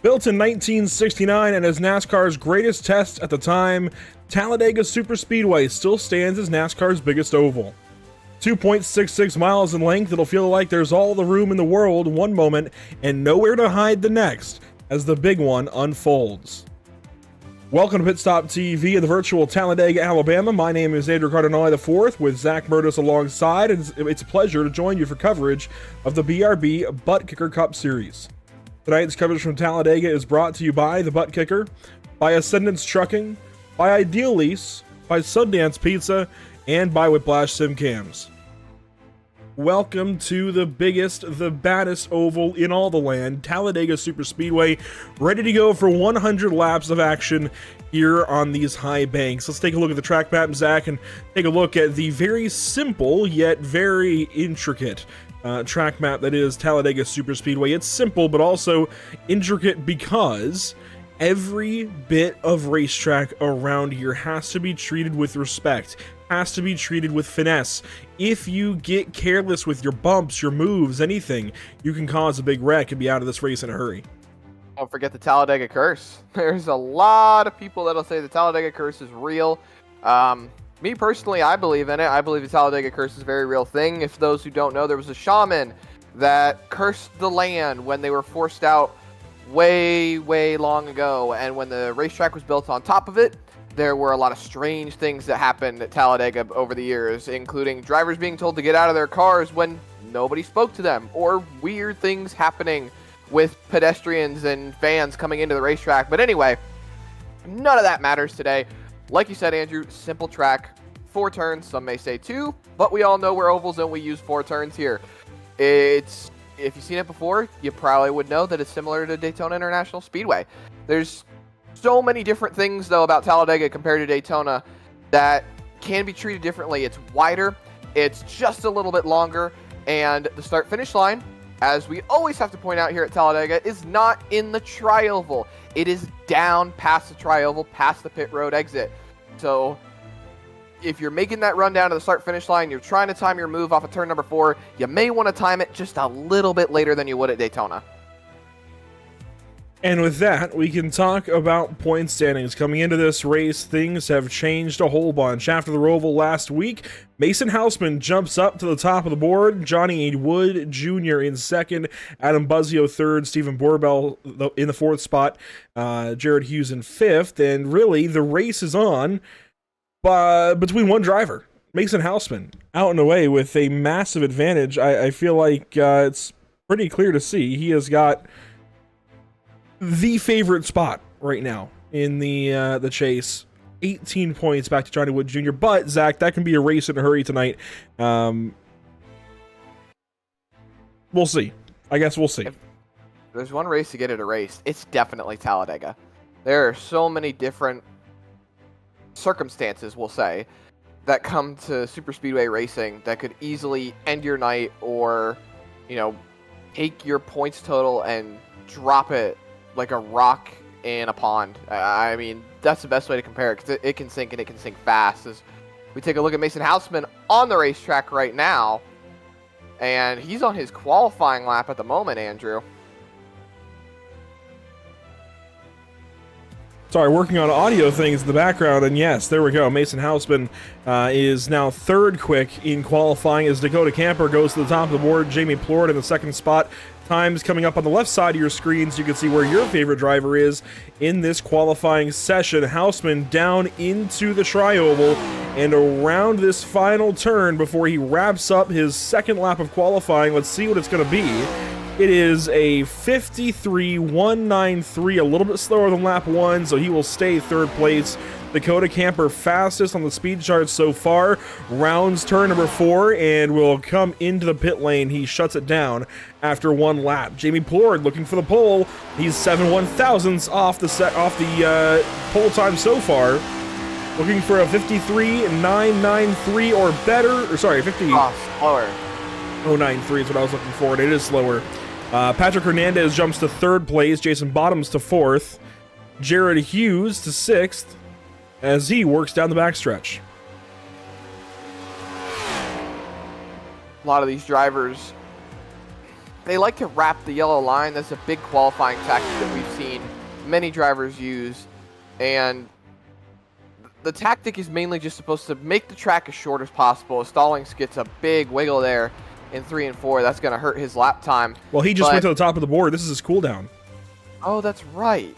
Built in 1969 and as NASCAR's greatest test at the time, Talladega Superspeedway still stands as NASCAR's biggest oval. 2.66 miles in length, it'll feel like there's all the room in the world one moment and nowhere to hide the next as the big one unfolds. Welcome to Pit Stop TV in the virtual Talladega, Alabama. My name is Andrew Cardinale IV with Zach Murdos alongside, and it's a pleasure to join you for coverage of the BRB Buttkicker Cup Series. Tonight's coverage from Talladega is brought to you by the Buttkicker, by Ascendance Trucking, by Ideal Lease, by Sundance Pizza, and by Whiplash Sim Cams. Welcome to the biggest, the baddest oval in all the land, Talladega Superspeedway, ready to go for 100 laps of action here on these high banks. Let's take a look at the track map, Zach, and take a look at the very simple yet very intricate track map that is Talladega Superspeedway. It's simple, but also intricate because every bit of racetrack around here has to be treated with respect, has to be treated with finesse. If you get careless with your bumps, your moves, anything, you can cause a big wreck and be out of this race in a hurry. Don't forget the Talladega curse. There's a lot of people that'll say the Talladega curse is real. Me personally, I believe in it. I believe the Talladega curse is a very real thing. If those who don't know, there was a shaman that cursed the land when they were forced out way long ago. And when the racetrack was built on top of it, there were a lot of strange things that happened at Talladega over the years, including drivers being told to get out of their cars when nobody spoke to them, or weird things happening with pedestrians and fans coming into the racetrack. But anyway, none of that matters today. Like you said, Andrew, simple track, 4 turns, some may say 2, but we all know we're ovals and we use 4 turns here. If you've seen it before, you probably would know that it's similar to Daytona International Speedway. There's so many different things, though, about Talladega compared to Daytona that can be treated differently. It's wider, it's just a little bit longer, and the start-finish line, as we always have to point out here at Talladega, is not in the tri-oval. It is down past the tri-oval, past the pit road exit. So if you're making that run down to the start-finish line, you're trying to time your move off of turn number 4, you may want to time it just a little bit later than you would at Daytona. And with that, we can talk about point standings. Coming into this race, things have changed a whole bunch. After the Roval last week, Mason Houseman jumps up to the top of the board. Johnny Wood Jr. in second, Adam Buzzio third, Stephen Borbell in the 4th spot, Jared Hughes in 5th, and really the race is on between one driver, Mason Houseman, out and away with a massive advantage. I feel like it's pretty clear to see he has got the favorite spot right now in the chase. 18 points back to Johnny Wood Jr. But, Zach, that can be a race in a hurry tonight. We'll see. I guess we'll see. If there's one race to get it erased, it's definitely Talladega. There are so many different circumstances, we'll say, that come to superspeedway racing that could easily end your night or, take your points total and drop it like a rock in a pond. I mean, that's the best way to compare it, because it can sink, and it can sink fast. As we take a look at Mason Houseman on the racetrack right now, and he's on his qualifying lap at the moment, Andrew. Sorry, working on audio things in the background, and yes, there we go. Mason Houseman is now 3rd quick in qualifying as Dakota Camper goes to the top of the board. Jamie Plord in the 2nd spot. Times coming up on the left side of your screen so you can see where your favorite driver is in this qualifying session. Houseman down into the tri-oval and around this final turn before he wraps up his 2nd lap of qualifying. Let's see what it's going to be. It is a 53.193, a little bit slower than lap 1, so he will stay 3rd place. Dakota Camper fastest on the speed chart so far, rounds turn number 4, and will come into the pit lane. He shuts it down after 1 lap. Jamie Plord looking for the pole. He's 7/1000ths off the pole time so far. Looking for a 53.993 or better, or sorry, 50. Slower. 093 is what I was looking for, and it is slower. Patrick Hernandez jumps to 3rd place. Jason Bottoms to 4th. Jared Hughes to 6th as he works down the backstretch. A lot of these drivers they like to wrap the yellow line. That's a big qualifying tactic that we've seen many drivers use. And the tactic is mainly just supposed to make the track as short as possible. Stallings gets a big wiggle there in 3 and 4. That's going to hurt his lap time. Well, he just went to the top of the board. This is his cooldown. Oh, that's right.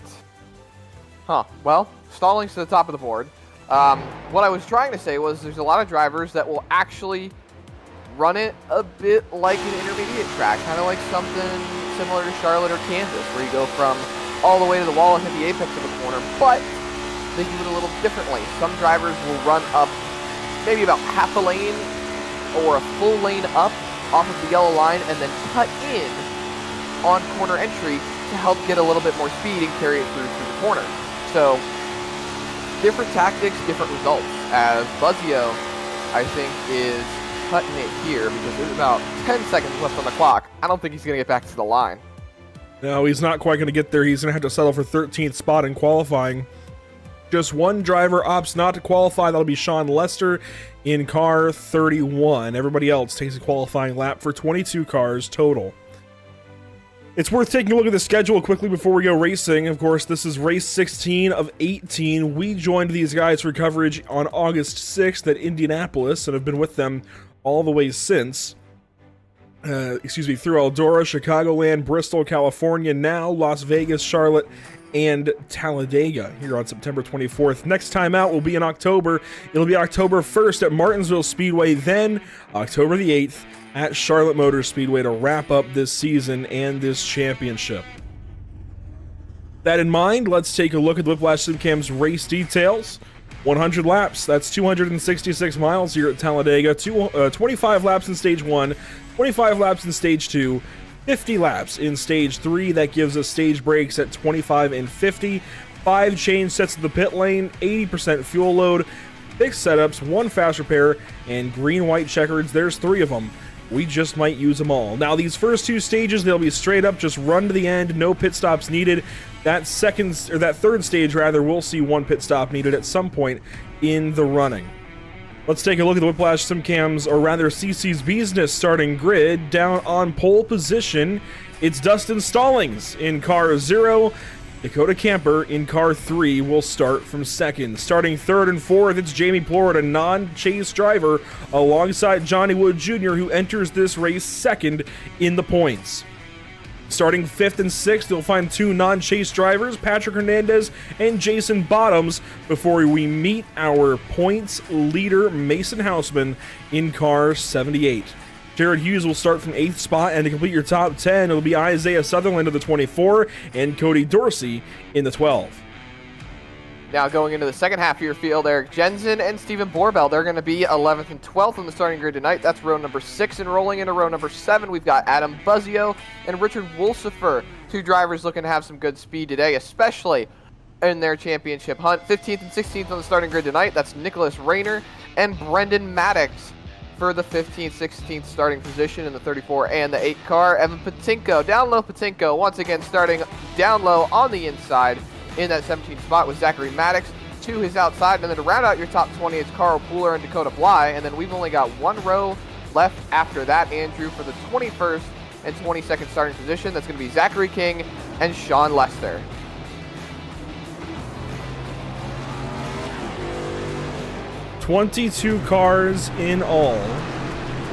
Huh. Well, Stallings to the top of the board. What I was trying to say was there's a lot of drivers that will actually run it a bit like an intermediate track, kind of like something similar to Charlotte or Kansas, where you go from all the way to the wall and hit the apex of a corner, but they do it a little differently. Some drivers will run up maybe about half a lane or a full lane up off of the yellow line and then cut in on corner entry to help get a little bit more speed and carry it through the corner. So different tactics, different results, as Buzzio, I think, is cutting it here because there's about 10 seconds left on the clock. I don't think he's going to get back to the line. No, he's not quite going to get there. He's going to have to settle for 13th spot in qualifying. Just one driver opts not to qualify. That'll be Sean Lester in car 31. Everybody else takes a qualifying lap for 22 cars total. It's worth taking a look at the schedule quickly before we go racing. Of course, this is race 16 of 18. We joined these guys for coverage on August 6th at Indianapolis and have been with them all the way since. Through Eldora, Chicagoland, Bristol, California, now Las Vegas, Charlotte, and Talladega here on September 24th. Next time out will be in October. It'll be October 1st at Martinsville Speedway, then October the 8th at Charlotte Motor Speedway to wrap up this season and this championship. That in mind, let's take a look at the Whiplash SimCam's race details. 100 laps, that's 266 miles here at Talladega, 25 laps in Stage 1, 25 laps in Stage 2, 50 laps in Stage 3. That gives us stage breaks at 25 and 50, 5 change sets of the pit lane, 80% fuel load, 6 setups, 1 fast repair, and green-white checkers. There's 3 of them. We just might use them all. Now, these first 2 stages, they'll be straight up, just run to the end, no pit stops needed. That third stage, rather, we'll see 1 pit stop needed at some point in the running. Let's take a look at the Whiplash SimCam's, or rather CC's Business starting grid. Down on pole position, it's Dustin Stallings in car 0. Dakota Camper in car 3 will start from second. Starting 3rd and 4th, it's Jamie Plord, a non-chase driver, alongside Johnny Wood Jr., who enters this race 2nd in the points. Starting 5th and 6th, you'll find 2 non-chase drivers, Patrick Hernandez and Jason Bottoms, before we meet our points leader, Mason Houseman, in car 78. Jared Hughes will start from 8th spot, and to complete your top 10, it'll be Isaiah Sutherland of the 24 and Cody Dorsey in the 12. Now going into the second half of your field, Eric Jensen and Stephen Borbell, they're going to be 11th and 12th on the starting grid tonight. That's row number 6, and rolling into row number 7, we've got Adam Buzzio and Richard Wolsifer, 2 drivers looking to have some good speed today, especially in their championship hunt. 15th and 16th on the starting grid tonight, that's Nicholas Rayner and Brendan Maddox for the 15th, 16th starting position in the 34 and the 8 car. Evan Patinko, down low Patinko, once again starting down low on the inside in that 17th spot with Zachary Maddox to his outside. And then to round out your top 20, it's Carl Pooler and Dakota Bly. And then we've only got 1 row left after that, Andrew, for the 21st and 22nd starting position. That's going to be Zachary King and Sean Lester. "22 cars in all,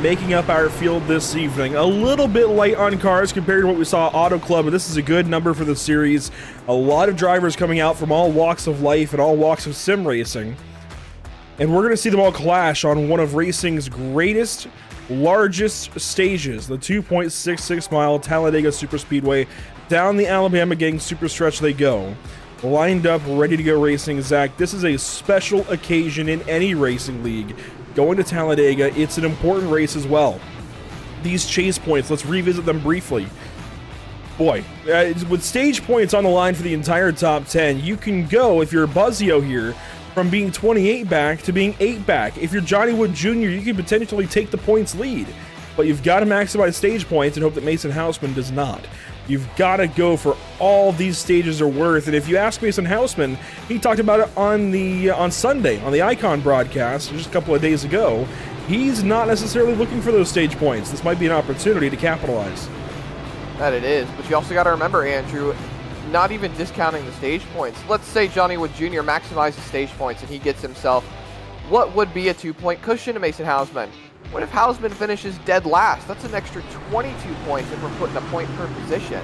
making up our field this evening. A little bit light on cars compared to what we saw at Auto Club, but this is a good number for the series. A lot of drivers coming out from all walks of life and all walks of sim racing. And we're going to see them all clash on one of racing's greatest, largest stages, the 2.66 mile Talladega Superspeedway. Down the Alabama Gang Superstretch they go. Lined up, ready to go racing. Zach, this is a special occasion in any racing league. Going to Talladega, it's an important race as well. These chase points, let's revisit them briefly. Boy, with stage points on the line for the entire top 10, you can go, if you're Buzzio here, from being 28 back to being 8 back. If you're Johnny Wood Jr., you can potentially take the points lead. But you've got to maximize stage points and hope that Mason Houseman does not. You've got to go for all these stages are worth. And if you ask Mason Houseman, he talked about it on Sunday on the Icon broadcast just a couple of days ago. He's not necessarily looking for those stage points. This might be an opportunity to capitalize. that it is. But you also got to remember, Andrew, not even discounting the stage points. Let's say Johnny Wood Jr. maximizes stage points and he gets himself what would be a 2-point cushion to Mason Hausman. What if Hausman finishes dead last? That's an extra 22 points if we're putting a point per position.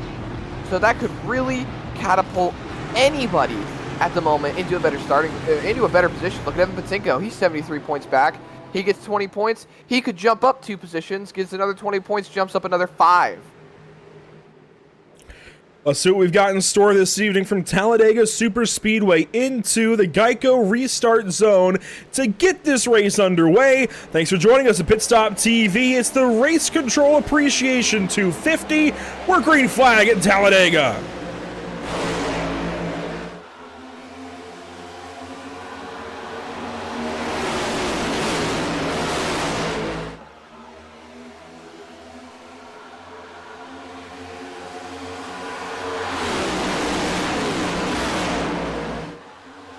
So that could really catapult anybody at the moment into a better position. Look at Evan Patsinko. He's 73 points back. He gets 20 points. He could jump up 2 positions, gets another 20 points, jumps up another 5. Let's see what we've got in store this evening from Talladega Super Speedway into the Geico Restart Zone to get this race underway. Thanks for joining us at Pit Stop TV. It's the Race Control Appreciation 250. We're green flag at Talladega.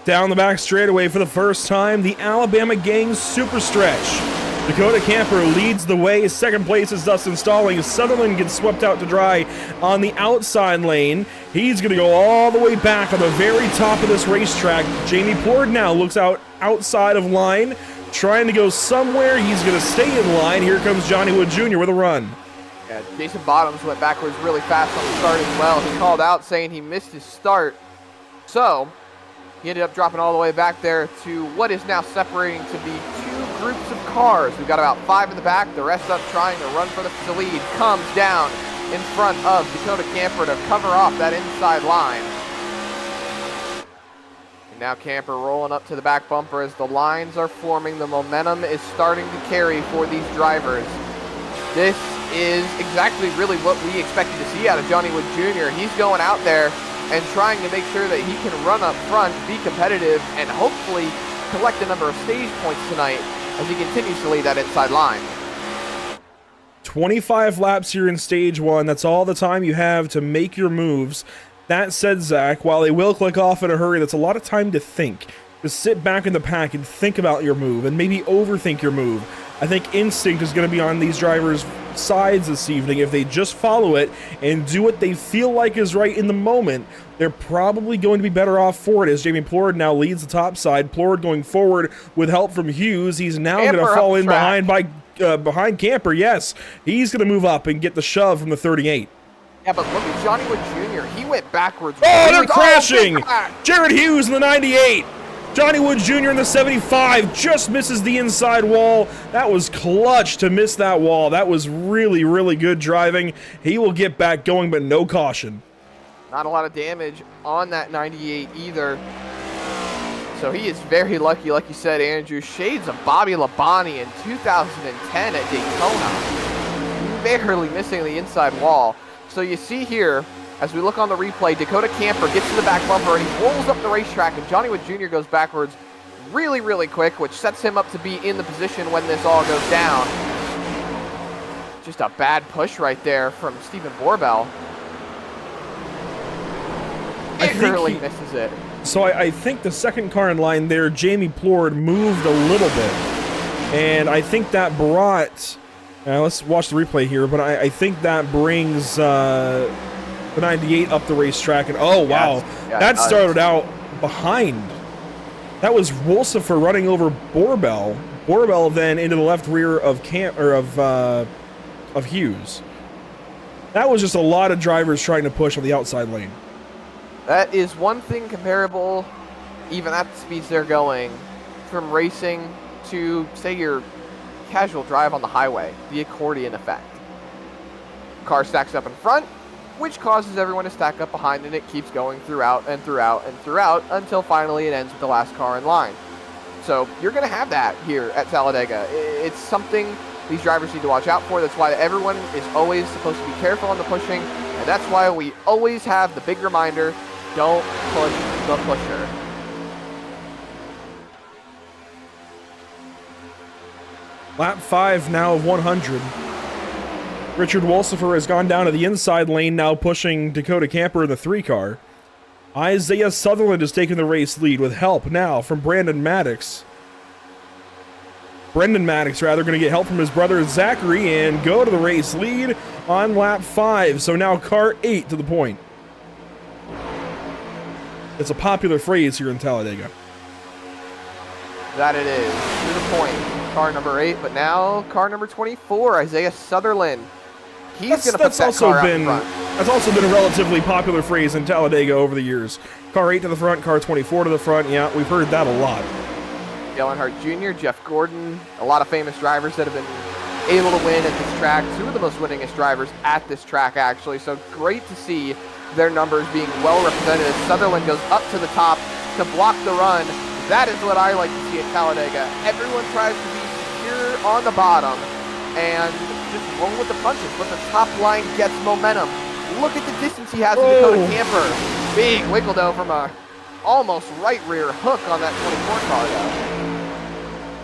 Down the back straightaway for the first time, the Alabama Gang Super Stretch. Dakota Camper leads the way. Second place is Dustin Stallings. Sutherland gets swept out to dry on the outside lane. He's going to go all the way back on the very top of this racetrack. Jamie Pord now looks outside of line, trying to go somewhere. He's going to stay in line. Here comes Johnny Wood Jr. with a run. Yeah, Jason Bottoms went backwards really fast on the start as well. He called out saying he missed his start. So he ended up dropping all the way back there to what is now separating to be 2 groups of cars. We've got about 5 in the back, the rest up trying to run for the lead. Comes down in front of Dakota Camper to cover off that inside line. And now Camper rolling up to the back bumper as the lines are forming. The momentum is starting to carry for these drivers. This is exactly really what we expected to see out of Johnny Wood Jr. He's going out there and trying to make sure that he can run up front, be competitive, and hopefully collect a number of stage points tonight as he continues to lead that inside line. 25 laps here in stage 1. That's all the time you have to make your moves. That said, Zach, while they will click off in a hurry, that's a lot of time to think. To sit back in the pack and think about your move and maybe overthink your move. I think instinct is going to be on these drivers' sides this evening. If they just follow it and do what they feel like is right in the moment, they're probably going to be better off for it, as Jamie Plord now leads the top side. Plord going forward with help from Hughes. He's now going to fall in behind Camper. Yes, he's going to move up and get the shove from the 38. Yeah, but look at Johnny Wood Jr. He went backwards. Oh, they're crashing! Jared Hughes in the 98. Johnny Wood Jr. in the 75 just misses the inside wall. That was clutch to miss that wall. That was really, really good driving. He will get back going, but no caution. Not a lot of damage on that 98 either. So he is very lucky, like you said, Andrew. Shades of Bobby Labonte in 2010 at Daytona. Barely missing the inside wall. So you see here, as we look on the replay, Dakota Camper gets to the back bumper and he rolls up the racetrack, and Johnny Wood Jr. goes backwards really, really quick, which sets him up to be in the position when this all goes down. Just a bad push right there from Stephen Borbell. Barely misses it. So I think the second car in line there, Jamie Plord, moved a little bit. And I think that brought... let's watch the replay here, but I think that brings... the 98 up the racetrack, and oh wow, that started out behind. That was Wolsifer running over Borbell. Borbell then into the left rear of Hughes. That was just a lot of drivers trying to push on the outside lane. That is one thing comparable, even at the speeds they're going, from racing to, say, your casual drive on the highway, the accordion effect. Car stacks up in front, which causes everyone to stack up behind, and it keeps going throughout and throughout and throughout until finally it ends with the last car in line. So you're going to have that here at Talladega. It's something these drivers need to watch out for. That's why everyone is always supposed to be careful on the pushing, and that's why we always have the big reminder, don't push the pusher. Lap 5 now of 100. Richard Wolsifer has gone down to the inside lane, now pushing Dakota Camper in the 3 car. Isaiah Sutherland has taken the race lead with help now from Brandon Maddox. Brendan Maddox, rather, going to get help from his brother Zachary and go to the race lead on lap 5. So now car 8 to the point. It's a popular phrase here in Talladega. That it is. To the point. Car number 8, but now car number 24, Isaiah Sutherland. He's going to put that car out in front. That's also been a relatively popular phrase in Talladega over the years. Car 8 to the front, car 24 to the front. Yeah, we've heard that a lot. Dale Earnhardt Jr., Jeff Gordon, a lot of famous drivers that have been able to win at this track. 2 of the most winningest drivers at this track, actually. So great to see their numbers being well represented as Sutherland goes up to the top to block the run. That is what I like to see at Talladega. Everyone tries to be secure on the bottom and just roll with the punches, but the top line gets momentum. Look at the distance he has to Dakota Camper. Big wiggle though from a almost right rear hook on that 24 car though.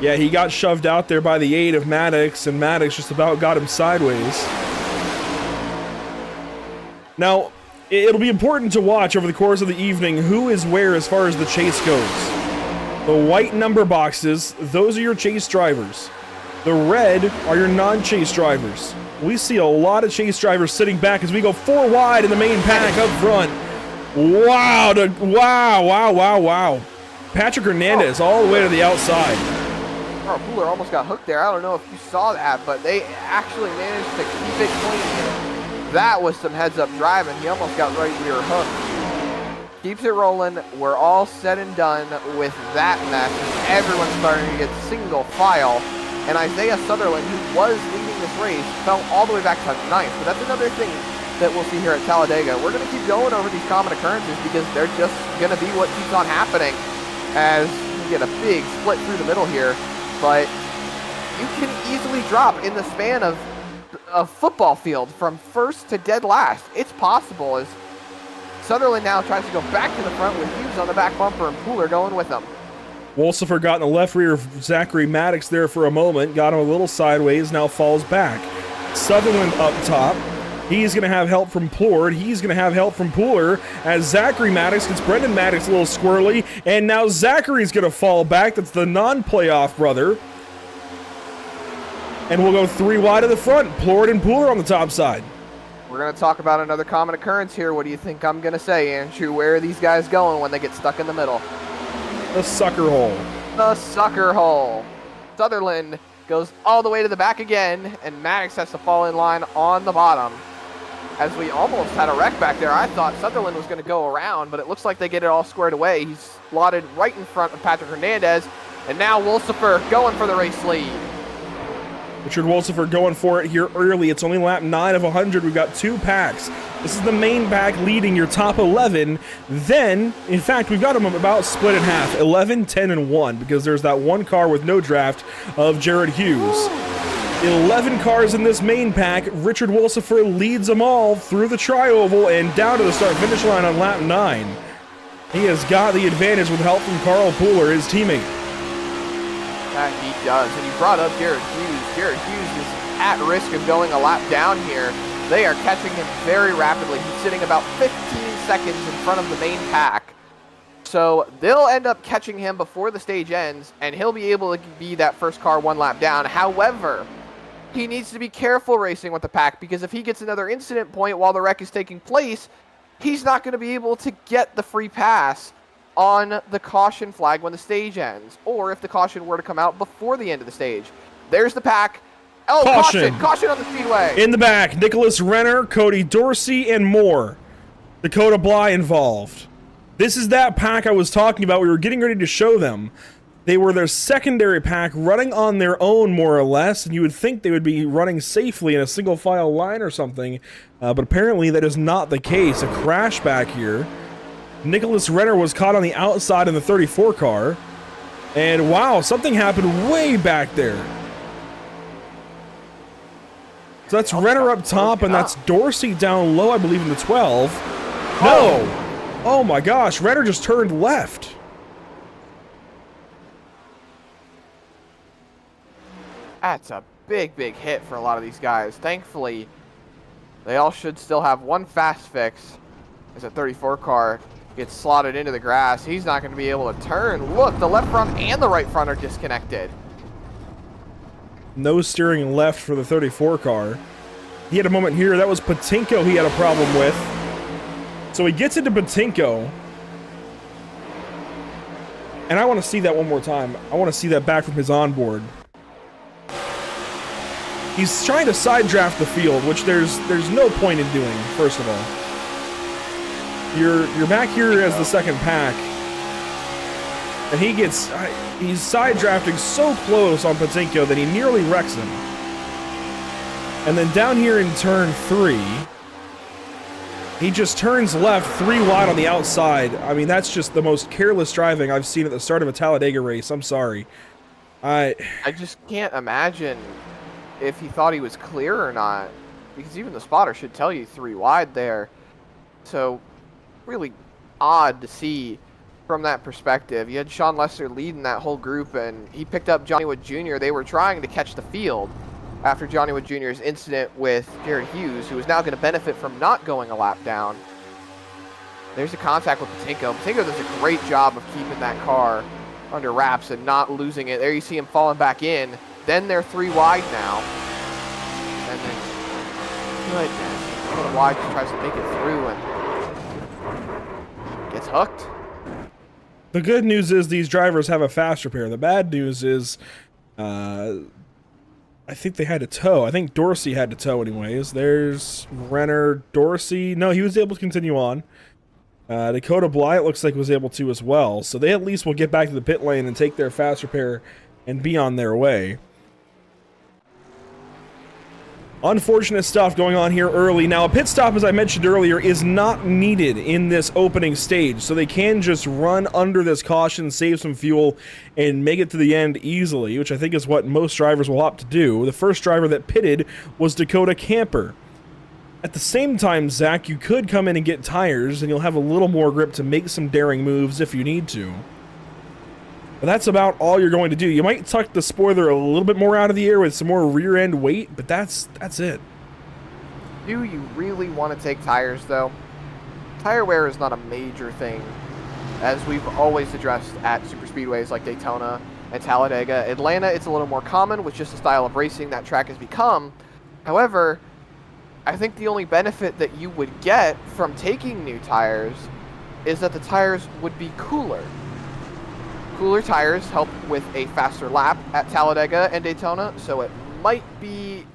Yeah, he got shoved out there by the 8 of Maddox, and Maddox just about got him sideways. Now, it'll be important to watch over the course of the evening who is where as far as the chase goes. The white number boxes, those are your chase drivers. The red are your non-chase drivers. We see a lot of chase drivers sitting back as we go 4 wide in the main pack up front. Wow, wow. Patrick Hernandez all the way to the outside. Oh, Pooler almost got hooked there. I don't know if you saw that, but they actually managed to keep it clean. That was some heads-up driving. He almost got right rear hooked. Keeps it rolling. We're all said and done with that mess. Everyone's starting to get single file. And Isaiah Sutherland, who was leading this race, fell all the way back to 9th. But that's another thing that we'll see here at Talladega. We're going to keep going over these common occurrences because they're just going to be what keeps on happening as we get a big split through the middle here. But you can easily drop in the span of a football field from first to dead last. It's possible as Sutherland now tries to go back to the front with Hughes on the back bumper and Pooler going with him. Wolsifer got in the left rear of Zachary Maddox there for a moment, got him a little sideways, now falls back. Sutherland up top. He's going to have help from Plord. He's going to have help from Pooler as Zachary Maddox gets Brendan Maddox a little squirrely. And now Zachary's going to fall back. That's the non-playoff brother. And we'll go 3 wide of the front. Plord and Pooler on the top side. We're going to talk about another common occurrence here. What do you think I'm going to say, Andrew? Where are these guys going when they get stuck in the middle? The sucker hole. The sucker hole. Sutherland goes all the way to the back again, and Maddox has to fall in line on the bottom. As we almost had a wreck back there, I thought Sutherland was going to go around, but it looks like they get it all squared away. He's slotted right in front of Patrick Hernandez, and now Wolsifer going for the race lead. Richard Wolsifer going for it here early. It's only lap 9 of 100. We've got 2 packs. This is the main pack leading your top 11. Then, in fact, we've got them about split in half, 11, 10, and 1, because there's that one car with no draft of Jared Hughes. 11 cars in this main pack. Richard Wolsifer leads them all through the tri-oval and down to the start-finish line on lap 9. He has got the advantage with help from Carl Pooler, his teammate. That he does. And you brought up Jared Hughes. Jared Hughes is at risk of going a lap down here. They are catching him very rapidly. He's sitting about 15 seconds in front of the main pack. So they'll end up catching him before the stage ends, and he'll be able to be that first car 1 lap down. However, he needs to be careful racing with the pack, because if he gets another incident point while the wreck is taking place, he's not going to be able to get the free pass on the caution flag when the stage ends, or if the caution were to come out before the end of the stage. There's the pack. Oh, caution! Caution on the speedway! In the back, Nicholas Renner, Cody Dorsey, and more. Dakota Bly involved. This is that pack I was talking about. We were getting ready to show them. They were their secondary pack running on their own, more or less, and you would think they would be running safely in a single file line or something, but apparently that is not the case. A crash back here. Nicholas Renner was caught on the outside in the 34 car, and wow, something happened way back there. So that's Renner up top, and that's Dorsey down low, I believe, in the 12. No! Oh my gosh, Renner just turned left. That's a big, big hit for a lot of these guys. Thankfully, they all should still have one fast fix as a 34 car gets slotted into the grass. He's not going to be able to turn. Look, the left front and the right front are disconnected. No steering left for the 34 car. He had a moment here. That was Buttkicker he had a problem with. So he gets into Buttkicker. And I want to see that one more time. I want to see that back from his onboard. He's trying to side draft the field, which there's no point in doing, first of all. You're back here as the second pack. And he's side drafting so close on Buttkicker that he nearly wrecks him. And then down here in turn 3, he just turns left 3 wide on the outside. I mean, that's just the most careless driving I've seen at the start of a Talladega race. I'm sorry. I just can't imagine if he thought he was clear or not, because even the spotter should tell you 3 wide there. So, really odd to see from that perspective. You had Sean Lester leading that whole group, and he picked up Johnny Wood Jr. They were trying to catch the field after Johnny Wood Jr.'s incident with Jared Hughes, who is now going to benefit from not going a lap down. There's a contact with Buttkicker. Buttkicker does a great job of keeping that car under wraps and not losing it. There you see him falling back in. Then they're 3 wide now. And then, goodness, wide just tries to make it through and gets hooked. The good news is these drivers have a fast repair. The bad news is, I think they had to tow. I think Dorsey had to tow anyways. There's Renner, Dorsey. No, he was able to continue on. Dakota Bly, it looks like, was able to as well. So they at least will get back to the pit lane and take their fast repair and be on their way. Unfortunate stuff going on here early. Now, a pit stop, as I mentioned earlier, is not needed in this opening stage, so they can just run under this caution, save some fuel, and make it to the end easily, which I think is what most drivers will opt to do. The first driver that pitted was Dakota Camper. At the same time, Zach, you could come in and get tires, and you'll have a little more grip to make some daring moves if you need to. But that's about all you're going to do. You might tuck the spoiler a little bit more out of the air with some more rear end weight, but that's it. Do you really want to take tires, though? Tire wear is not a major thing, as we've always addressed at super speedways like Daytona and Talladega. Atlanta, it's a little more common with just the style of racing that track has become. However, I think the only benefit that you would get from taking new tires is that the tires would be cooler. Cooler tires help with a faster lap at Talladega and Daytona, so it might be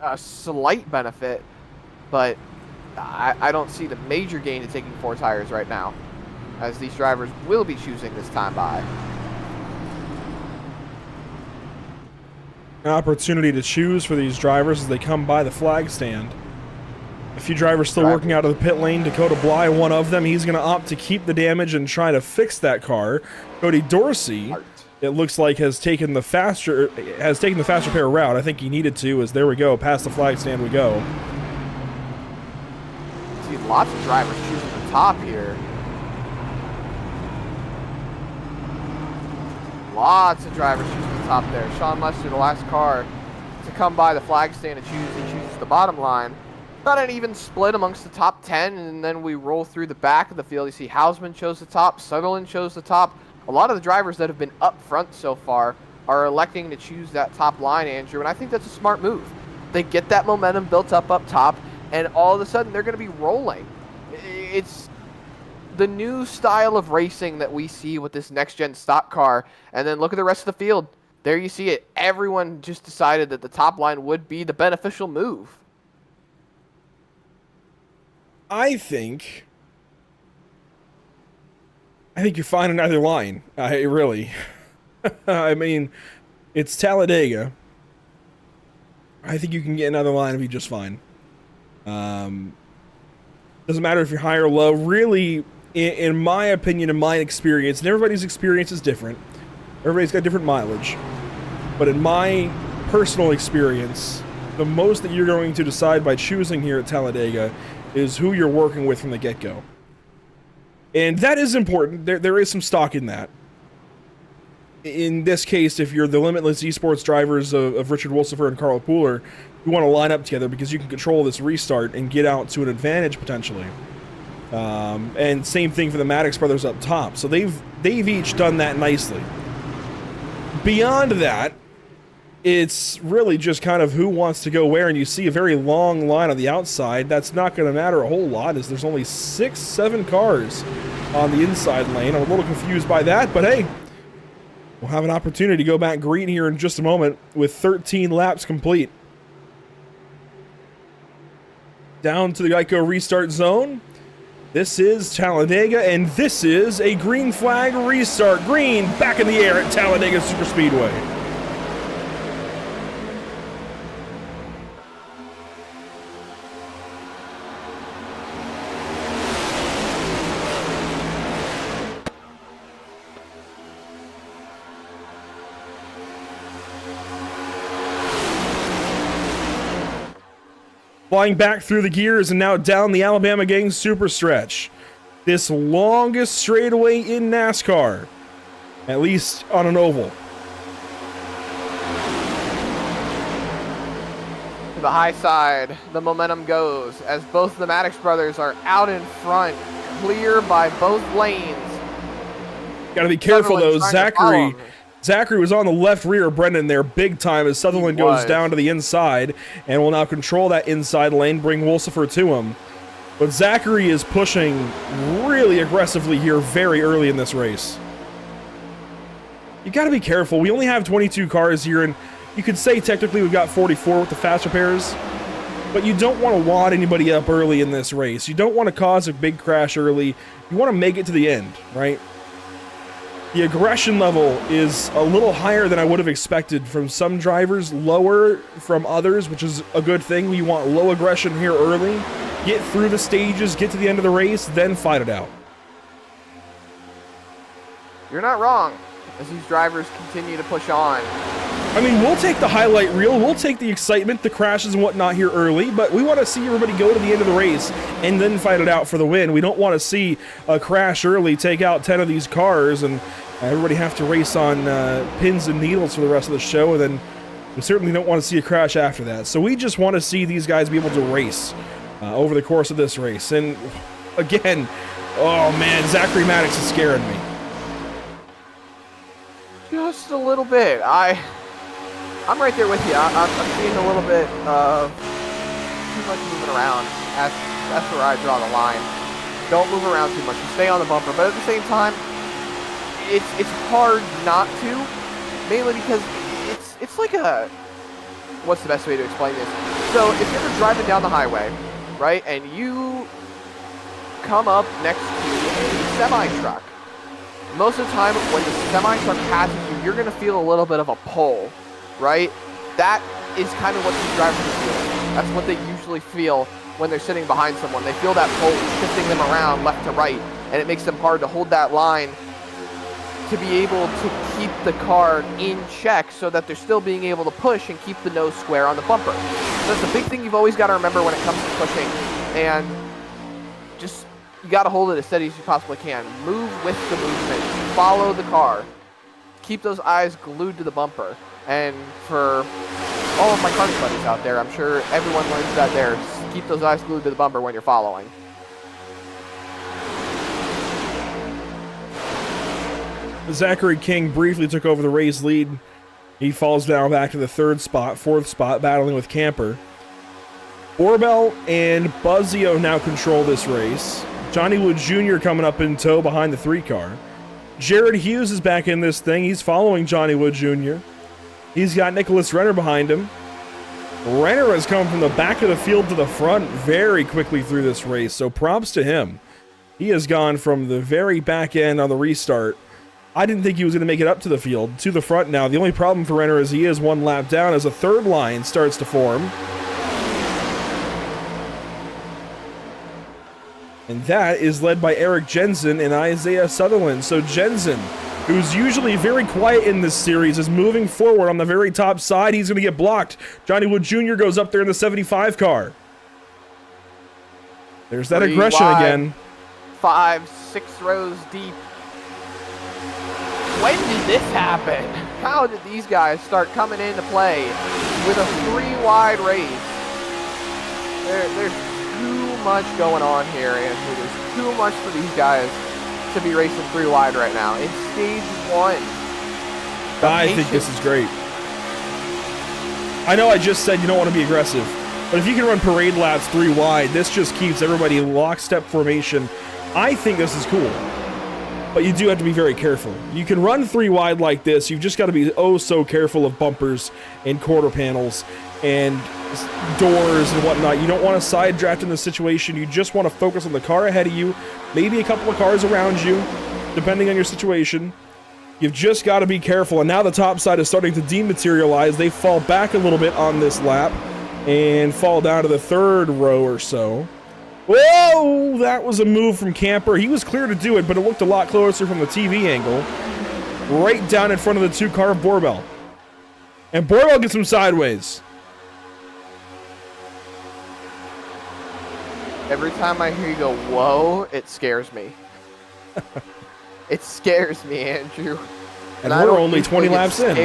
a slight benefit, but I don't see the major gain to taking 4 tires right now, as these drivers will be choosing this time by. An opportunity to choose for these drivers as they come by the flag stand. A few drivers still working out of the pit lane. Dakota Bly, one of them. He's going to opt to keep the damage and try to fix that car. Cody Dorsey, it looks like, has taken the fast repair route. I think he needed to, as there we go, past the flag stand we go. See lots of drivers choosing the top here. Lots of drivers choosing the top there. Sean Lester, the last car to come by the flag stand and chooses the bottom line. Not an even split amongst the top 10, and then we roll through the back of the field. You see Hausman chose the top, Sutherland chose the top. A lot of the drivers that have been up front so far are electing to choose that top line, Andrew, and I think that's a smart move. They get that momentum built up top, and all of a sudden they're going to be rolling. It's the new style of racing that we see with this next-gen stock car, and then look at the rest of the field. There you see it. Everyone just decided that the top line would be the beneficial move. I think you're fine on either line. Really. I mean, it's Talladega. I think you can get another line and be just fine. Doesn't matter if you're high or low. Really, in my opinion, in my experience, and everybody's experience is different. Everybody's got different mileage. But in my personal experience, the most that you're going to decide by choosing here at Talladega is who you're working with from the get-go. And that is important. There is some stock in that. In this case, if you're the Limitless Esports drivers of Richard Wolsifer and Carl Pooler, you want to line up together because you can control this restart and get out to an advantage potentially. And same thing for the Maddox brothers up top. So they've each done that nicely. Beyond that, it's really just kind of who wants to go where, and you see a very long line on the outside. That's not going to matter a whole lot, as there's only 6-7 cars on the inside lane. I'm a little confused by that, but hey, we'll have an opportunity to go back green here in just a moment with 13 laps complete. Down to the Geico restart zone. This is Talladega, and this is a green flag restart. Green back in the air at Talladega Superspeedway. Flying back through the gears and now down the Alabama Gang super stretch. This longest straightaway in NASCAR, at least on an oval. To the high side, the momentum goes as both the Maddox brothers are out in front, clear by both lanes. Gotta be careful though, Zachary was on the left rear of Brendan there big time as Sutherland goes down to the inside and will now control that inside lane, bring Wolsifer to him. But Zachary is pushing really aggressively here very early in this race. You gotta be careful. We only have 22 cars here, and you could say technically we've got 44 with the fast repairs, but you don't want to wad anybody up early in this race. You don't want to cause a big crash early. You want to make it to the end, right? The aggression level is a little higher than I would have expected from some drivers, lower from others, which is a good thing. We want low aggression here early, get through the stages, get to the end of the race, then fight it out. You're not wrong, as these drivers continue to push on. I mean, we'll take the highlight reel, we'll take the excitement, the crashes and whatnot here early, but we want to see everybody go to the end of the race and then fight it out for the win. We don't want to see a crash early, take out 10 of these cars, and everybody have to race on pins and needles for the rest of the show, and then we certainly don't want to see a crash after that. So we just want to see these guys be able to race over the course of this race. And again, oh man, Zachary Maddox is scaring me. Just a little bit. I'm right there with you. I'm seeing a little bit of too much moving around. That's where I draw the line. Don't move around too much. You stay on the bumper, but at the same time, it's hard not to, mainly because it's like a, what's the best way to explain this? So if you're driving down the highway, right, and you come up next to a semi-truck, most of the time when the semi-truck passes you, you're going to feel a little bit of a pull, right? That is kind of what these drivers are feeling. That's what they usually feel when they're sitting behind someone. They feel that pull shifting them around left to right, and it makes them hard to hold that line to be able to keep the car in check so that they're still being able to push and keep the nose square on the bumper. So that's a big thing you've always got to remember when it comes to pushing, and just, you got to hold it as steady as you possibly can. Move with the movement. Follow the car. Keep those eyes glued to the bumper. And for all of my karting buddies out there, I'm sure everyone learns that there. Just keep those eyes glued to the bumper when you're following. Zachary King briefly took over the race lead. He falls down back to the fourth spot, battling with Camper. Orbell and Buzzio now control this race. Johnny Wood Jr. coming up in tow behind the 3 car. Jared Hughes is back in this thing. He's following Johnny Wood Jr. He's got Nicholas Renner behind him. Renner has come from the back of the field to the front very quickly through this race, so props to him. He has gone from the very back end on the restart. I didn't think he was going to make it up to the field, to the front now. The only problem for Renner is he is 1 lap down as a third line starts to form. And that is led by Eric Jensen and Isaiah Sutherland. So Jensen, who's usually very quiet in this series, is moving forward on the very top side. He's going to get blocked. Johnny Wood Jr. goes up there in the 75 car. There's that aggression wide, again. 5, 6 rows deep. When did this happen? How did these guys start coming into play with a 3-wide race? There's too much going on here, Andrew. There's too much for these guys to be racing 3-wide right now. It's stage 1. I think this is great. I know I just said you don't want to be aggressive, but if you can run parade laps 3 wide, this just keeps everybody in lockstep formation. I think this is cool, but you do have to be very careful. You can run 3 wide like this, you've just got to be oh so careful of bumpers and quarter panels and doors and whatnot. You don't want to side draft in this situation. You just want to focus on the car ahead of you, maybe a couple of cars around you, depending on your situation. You've just got to be careful, and now the top side is starting to dematerialize. They fall back a little bit on this lap and fall down to the 3rd row or so. Whoa! That was a move from Camper. He was clear to do it, but it looked a lot closer from the TV angle. Right down in front of the 2-car of Borbell. And Borbell gets him sideways. Every time I hear you go, whoa, it scares me. It scares me, Andrew. And we're only 20 laps in.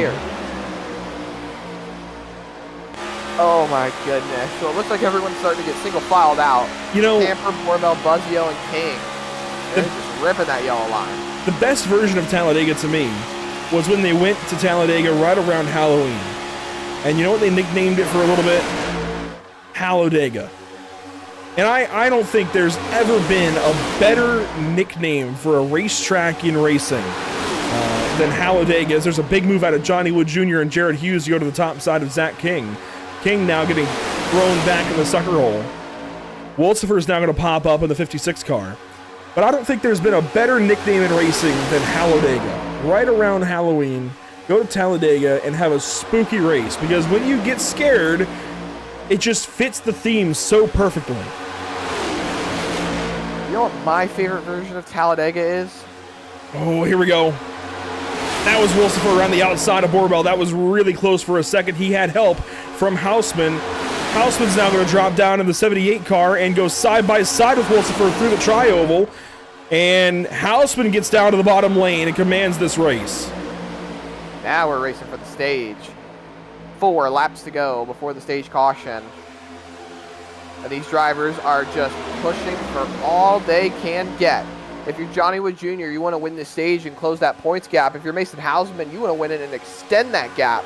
Oh my goodness. So it looks like everyone's starting to get single filed out. You know, Camper, Borbell, Buzzio, and King. They're just ripping that yellow line. The best version of Talladega to me was when they went to Talladega right around Halloween. And you know what they nicknamed it for a little bit? Talladega. And I don't think there's ever been a better nickname for a racetrack in racing than Talladega. There's a big move out of Johnny Wood Jr. and Jared Hughes to go to the top side of Zach King. King now getting thrown back in the sucker hole. Wolsifer's now going to pop up in the 56 car. But I don't think there's been a better nickname in racing than Talladega. Right around Halloween, go to Talladega and have a spooky race. Because when you get scared, it just fits the theme so perfectly. You know what my favorite version of Talladega is? Oh, here we go. That was Wolsifer around the outside of Borbell. That was really close for a second. He had help from Houseman. Houseman's now going to drop down in the 78 car and go side by side with Wolsifer through the tri-oval. And Houseman gets down to the bottom lane and commands this race. Now we're racing for the stage. 4 laps to go before the stage caution. And these drivers are just pushing for all they can get. If you're Johnny Wood Jr., you want to win this stage and close that points gap. If you're Mason Hausman, you want to win it and extend that gap.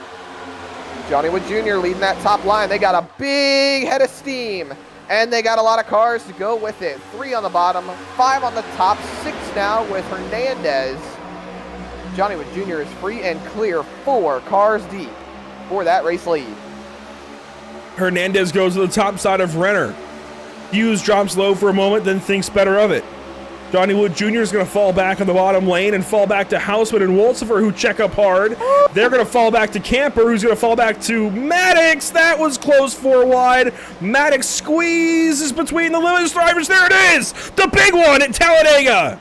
Johnny Wood Jr. leading that top line. They got a big head of steam, and they got a lot of cars to go with it. 3 on the bottom, 5 on the top, 6 now with Hernandez. Johnny Wood Jr. is free and clear, 4 cars deep for that race lead. Hernandez goes to the top side of Renner. Hughes drops low for a moment, then thinks better of it. Johnny Wood Jr. is going to fall back on the bottom lane and fall back to Houseman and Wolsifer, who check up hard. They're going to fall back to Camper, who's going to fall back to Maddox. That was close 4 wide. Maddox squeezes between the Lewis drivers. There it is! The big one at Talladega!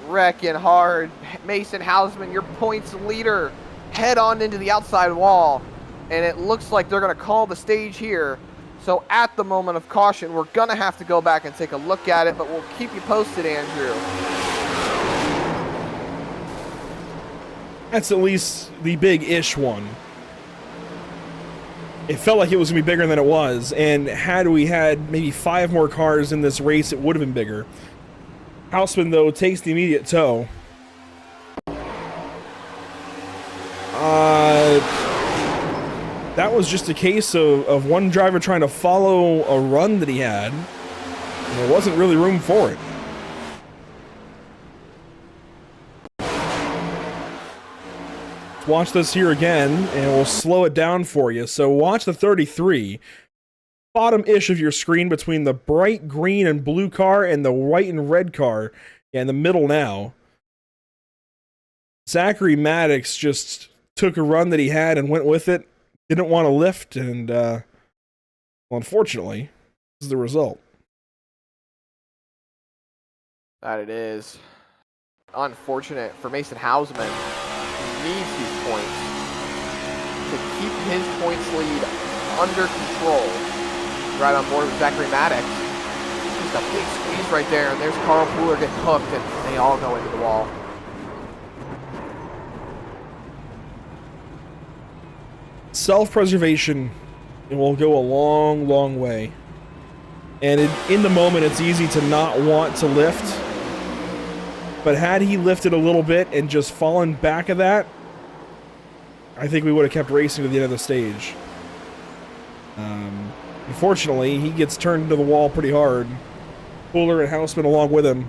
Wrecking hard. Mason Hausman, your points leader, head on into the outside wall. And it looks like they're going to call the stage here. So at the moment of caution, we're going to have to go back and take a look at it, but we'll keep you posted, Andrew. That's at least the big-ish one. It felt like it was going to be bigger than it was, and had we had maybe 5 more cars in this race, it would have been bigger. Houseman, though, takes the immediate tow. That was just a case of one driver trying to follow a run that he had. And there wasn't really room for it. Let's watch this here again, and we'll slow it down for you. So watch the 33. Bottom-ish of your screen between the bright green and blue car and the white and red car. Yeah, in the middle now. Zachary Maddox just took a run that he had and went with it. Didn't want to lift, and, well, unfortunately, this is the result. That it is. Unfortunate for Mason Hausman. He needs these points to keep his points lead under control. Right on board with Zachary Maddox. Just a big squeeze right there, and there's Carl Pooler getting hooked, and they all go into the wall. Self-preservation, it will go a long, long way. And in the moment, it's easy to not want to lift. But had he lifted a little bit and just fallen back of that, I think we would have kept racing to the end of the stage. Unfortunately, he gets turned into the wall pretty hard. Fuller and Houseman along with him.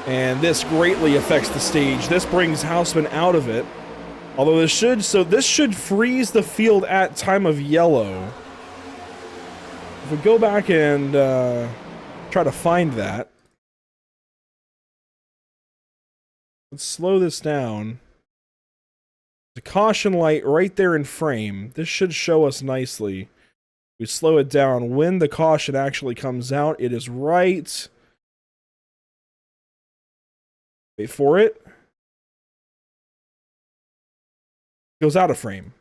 And this greatly affects the stage. This brings Houseman out of it. Although this should freeze the field at time of yellow. If we go back and try to find that. Let's slow this down. The caution light right there in frame. This should show us nicely. We slow it down. When the caution actually comes out, it is right. Wait for it. Goes out of frame.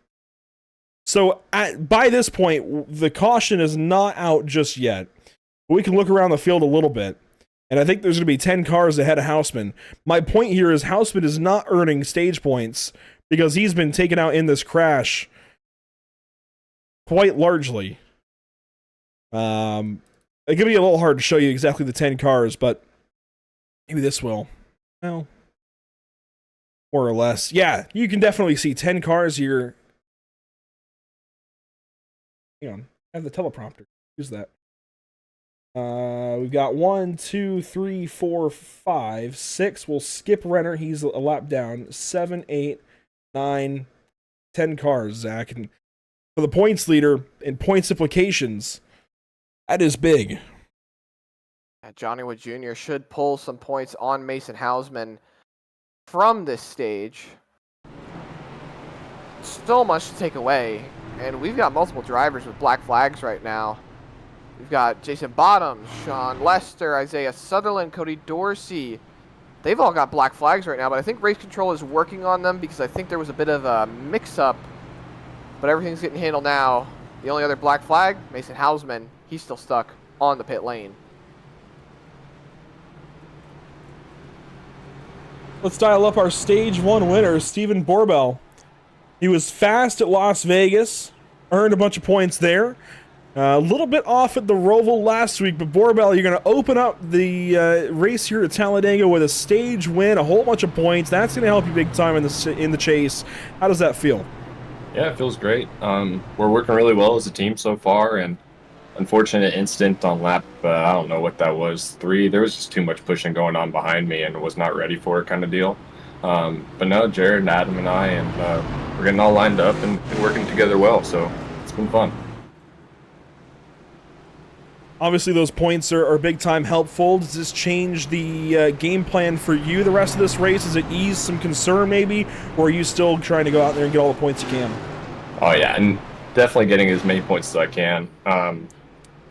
So by this point, the caution is not out just yet. We can look around the field a little bit. And I think there's going to be 10 cars ahead of Houseman. My point here is Houseman is not earning stage points because he's been taken out in this crash quite largely. It could be a little hard to show you exactly the 10 cars, but maybe this will. Well, more or less. Yeah, you can definitely see 10 cars here. Hang on. I have the teleprompter. Use that. We've got 1, 2, 3, 4, 5, 6. We'll skip Renner. He's a lap down. 7, 8, 9, 10 cars, Zach. And for the points leader in points implications, that is big. Johnny Wood Jr. should pull some points on Mason Houseman from this stage. So much to take away. And we've got multiple drivers with black flags right now. We've got Jason Bottoms, Sean Lester, Isaiah Sutherland, Cody Dorsey. They've all got black flags right now, but I think Race Control is working on them because I think there was a bit of a mix-up. But everything's getting handled now. The only other black flag, Mason Houseman. He's still stuck on the pit lane. Let's dial up our Stage 1 winner, Steven Borbell. He was fast at Las Vegas, earned a bunch of points there. A little bit off at the Roval last week, but Borbell, you're going to open up the race here at Talladega with a stage win, a whole bunch of points. That's going to help you big time in the chase. How does that feel? Yeah, it feels great. We're working really well as a team so far, and unfortunate incident on lap, I don't know what that was, 3. There was just too much pushing going on behind me and was not ready for it kind of deal. But no, Jared and Adam and I, and we're getting all lined up and working together well, so it's been fun. Obviously, those points are big time helpful. Does this change the game plan for you the rest of this race? Does it ease some concern maybe? Or are you still trying to go out there and get all the points you can? Oh, yeah, and definitely getting as many points as I can.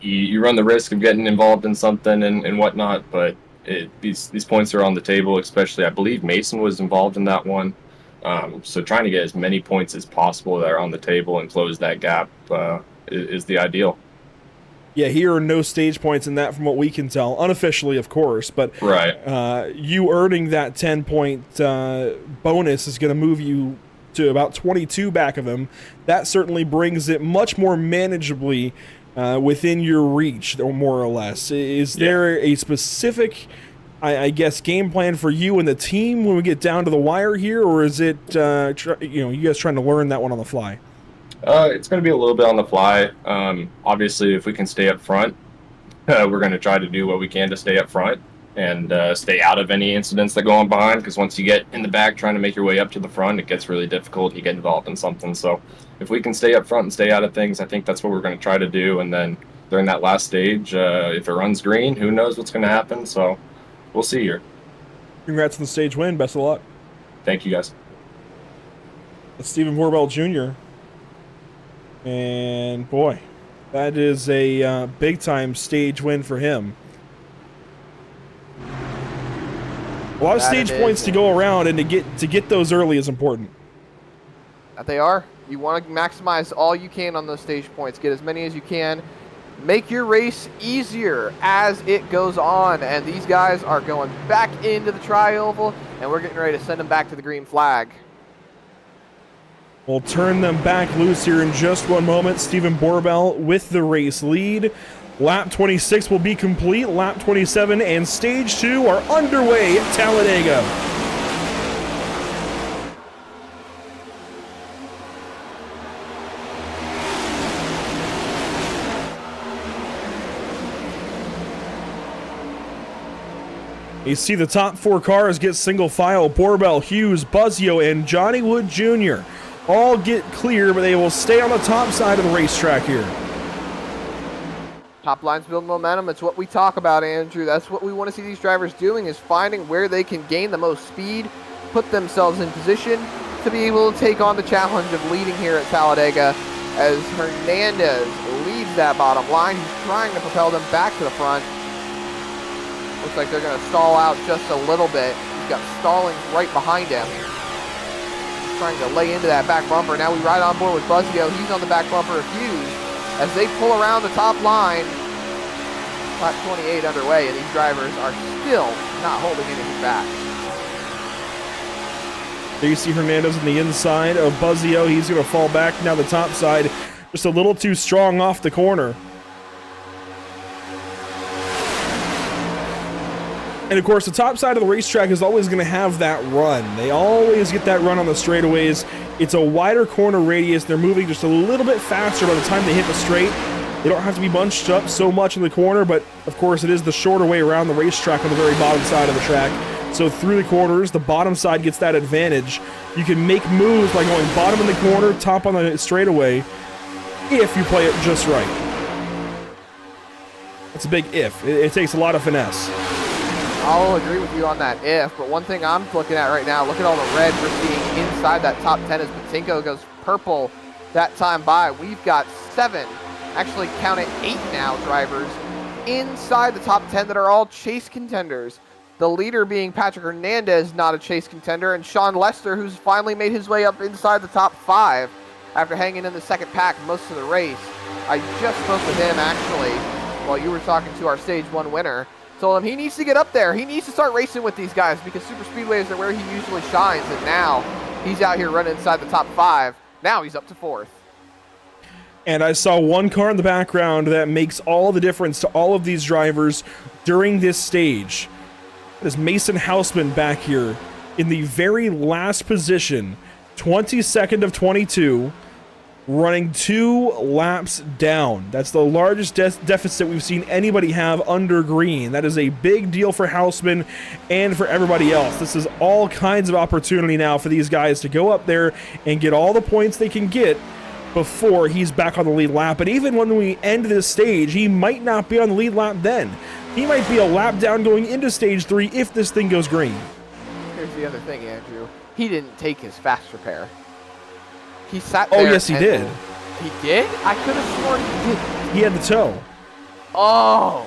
You run the risk of getting involved in something and whatnot, but these points are on the table, especially I believe Mason was involved in that one. So trying to get as many points as possible that are on the table and close that gap is the ideal. Yeah, here are no stage points in that from what we can tell. Unofficially, of course, but right. You earning that 10-point bonus is going to move you to about 22 back of him. That certainly brings it much more manageably within your reach, or more or less. Is there a specific, I guess, game plan for you and the team when we get down to the wire here, or is it you guys trying to learn that one on the fly? It's going to be a little bit on the fly. Obviously, if we can stay up front, we're going to try to do what we can to stay up front and stay out of any incidents that go on behind, because once you get in the back trying to make your way up to the front, it gets really difficult. You get involved in something. So if we can stay up front and stay out of things, I think that's what we're going to try to do. And then during that last stage, if it runs green, who knows what's going to happen. So we'll see here. Congrats on the stage win. Best of luck. Thank you, guys. That's Steven Borbell Jr. And boy, that is a big-time stage win for him. A lot of stage points to go around, and to get those early is important. That they are. You want to maximize all you can on those stage points. Get as many as you can. Make your race easier as it goes on. And these guys are going back into the tri-oval, and we're getting ready to send them back to the green flag. We'll turn them back loose here in just one moment. Steven Borbell with the race lead. Lap 26 will be complete. Lap 27 and Stage 2 are underway at Talladega. You see the top 4 cars get single file. Borbell, Hughes, Buzzio, and Johnny Wood Jr. all get clear, but they will stay on the top side of the racetrack here. Top lines build momentum. It's what we talk about, Andrew. That's what we want to see these drivers doing, is finding where they can gain the most speed, put themselves in position to be able to take on the challenge of leading here at Talladega, as Hernandez leads that bottom line. He's trying to propel them back to the front. Looks like they're going to stall out just a little bit. He's got Stallings right behind him. He's trying to lay into that back bumper. Now we ride on board with Buzzio. He's on the back bumper of Hughes as they pull around the top line. Lap 28 underway, and these drivers are still not holding anything back. There you see Hernandez on the inside of Buzzio. He's going to fall back. Now the top side just a little too strong off the corner. And of course, the top side of the racetrack is always going to have that run. They always get that run on the straightaways. It's a wider corner radius. They're moving just a little bit faster by the time they hit the straight. They don't have to be bunched up so much in the corner, but of course it is the shorter way around the racetrack on the very bottom side of the track. So through the corners, the bottom side gets that advantage. You can make moves by going bottom in the corner, top on the straightaway, if you play it just right. That's a big if. It takes a lot of finesse. I'll agree with you on that if, but one thing I'm looking at right now, look at all the red we're seeing inside that top 10 as Buttkicker goes purple that time by. We've got 7, actually count it 8 now, drivers inside the top 10 that are all chase contenders. The leader being Patrick Hernandez, not a chase contender, and Sean Lester, who's finally made his way up inside the top 5 after hanging in the second pack most of the race. I just spoke with him, actually, while you were talking to our Stage 1 winner. Told him he needs to get up there. He needs to start racing with these guys because super speedways are where he usually shines, and now he's out here running inside the top 5. Now he's up to 4th. And I saw one car in the background that makes all the difference to all of these drivers during this stage. That is Mason Houseman back here in the very last position, 22nd of 22, running 2 laps down. That's the largest deficit we've seen anybody have under green. That is a big deal for Houseman and for everybody else. This is all kinds of opportunity now for these guys to go up there and get all the points they can get before he's back on the lead lap. But even when we end this stage, he might not be on the lead lap then. He might be a lap down going into stage 3 if this thing goes green. Here's the other thing, Andrew. He didn't take his fast repair. He sat there. Oh, yes, he did. He did? I could have sworn he did. He had the tow. Oh.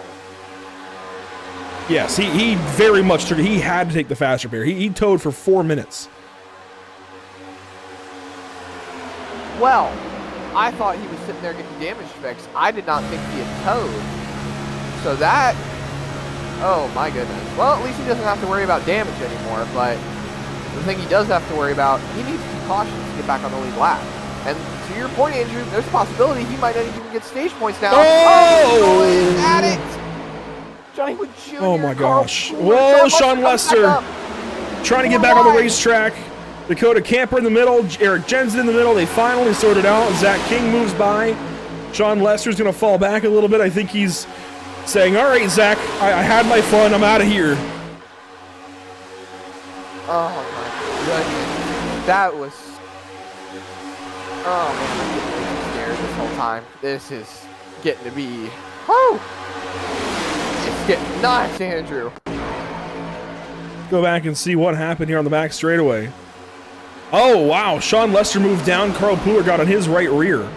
Yes, he very much took it. He had to take the fast repair. He towed for 4 minutes. Well, I thought he was sitting there getting damage fixed. I did not think he had towed. So that, oh my goodness. Well, at least he doesn't have to worry about damage anymore, but the thing he does have to worry about, he needs to be cautious to get back on the lead lap. And to your point, Andrew, there's a possibility he might not even get stage points now. Oh! He's at it! Johnny Wood Jr. Oh my Carl gosh. Pooler, Whoa, Sean Lester trying to get back on the racetrack. Dakota Camper in the middle, Eric Jensen in the middle. They finally sorted out. Zach King moves by. Sean Lester's going to fall back a little bit. I think he's saying, all right, Zach, I had my fun. I'm out of here. Oh my goodness. That was... Oh man, I'm getting really scared this whole time. This is getting to be... Woo! It's getting nuts, Andrew. Go back and see what happened here on the back straightaway. Oh, wow. Sean Lester moved down. Carl Pooler got on his right rear.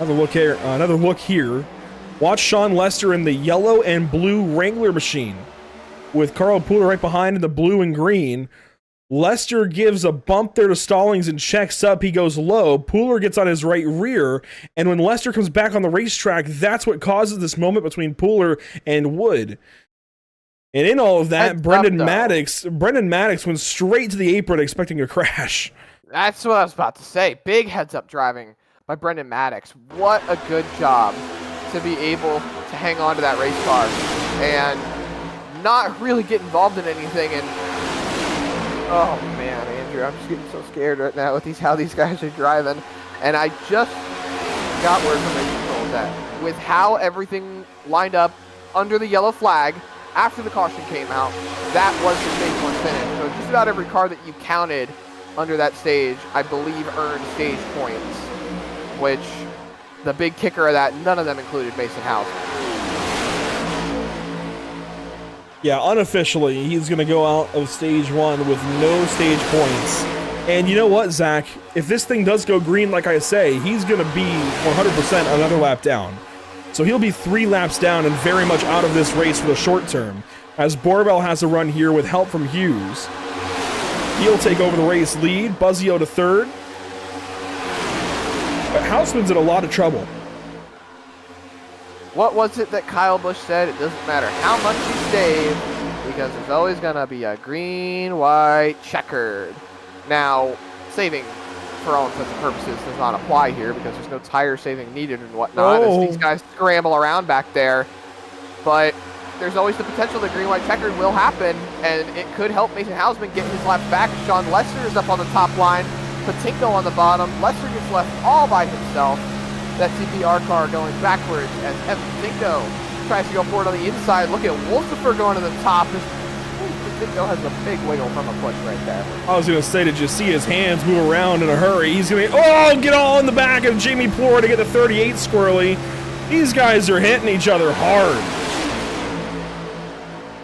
Another look here. Watch Sean Lester in the yellow and blue Wrangler machine with Carl Pooler right behind in the blue and green. Lester gives a bump there to Stallings and checks up. He goes low. Pooler gets on his right rear. And when Lester comes back on the racetrack, that's what causes this moment between Pooler and Wood. And in all of that, Brendan Maddox went straight to the apron expecting a crash. That's what I was about to say. Big heads-up driving by Brendan Maddox. What a good job to be able to hang on to that race car and not really get involved in anything. And oh man, Andrew, I'm just getting so scared right now with how these guys are driving. And I just got word from the control that with how everything lined up under the yellow flag after the caution came out, that was the stage 1 finish. So just about every car that you counted under that stage, I believe, earned stage points, which the big kicker of that, none of them included Mason House. Yeah, unofficially, he's going to go out of stage 1 with no stage points. And you know what, Zach? If this thing does go green, like I say, he's going to be 100% another lap down. So he'll be 3 laps down and very much out of this race for the short term, as Borbell has a run here with help from Hughes. He'll take over the race lead, Buzzio to 3rd. But Houseman's in a lot of trouble. What was it that Kyle Busch said? It doesn't matter how much you save, because there's always going to be a green, white, checkered. Now, saving, for all intents and purposes, does not apply here because there's no tire saving needed and whatnot as these guys scramble around back there. But there's always the potential that green, white, checkered will happen, and it could help Mason Hausman get his laps back. Sean Lester is up on the top line, Patinko on the bottom. Lester gets left all by himself. That CPR car going backwards as Evan Patinko tries to go forward on the inside. Look at Wolfenfer going to the top. Patinko has a big wiggle from a push right there. I was going to say, did you see his hands move around in a hurry? He's going to get all in the back of Jamie Plor to get the 38 squirrely. These guys are hitting each other hard.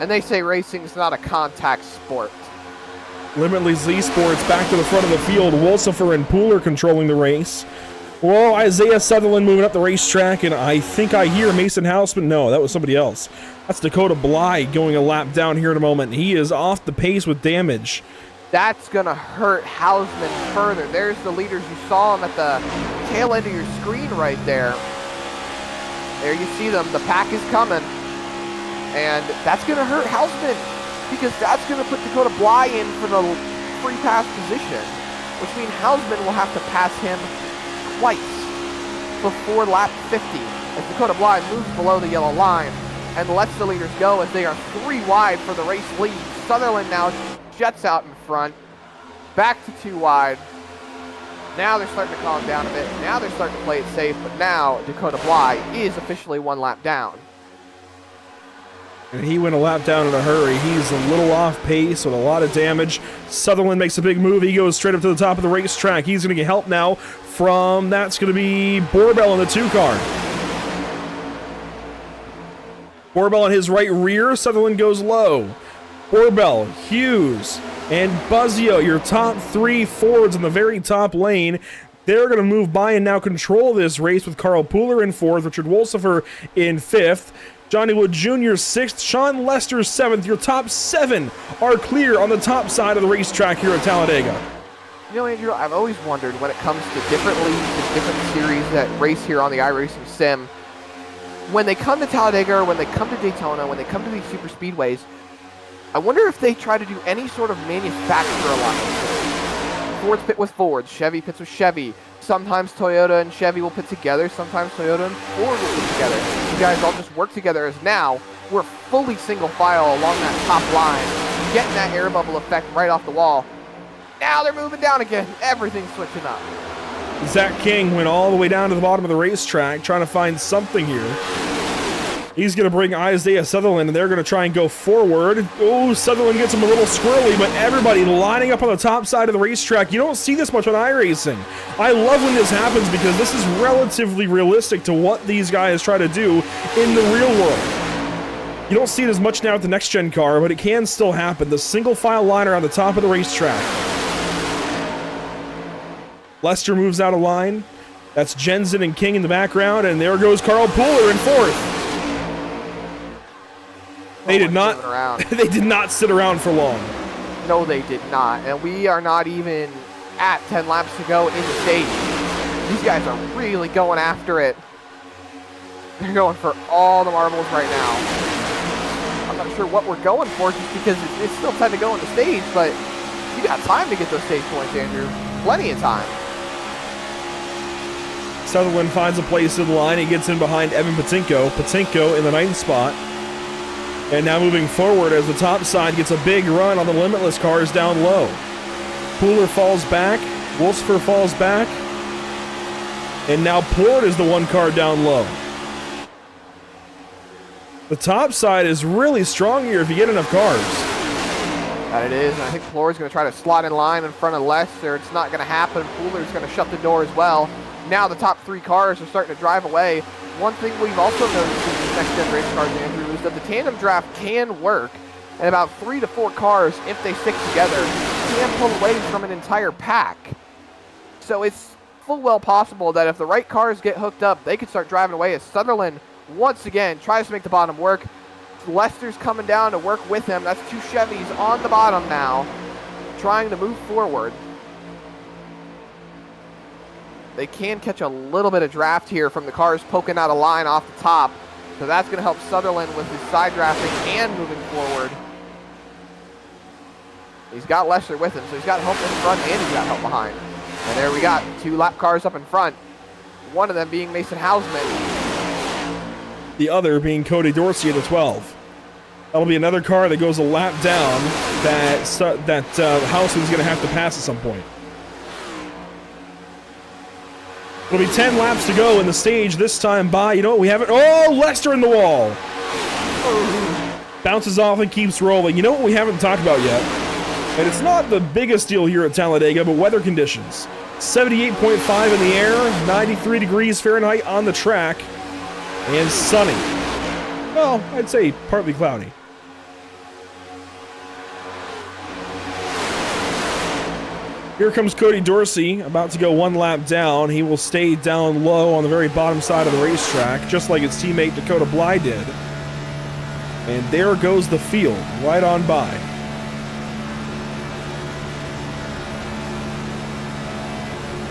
And they say racing's not a contact sport. Limitless Esports back to the front of the field. Wolfenfer and Pooler controlling the race. Well, Isaiah Sutherland moving up the racetrack, and I think I hear Mason Houseman. No, that was somebody else. That's Dakota Bly going a lap down here in a moment. He is off the pace with damage. That's going to hurt Hausman further. There's the leaders. You saw them at the tail end of your screen right there. There you see them. The pack is coming. And that's going to hurt Hausman because that's going to put Dakota Bly in for the free pass position, which means Hausman will have to pass him twice before lap 50 as Dakota Bly moves below the yellow line and lets the leaders go as they are 3 wide for the race lead. Sutherland now jets out in front, back to 2 wide. Now they're starting to calm down a bit. Now they're starting to play it safe, but now Dakota Bly is officially 1 lap down. And he went a lap down in a hurry. He's a little off pace with a lot of damage. Sutherland makes a big move. He goes straight up to the top of the racetrack. He's going to get help now from, that's going to be Borbell in the 2 car. Borbell on his right rear. Sutherland goes low. Borbell, Hughes, and Buzzio, your top 3 Fords in the very top lane. They're going to move by and now control this race with Carl Pooler in 4th, Richard Wolfenfer in 5th. Johnny Wood Jr. 6th, Sean Lester 7th. Your top 7 are clear on the top side of the racetrack here at Talladega. You know, Andrew, I've always wondered when it comes to different leagues and different series that race here on the iRacing Sim, when they come to Talladega or when they come to Daytona, when they come to these super speedways, I wonder if they try to do any sort of manufacturer alliance. Fords pit with Fords, Chevy pits with Chevy. Sometimes Toyota and Chevy will pit together. Sometimes Toyota and Ford will pit together. You guys all just work together as now we're fully single file along that top line, getting that air bubble effect right off the wall. Now they're moving down again. Everything's switching up. Zach King went all the way down to the bottom of the racetrack trying to find something here. He's going to bring Isaiah Sutherland, and they're going to try and go forward. Oh, Sutherland gets him a little squirrely, but everybody lining up on the top side of the racetrack. You don't see this much on iRacing. I love when this happens because this is relatively realistic to what these guys try to do in the real world. You don't see it as much now with the next-gen car, but it can still happen. The single-file liner on the top of the racetrack. Lester moves out of line. That's Jensen and King in the background, and there goes Carl Pooler in 4th. They did not. They did not sit around for long. No, they did not. And we are not even at 10 laps to go in the stage. These guys are really going after it. They're going for all the marbles right now. I'm not sure what we're going for just because it's still time to go in the stage, but you got time to get those stage points, Andrew. Plenty of time. Sutherland finds a place in the line. He gets in behind Evan Patinko. Patinko in the 9th spot. And now moving forward as the top side gets a big run on the Limitless cars down low. Pooler falls back. Wolfsfer falls back. And now Port is the 1 car down low. The top side is really strong here if you get enough cars. That it is, and I think Floor's going to try to slot in line in front of Lester. It's not going to happen. Pooler's going to shut the door as well. Now the top 3 cars are starting to drive away. One thing we've also noticed in these next-gen race cars, Andrew, is that the tandem draft can work. And about 3 to 4 cars, if they stick together, can pull away from an entire pack. So it's full well possible that if the right cars get hooked up, they could start driving away as Sutherland, once again, tries to make the bottom work. Lester's coming down to work with him. That's 2 Chevys on the bottom now, trying to move forward. They can catch a little bit of draft here from the cars poking out a line off the top. So that's going to help Sutherland with his side drafting and moving forward. He's got Lester with him, so he's got help in front and he's got help behind. And there we got 2 lap cars up in front. One of them being Mason Hausman. The other being Cody Dorsey at the 12. That'll be another car that goes a lap down that Hausman's going to have to pass at some point. It'll be 10 laps to go in the stage this time by, you know what, we haven't, oh, Lester in the wall. Bounces off and keeps rolling. You know what we haven't talked about yet? And it's not the biggest deal here at Talladega, but weather conditions. 78.5 in the air, 93 degrees Fahrenheit on the track, and sunny. Well, I'd say partly cloudy. Here comes Cody Dorsey, about to go 1 lap down. He will stay down low on the very bottom side of the racetrack, just like his teammate Dakota Bly did. And there goes the field, right on by.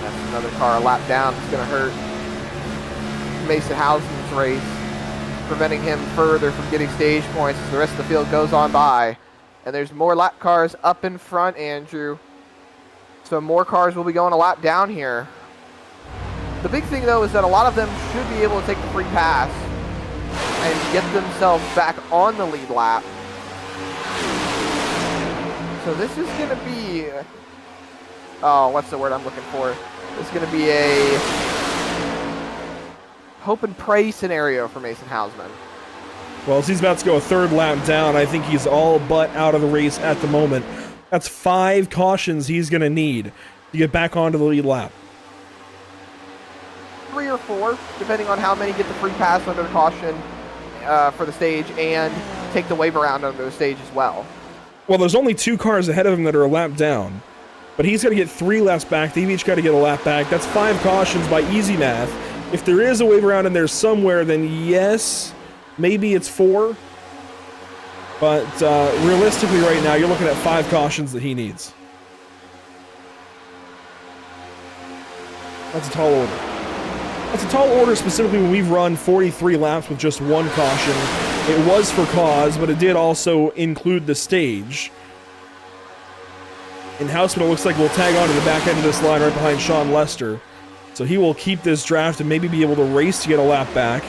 That's another car a lap down. It's going to hurt Mason Hausman's race, preventing him further from getting stage points as the rest of the field goes on by. And there's more lap cars up in front, Andrew. So more cars will be going a lap down here. The big thing, though, is that a lot of them should be able to take the free pass and get themselves back on the lead lap. So this is going to be... oh, what's the word I'm looking for? It's going to be a hope and pray scenario for Mason Hausman. Well, as he's about to go a 3rd lap down, I think he's all but out of the race at the moment. That's 5 cautions he's going to need to get back onto the lead lap. 3 or 4, depending on how many get the free pass under the caution for the stage and take the wave around under the stage as well. Well, there's only 2 cars ahead of him that are a lap down, but he's got to get 3 laps back. They've each got to get a lap back. That's 5 cautions by easy math. If there is a wave around in there somewhere, then yes, maybe it's 4. But realistically right now, you're looking at 5 cautions that he needs. That's a tall order. That's a tall order specifically when we've run 43 laps with just 1 caution. It was for cause, but it did also include the stage. And Hausman, it looks like, will tag onto the back end of this line right behind Sean Lester. So he will keep this draft and maybe be able to race to get a lap back.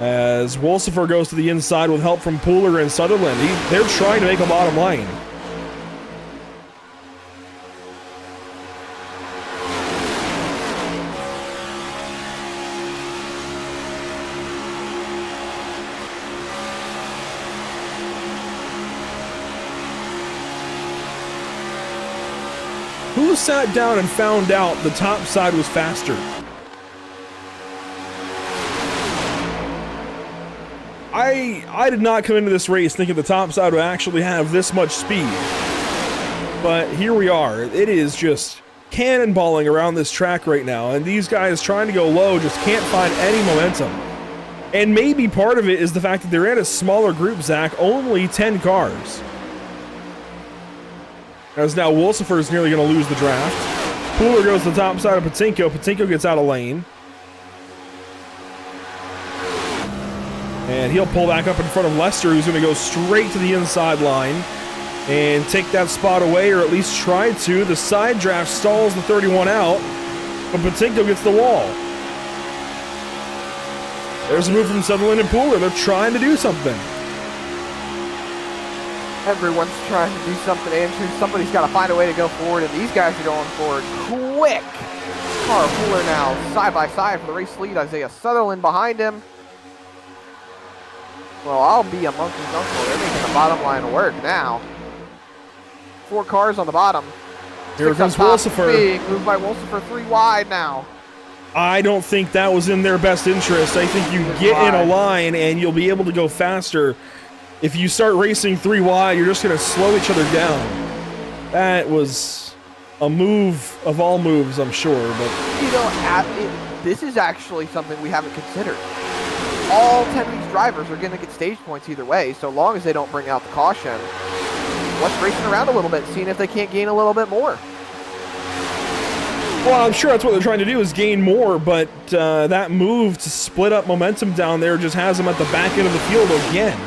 As Wolsifer goes to the inside with help from Pooler and Sutherland. They're trying to make a bottom line. Who sat down and found out the top side was faster? I did not come into this race thinking the top side would actually have this much speed. But here we are. It is just cannonballing around this track right now, and these guys trying to go low just can't find any momentum. And maybe part of it is the fact that they're in a smaller group, Zach, only 10 cars. As now Wolsifer is nearly going to lose the draft. Pooler goes to the top side of Buttkicker. Buttkicker gets out of lane. And he'll pull back up in front of Lester, who's going to go straight to the inside line and take that spot away, or at least try to. The side draft stalls the 31 out, but Buttkicker gets the wall. There's a move from Sutherland and Pooler. They're trying to do something. Everyone's trying to do something, Andrew. Somebody's got to find a way to go forward, and these guys are going forward quick. Car Pooler now side by side for the race lead. Isaiah Sutherland behind him. Well, I'll be a monkey's uncle. They're making the bottom line work now. 4 cars on the bottom. Here 6 comes up top. Wolsifer. Big move by Wolsifer, 3 wide now. I don't think that was in their best interest. I think you get in a line and you'll be able to go faster. If you start racing 3 wide, you're just going to slow each other down. That was a move of all moves, I'm sure. But You know, this is actually something we haven't considered. All 10 of these drivers are going to get stage points either way, so long as they don't bring out the caution. Let's racing around a little bit, seeing if they can't gain a little bit more. well, I'm sure that's what they're trying to do is gain more, but that move to split up momentum down there just has them at the back end of the field again.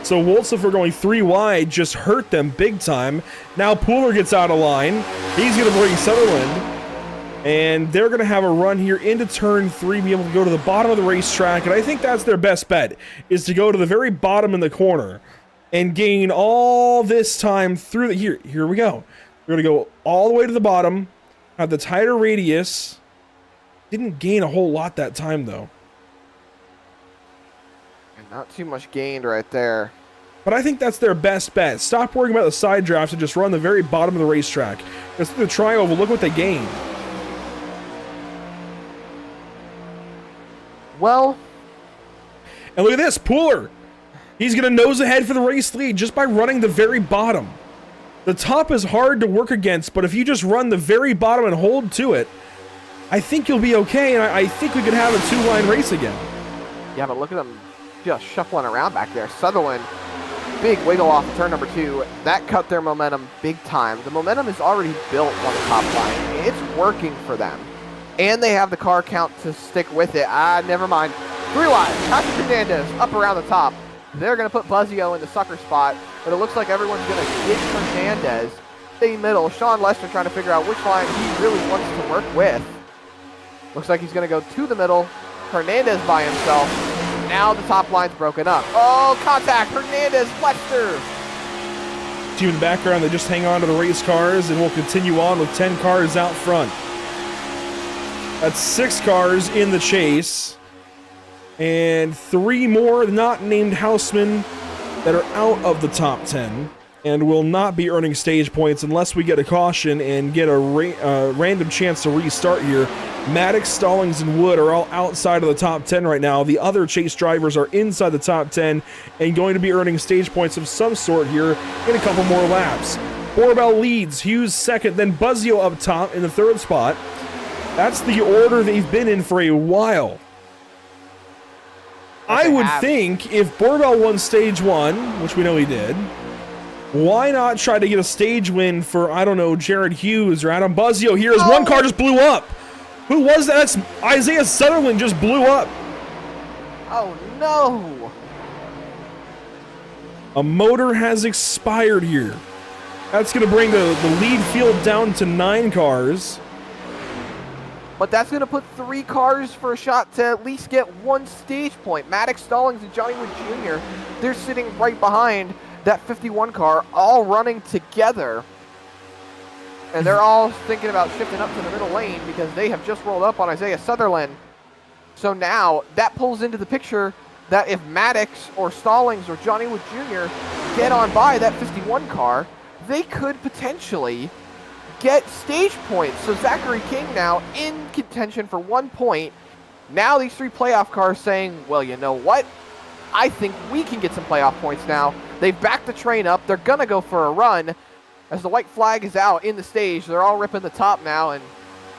So Wolsifer going 3 wide just hurt them big time. Now Pooler gets out of line. He's going to bring Sutherland. And they're going to have a run here into turn 3, be able to go to the bottom of the racetrack. And I think that's their best bet, is to go to the very bottom in the corner and gain all this time through the... Here we go. We're going to go all the way to the bottom, have the tighter radius. Didn't gain a whole lot that time, though. And not too much gained right there. But I think that's their best bet. Stop worrying about the side drafts and just run the very bottom of the racetrack. Because through the tri-oval, look what they gained. Well, and look at this, Pooler. He's going to nose ahead for the race lead just by running the very bottom. The top is hard to work against, but if you just run the very bottom and hold to it, I think you'll be okay, and I think we could have a 2-line race again. yeah, but look at them just shuffling around back there. Sutherland, big wiggle off of turn number 2. That cut their momentum big time. The momentum is already built on the top line. It's working for them. And they have the car count to stick with it. Never mind. 3 wide. Patrick Hernandez up around the top. They're going to put Buzzio in the sucker spot, but it looks like everyone's going to get Hernandez. Stay middle. Sean Lester trying to figure out which line he really wants to work with. Looks like he's going to go to the middle. Hernandez by himself. Now the top line's broken up. Oh, contact. Hernandez, Lester. Team in the background, they just hang on to the race cars, and we'll continue on with 10 cars out front. That's 6 cars in the chase. And 3 more not named Housemen that are out of the top 10 and will not be earning stage points unless we get a caution and get a random chance to restart here. Maddox, Stallings, and Wood are all outside of the top 10 right now. The other chase drivers are inside the top 10 and going to be earning stage points of some sort here in a couple more laps. Borbell leads, Hughes second, then Buzzio up top in the 3rd spot. That's the order they've been in for a while. I would think if Borbell won stage 1, which we know he did, why not try to get a stage win for, I don't know, Jared Hughes or Adam Buzzio? Here's one car just blew up. Who was that? That's Isaiah Sutherland just blew up. Oh, no. A motor has expired here. That's going to bring the lead field down to 9 cars. But that's going to put 3 cars for a shot to at least get 1 stage point. Maddox, Stallings, and Johnny Wood Jr., they're sitting right behind that 51 car, all running together. And they're all thinking about shifting up to the middle lane because they have just rolled up on Isaiah Sutherland. So now that pulls into the picture that if Maddox or Stallings or Johnny Wood Jr. get on by that 51 car, they could potentially get stage points. So Zachary King now in contention for 1 point. Now these 3 playoff cars saying, well, you know what? I think we can get some playoff points now. They've backed the train up. They're going to go for a run. As the white flag is out in the stage, they're all ripping the top now, and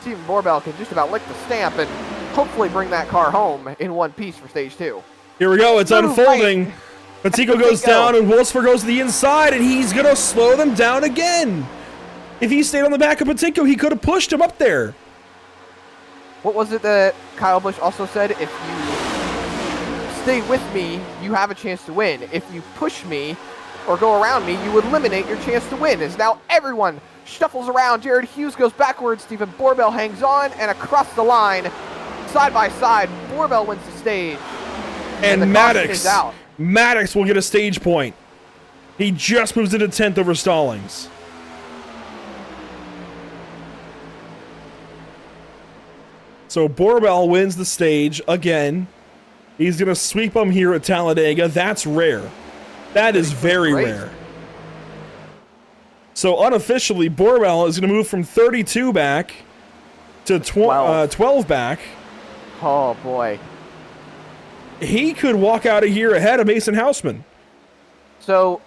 Steven Borbell can just about lick the stamp and hopefully bring that car home in one piece for stage 2. Here we go. It's unfolding. Buttkicker goes down, and Wolfsburg goes to the inside, and he's going to slow them down again. If he stayed on the back of Buttkicker, he could have pushed him up there. What was it that Kyle Busch also said? If you stay with me, you have a chance to win. If you push me or go around me, you eliminate your chance to win. As now everyone shuffles around. Jared Hughes goes backwards. Steven Borbell hangs on, and across the line, side by side, Borbell wins the stage. And Maddox will get a stage point. He just moves into 10th over Stallings. So Borbell wins the stage again. He's going to sweep them here at Talladega. That's rare. That is very Great. rare. So unofficially, Borbell is going to move from 32 back to 12 back. Oh, boy. He could walk out of here ahead of Mason Houseman. So,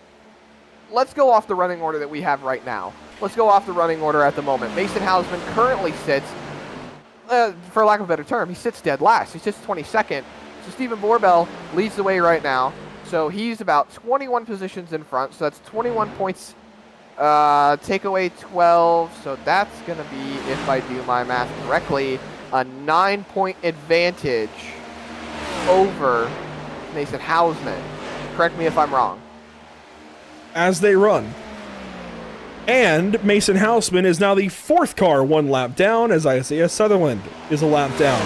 let's go off the running order that we have right now. Let's go off the running order at the moment. Mason Houseman currently sits, for lack of a better term, he sits dead last. He sits 22nd. So Stephen Borbell leads the way right now. So he's about 21 positions in front. So that's 21 points. Take away 12. So that's going to be, if I do my math correctly, a 9-point advantage over Mason Houseman. Correct me if I'm wrong. As they run. And Mason Houseman is now the 4th car 1 lap down, as Isaiah Sutherland is a lap down.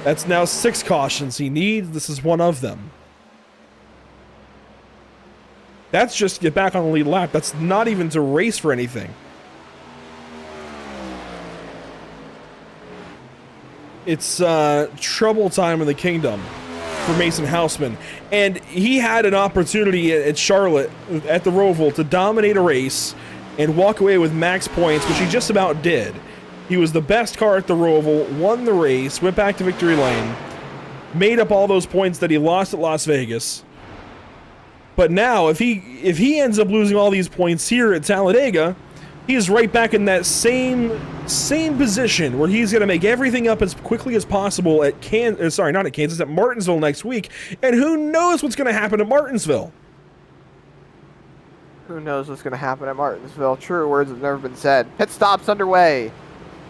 That's now 6 cautions he needs. This is one of them. That's just to get back on the lead lap. That's not even to race for anything. It's trouble time in the kingdom for Mason Houseman. And he had an opportunity at Charlotte, at the Roval, to dominate a race and walk away with max points, which he just about did. He was the best car at the Roval, won the race, went back to victory lane, made up all those points that he lost at Las Vegas. But now, if he ends up losing all these points here at Talladega, he's right back in that same position where he's going to make everything up as quickly as possible at at Martinsville next week. And who knows what's going to happen at Martinsville? Who knows what's going to happen at Martinsville? Truer words have never been said. Pit stop's underway.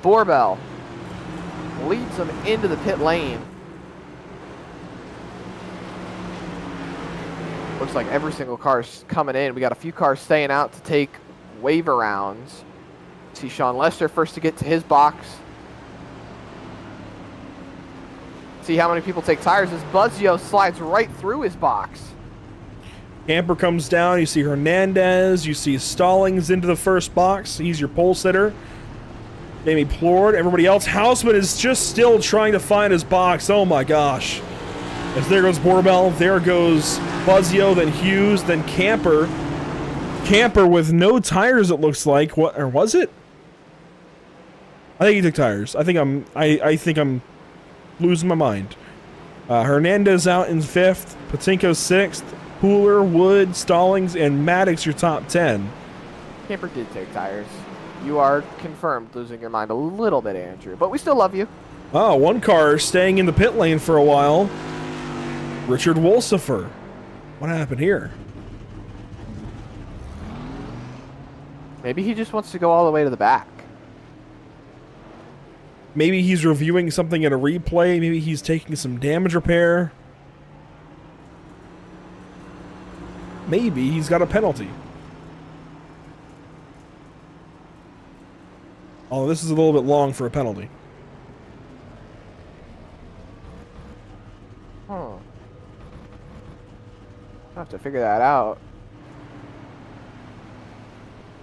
Borbell leads them into the pit lane. Looks like every single car's coming in. We got a few cars staying out to take waiver rounds. See Sean Lester first to get to his box. See how many people take tires as Buzzio slides right through his box. Camper comes down. You see Hernandez. You see Stallings into the first box. He's your pole sitter. Jamie Plord. Everybody else. Houseman is just still trying to find his box. Oh my gosh. As there goes Borbell. There goes Buzzio. Then Hughes. Then Camper. Camper with no tires, it looks like. What, or was it? I think he took tires. I think I'm losing my mind. Hernandez out in 5th. Patinko 6th. Pooler, Wood, Stallings, and Maddox your top 10. Camper did take tires. You are confirmed losing your mind a little bit, Andrew. But we still love you. Oh, one car staying in the pit lane for a while. Richard Wolsifer. What happened here? Maybe he just wants to go all the way to the back. Maybe he's reviewing something in a replay. Maybe he's taking some damage repair. Maybe he's got a penalty. Oh, this is a little bit long for a penalty. I'll have to figure that out.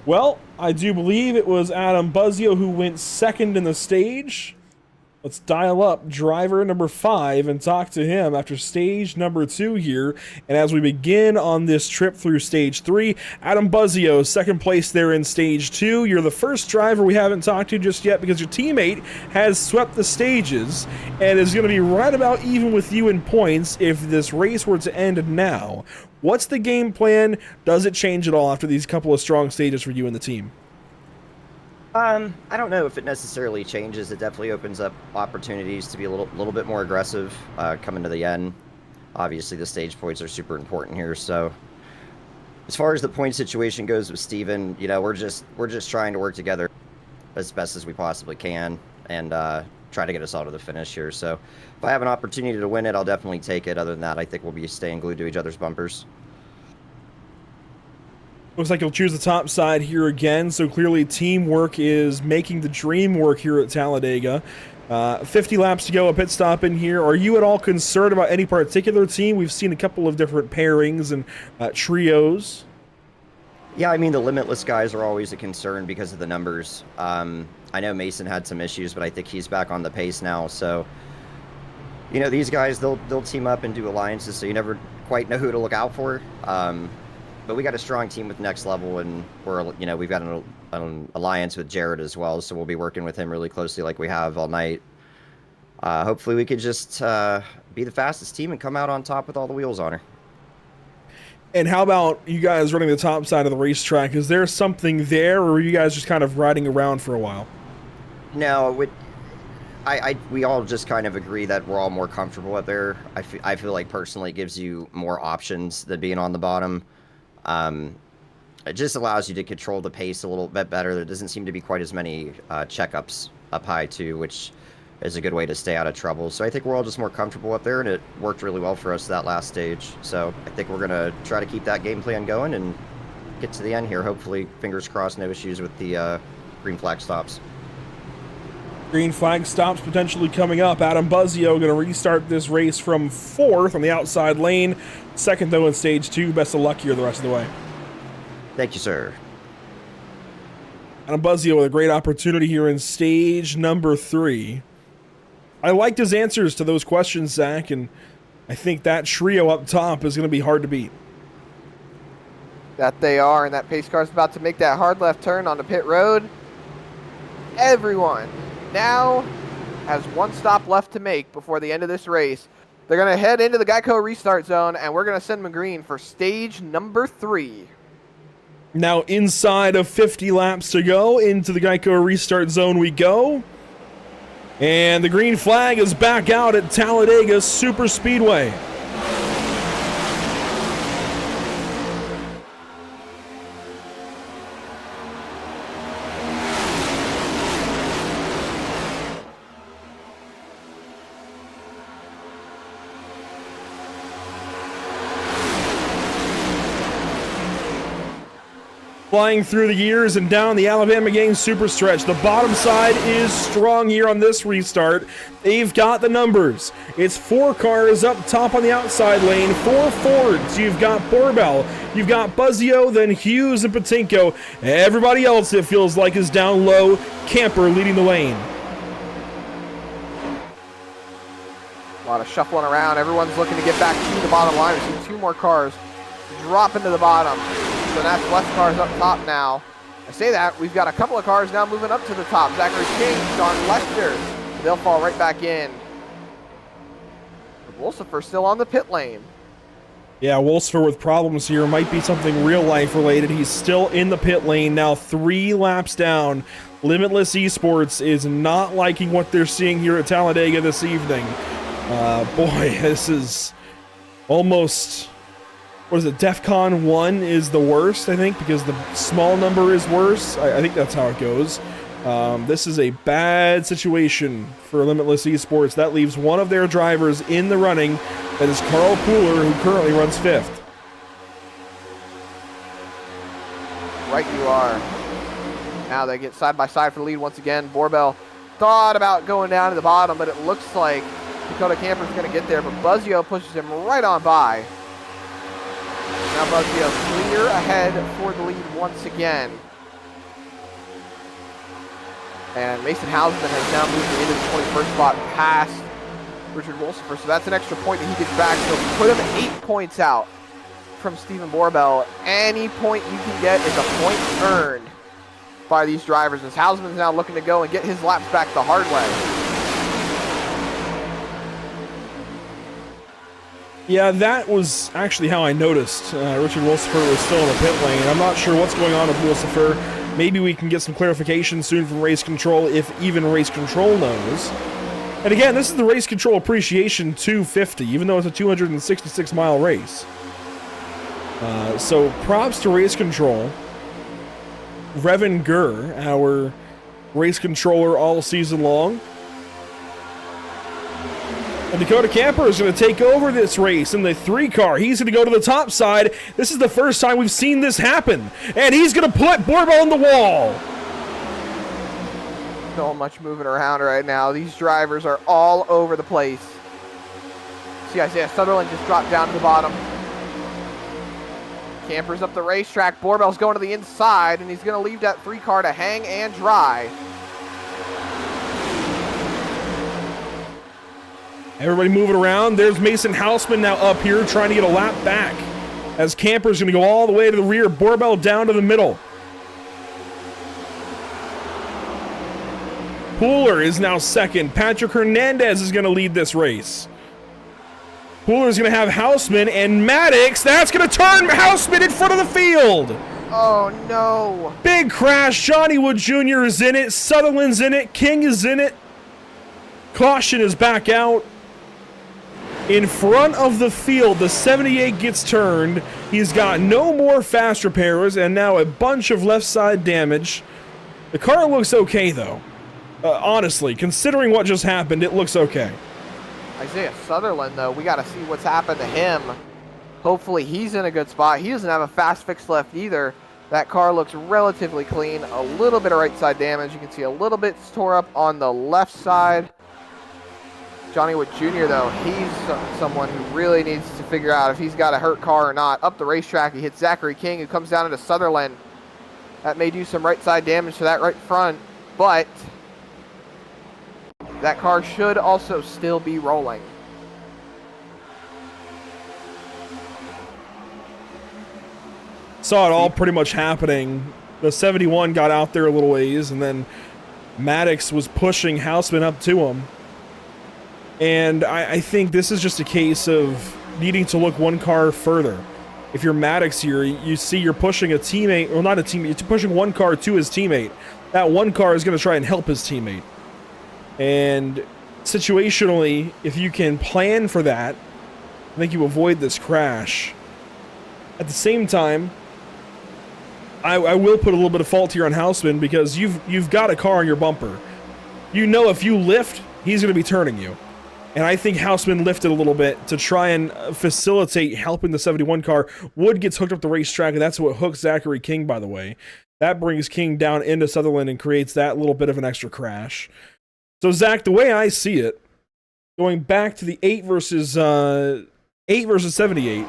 Well, I do believe it was Adam Buzzio who went 2nd in the stage. Let's dial up driver number 5 and talk to him after stage number 2 here. And as we begin on this trip through stage 3, Adam Buzzio, 2nd place there in stage 2. You're the first driver we haven't talked to just yet because your teammate has swept the stages and is going to be right about even with you in points if this race were to end now. What's the game plan? Does it change at all after these couple of strong stages for you and the team? I don't know if it necessarily changes. It definitely opens up opportunities to be a little bit more aggressive coming to the end. Obviously, the stage points are super important here. So, as far as the point situation goes with Steven, you know, we're just trying to work together as best as we possibly can and try to get us all to the finish here. So, if I have an opportunity to win it, I'll definitely take it. Other than that, I think we'll be staying glued to each other's bumpers. Looks like you'll choose the top side here again, so clearly teamwork is making the dream work here at Talladega. 50 laps to go, a pit stop in here. Are you at all concerned about any particular team? We've seen a couple of different pairings and trios. Yeah, I mean, the Limitless guys are always a concern because of the numbers. I know Mason had some issues, but I think he's back on the pace now, so You know, these guys, they'll team up and do alliances, so you never quite know who to look out for. But we got a strong team with Next Level, and we've got an alliance with Jared as well, so we'll be working with him really closely like we have all night. Hopefully we could just be the fastest team and come out on top with all the wheels on her. And how about you guys running the top side of the racetrack? Is there something there, or are you guys just kind of riding around for a while? No, we all just kind of agree that we're all more comfortable up there. I feel like personally it gives you more options than being on the bottom. It just allows you to control the pace a little bit better. There doesn't seem to be quite as many checkups up high too, which is a good way to stay out of trouble. So I think we're all just more comfortable up there, and it worked really well for us that last stage. So I think we're going to try to keep that game plan going and get to the end here. Hopefully, fingers crossed, no issues with the green flag stops. Green flag stops potentially coming up. Adam Buzzio going to restart this race from 4th on the outside lane. 2nd, though, in stage 2. Best of luck here the rest of the way. Thank you, sir. Adam Buzzio with a great opportunity here in stage number 3. I liked his answers to those questions, Zach, and I think that trio up top is going to be hard to beat. That they are, and that pace car is about to make that hard left turn on the pit road. Everyone now has one stop left to make before the end of this race. They're going to head into the Geico restart zone, and we're going to send them green for stage number 3. Now inside of 50 laps to go, into the Geico restart zone we go. And the green flag is back out at Talladega Super Speedway. Flying through the years and down the Alabama Gang super stretch. The bottom side is strong here on this restart. They've got the numbers. It's 4 cars up top on the outside lane, 4 Fords. You've got Borbell, you've got Buzzio, then Hughes and Patinko. Everybody else, it feels like, is down low. Camper leading the lane. A lot of shuffling around. Everyone's looking to get back to the bottom line. We've seen 2 more cars drop into the bottom. So that's less cars up top now. I say that, we've got a couple of cars now moving up to the top. Zachary King, Sean Lester. They'll fall right back in. Wolsifer still on the pit lane. Yeah, Wolsifer with problems here. Might be something real life related. He's still in the pit lane now, 3 laps down. Limitless Esports is not liking what they're seeing here at Talladega this evening. Boy, this is almost... What is it? DEFCON 1 is the worst, I think, because the small number is worse. I think that's how it goes. This is a bad situation for Limitless Esports. That leaves one of their drivers in the running. That is Carl Pooler, who currently runs 5th. Right you are. Now they get side by side for the lead once again. Borbell thought about going down to the bottom, but it looks like Dakota Camper's going to get there, but Buzzio pushes him right on by. Now Buzzio clear ahead for the lead once again. And Mason Hausman has now moved into the 21st spot past Richard Wolsifer. So that's an extra point that he gets back. So put him 8 points out from Stephen Borbell. Any point you can get is a point earned by these drivers. As Hausman's now looking to go and get his laps back the hard way. Yeah, that was actually how I noticed Richard Wolsifer was still in the pit lane. I'm not sure what's going on with Wolsifer. Maybe we can get some clarification soon from Race Control, if even Race Control knows. And again, this is the Race Control Appreciation 250, even though it's a 266-mile race. So props to Race Control. Revan Gurr, our race controller all season long. And Dakota Camper is going to take over this race in the 3 car. He's going to go to the top side. This is the first time we've seen this happen. And he's going to put Borbell on the wall. So much moving around right now. These drivers are all over the place. See, Isaiah Sutherland just dropped down to the bottom. Camper's up the racetrack. Borbell's going to the inside, and he's going to leave that 3 car to hang and dry. Everybody moving around. There's Mason Houseman now up here trying to get a lap back. As Camper's going to go all the way to the rear. Borbell down to the middle. Pooler is now second. Patrick Hernandez is going to lead this race. Pooler is going to have Houseman and Maddox. That's going to turn Houseman in front of the field. Oh, no. Big crash. Johnny Wood Jr. is in it. Sutherland's in it. King is in it. Caution is back out. In front of the field, the 78 gets turned. He's got no more fast repairs and now a bunch of left side damage. The car looks okay, though. Honestly, considering what just happened, it looks okay. Isaiah Sutherland, though, we got to see what's happened to him. Hopefully he's in a good spot. He doesn't have a fast fix left either. That car looks relatively clean. A little bit of right side damage. You can see a little bit tore up on the left side. Johnny Wood Jr., though, he's someone who really needs to figure out if he's got a hurt car or not. Up the racetrack, he hits Zachary King, who comes down into Sutherland. That may do some right side damage to that right front, but that car should also still be rolling. Saw it all pretty much happening. The 71 got out there a little ways, and then Maddox was pushing Houseman up to him. And I think this is just a case of needing to look one car further. If you're Maddox here, you see you're pushing a teammate, well, not a teammate, you're pushing one car to his teammate. That one car is going to try and help his teammate. And situationally, if you can plan for that, I think you avoid this crash. At the same time, I will put a little bit of fault here on Houseman because you've got a car on your bumper. You know if you lift, he's going to be turning you. And I think Houseman lifted a little bit to try and facilitate helping the 71 car. Wood gets hooked up the racetrack, and that's what hooks Zachary King, by the way. That brings King down into Sutherland and creates that little bit of an extra crash. So, Zach, the way I see it, going back to the 8 versus 78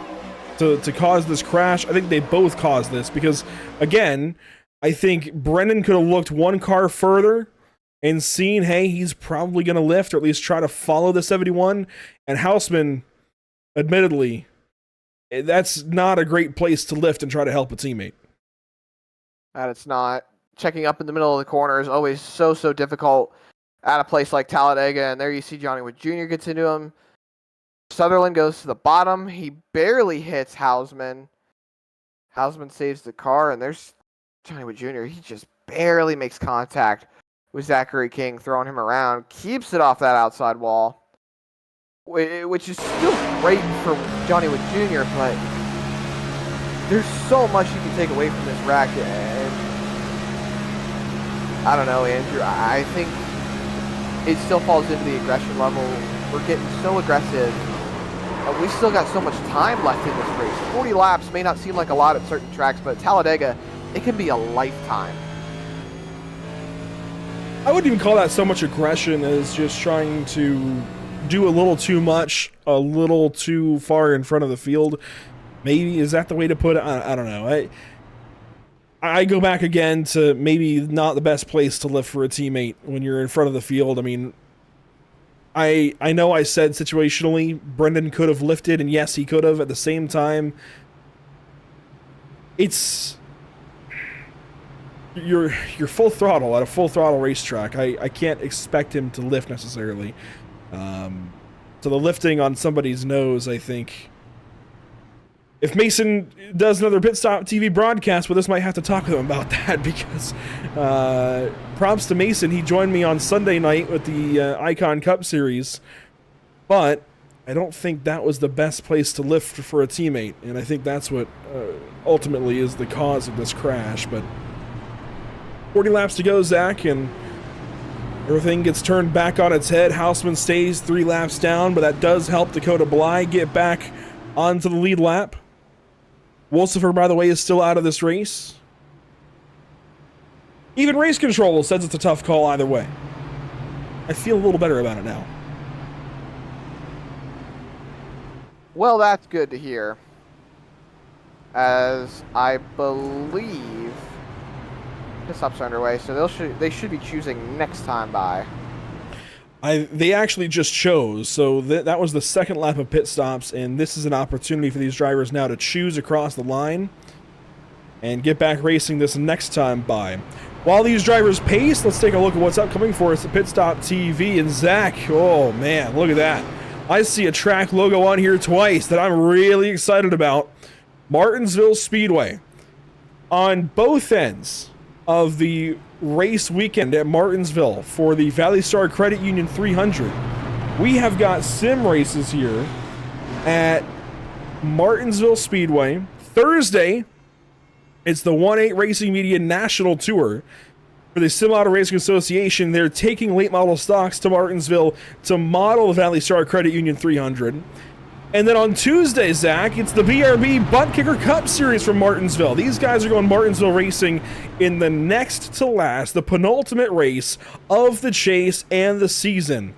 to cause this crash, I think they both caused this because, again, I think Brendan could have looked one car further and seen, hey, he's probably going to lift or at least try to follow the 71. And Houseman, admittedly, that's not a great place to lift and try to help a teammate. And it's not. Checking up in the middle of the corner is always so difficult at a place like Talladega. And there you see Johnny Wood Jr. gets into him. Sutherland goes to the bottom. He barely hits Houseman. Houseman saves the car, and there's Johnny Wood Jr. He just barely makes contact with Zachary King, throwing him around, keeps it off that outside wall, which is still great for Johnny Wood Jr., but there's so much you can take away from this wreck, and I don't know, Andrew, I think it still falls into the aggression level. We're getting so aggressive, but we still got so much time left in this race. 40 laps may not seem like a lot at certain tracks, but at Talladega, it can be a lifetime. I wouldn't even call that so much aggression as just trying to do a little too much, a little too far in front of the field. Maybe, is that the way to put it? I don't know. I go back again to maybe not the best place to lift for a teammate when you're in front of the field. I mean, I know I said situationally Brendan could have lifted, and yes, he could have. At the same time, it's... You're full throttle at a full throttle racetrack. I can't expect him to lift necessarily. So the lifting on somebody's nose, I think. If Mason does another pit stop TV broadcast, well, this might have to talk with him about that because props to Mason. He joined me on Sunday night with the Icon Cup Series, but I don't think that was the best place to lift for a teammate, and I think that's what ultimately is the cause of this crash. But 40 laps to go, Zach, and everything gets turned back on its head. Houseman stays 3 laps down, but that does help Dakota Bly get back onto the lead lap. Wolsifer, by the way, is still out of this race. Even race control says it's a tough call either way. I feel a little better about it now. Well, that's good to hear, as I believe pit stops are underway, so they should be choosing next time by. They actually just chose, so that was the second lap of pit stops, and this is an opportunity for these drivers now to choose across the line and get back racing this next time by. While these drivers pace, let's take a look at what's upcoming for us at Pit Stop TV. And Zach, oh man, look at that. I see a track logo on here twice that I'm really excited about. Martinsville Speedway. On both ends of the race weekend at Martinsville for the Valley Star Credit Union 300, we have got sim races here at Martinsville Speedway. Thursday, it's the 1-8 Racing Media National Tour for the Sim Auto Racing Association. They're taking late model stocks to Martinsville to model the Valley Star Credit Union 300. And then on Tuesday, Zach, it's the BRB Buttkicker Cup Series from Martinsville. These guys are going Martinsville racing in the next to last, the penultimate race of the chase and the season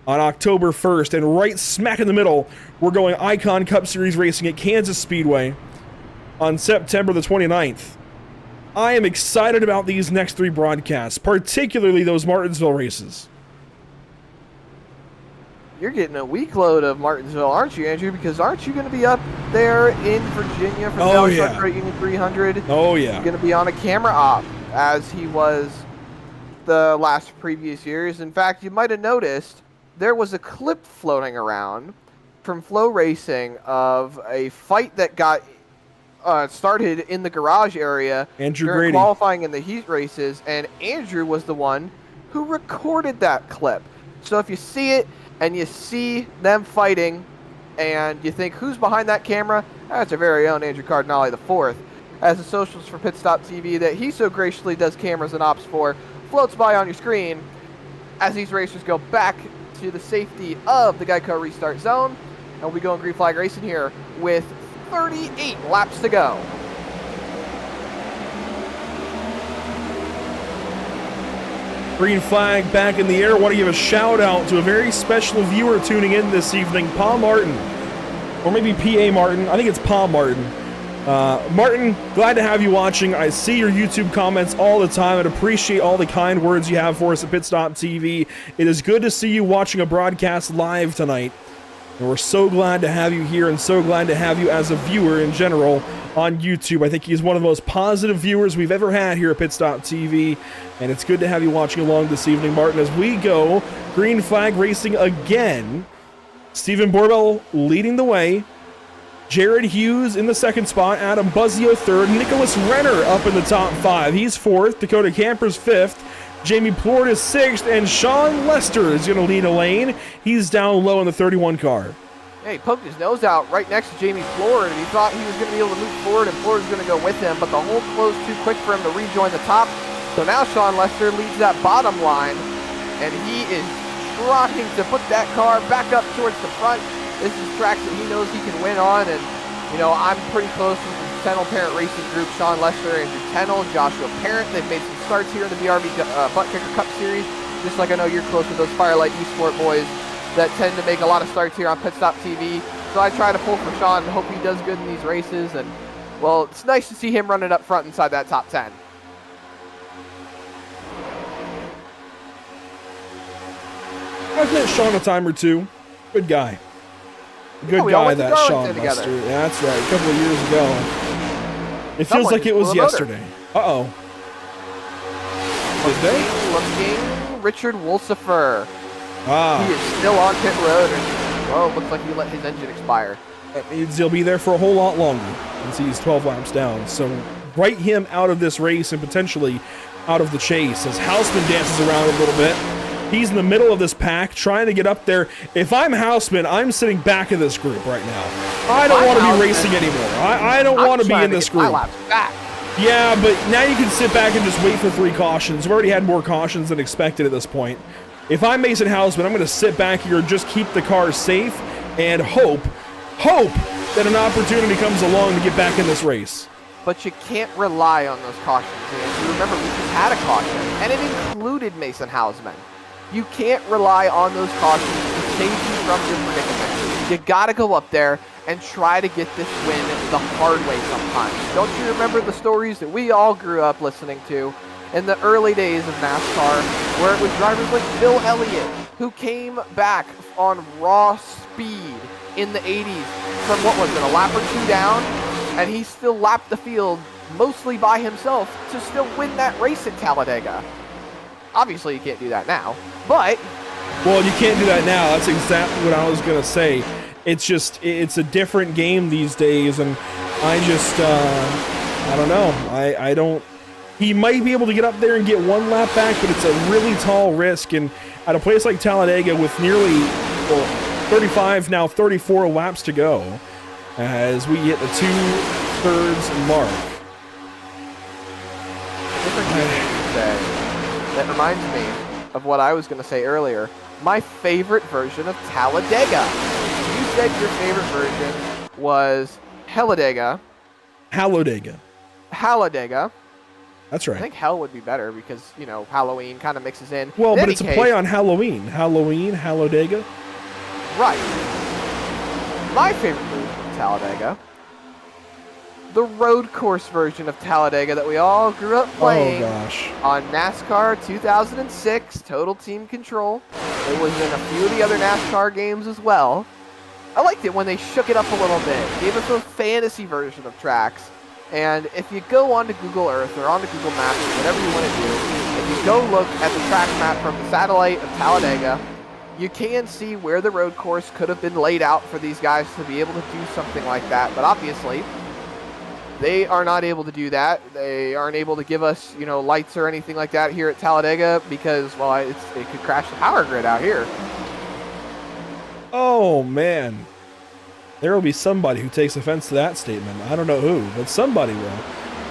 on October 1st. And right smack in the middle, we're going Icon Cup Series racing at Kansas Speedway on September the 29th. I am excited about these next three broadcasts, particularly those Martinsville races. You're getting a week load of Martinsville, aren't you, Andrew? Because aren't you going to be up there in Virginia for the Valley Star Credit Union 300? Oh, yeah. You're going to be on a camera op, as he was the last previous years. In fact, you might have noticed there was a clip floating around from Flow Racing of a fight that got started in the garage area during qualifying in the heat races, and Andrew was the one who recorded that clip. So if you see it and you see them fighting and you think, who's behind that camera? That's our very own Andrew Cardinale IV. As the socials for Pit Stop TV that he so graciously does cameras and ops for floats by on your screen as these racers go back to the safety of the Geico restart zone. And we go in green flag racing here with 38 laps to go. Green flag back in the air. Want to give a shout out to a very special viewer tuning in this evening, Pa Martin. Or maybe P.A. Martin. I think it's Pa Martin. Martin, glad to have you watching. I see your YouTube comments all the time and appreciate all the kind words you have for us at Pit Stop TV. It is good to see you watching a broadcast live tonight. And we're so glad to have you here and so glad to have you as a viewer in general on YouTube. I think he's one of the most positive viewers we've ever had here at Pit Stop TV. And it's good to have you watching along this evening, Martin, as we go green flag racing again. Stephen Borbell leading the way. Jared Hughes in the second spot. Adam Buzzio third. Nicholas Renner up in the top five. He's fourth. Dakota Campers fifth. Jamie Plord is sixth, and Sean Lester is going to lead a lane. He's down low in the 31 car. Yeah, he poked his nose out right next to Jamie Plord, and he thought he was going to be able to move forward, and Plord was going to go with him, but the hole closed too quick for him to rejoin the top. So now Sean Lester leads that bottom line, and he is trying to put that car back up towards the front. This is tracks that he knows he can win on, and, you know, I'm pretty close with the Tennell Parent Racing Group, Sean Lester, Andrew Tennell, Joshua Parent. They've made some starts here in the BRB Buttkicker Cup Series, just like I know you're close with those Firelight eSport boys that tend to make a lot of starts here on Pit Stop TV. So I try to pull for Sean and hope he does good in these races, and, well, it's nice to see him running up front inside that top 10. I've met Sean a time or two. Good guy. Good guy, that Sean Lester. Yeah, that's right. A couple of years ago. It feels like it was yesterday. Uh-oh. Did they? Looking Richard Wolsifer. Ah. He is still on pit road, and, well, looks like he let his engine expire. That means he'll be there for a whole lot longer once he's 12 laps down. So write him out of this race and potentially out of the chase as Houseman dances around a little bit. He's in the middle of this pack, trying to get up there. If I'm Houseman, I'm sitting back in this group right now. I don't want to be racing anymore. I don't want to be in this group. Yeah, but now you can sit back and just wait for 3 cautions. We've already had more cautions than expected at this point. If I'm Mason Houseman, I'm going to sit back here, just keep the car safe, and hope that an opportunity comes along to get back in this race. But you can't rely on those cautions. And you remember, we just had a caution, and it included Mason Houseman. You can't rely on those cautions to save you from your predicament. You gotta go up there and try to get this win the hard way sometimes. Don't you remember the stories that we all grew up listening to in the early days of NASCAR, where it was drivers like Bill Elliott who came back on raw speed in the 80s from, what was it, a lap or two down, and he still lapped the field mostly by himself to still win that race at Talladega. Obviously, you can't do that now, but... Well, you can't do that now. That's exactly what I was going to say. It's just, it's a different game these days, and I just, I don't know. I don't... He might be able to get up there and get one lap back, but it's a really tall risk, and at a place like Talladega with nearly, well, 35, now 34 laps to go, as we hit the 2/3 mark. Different thing to say. That reminds me of what I was going to say earlier. My favorite version of Talladega. You said your favorite version was Talladega. Talladega. That's I right. think Hell would be better because, you know, Halloween kind of mixes in. Well, In but any it's a case- play on Halloween. Halloween, Talladega. Right. My favorite version of Talladega. The road course version of Talladega that we all grew up playing. Oh, gosh. On NASCAR 2006 Total Team Control. It was in a few of the other NASCAR games as well. I liked it when they shook it up a little bit, gave us a fantasy version of tracks. And if you go onto Google Earth or onto Google Maps or whatever you want to do, if you go look at the track map from the satellite of Talladega, you can see where the road course could have been laid out for these guys to be able to do something like that. But obviously, they are not able to do that. They aren't able to give us, you know, lights or anything like that here at Talladega because, well, it could crash the power grid out here. Oh, man. There will be somebody who takes offense to that statement. I don't know who, but somebody will.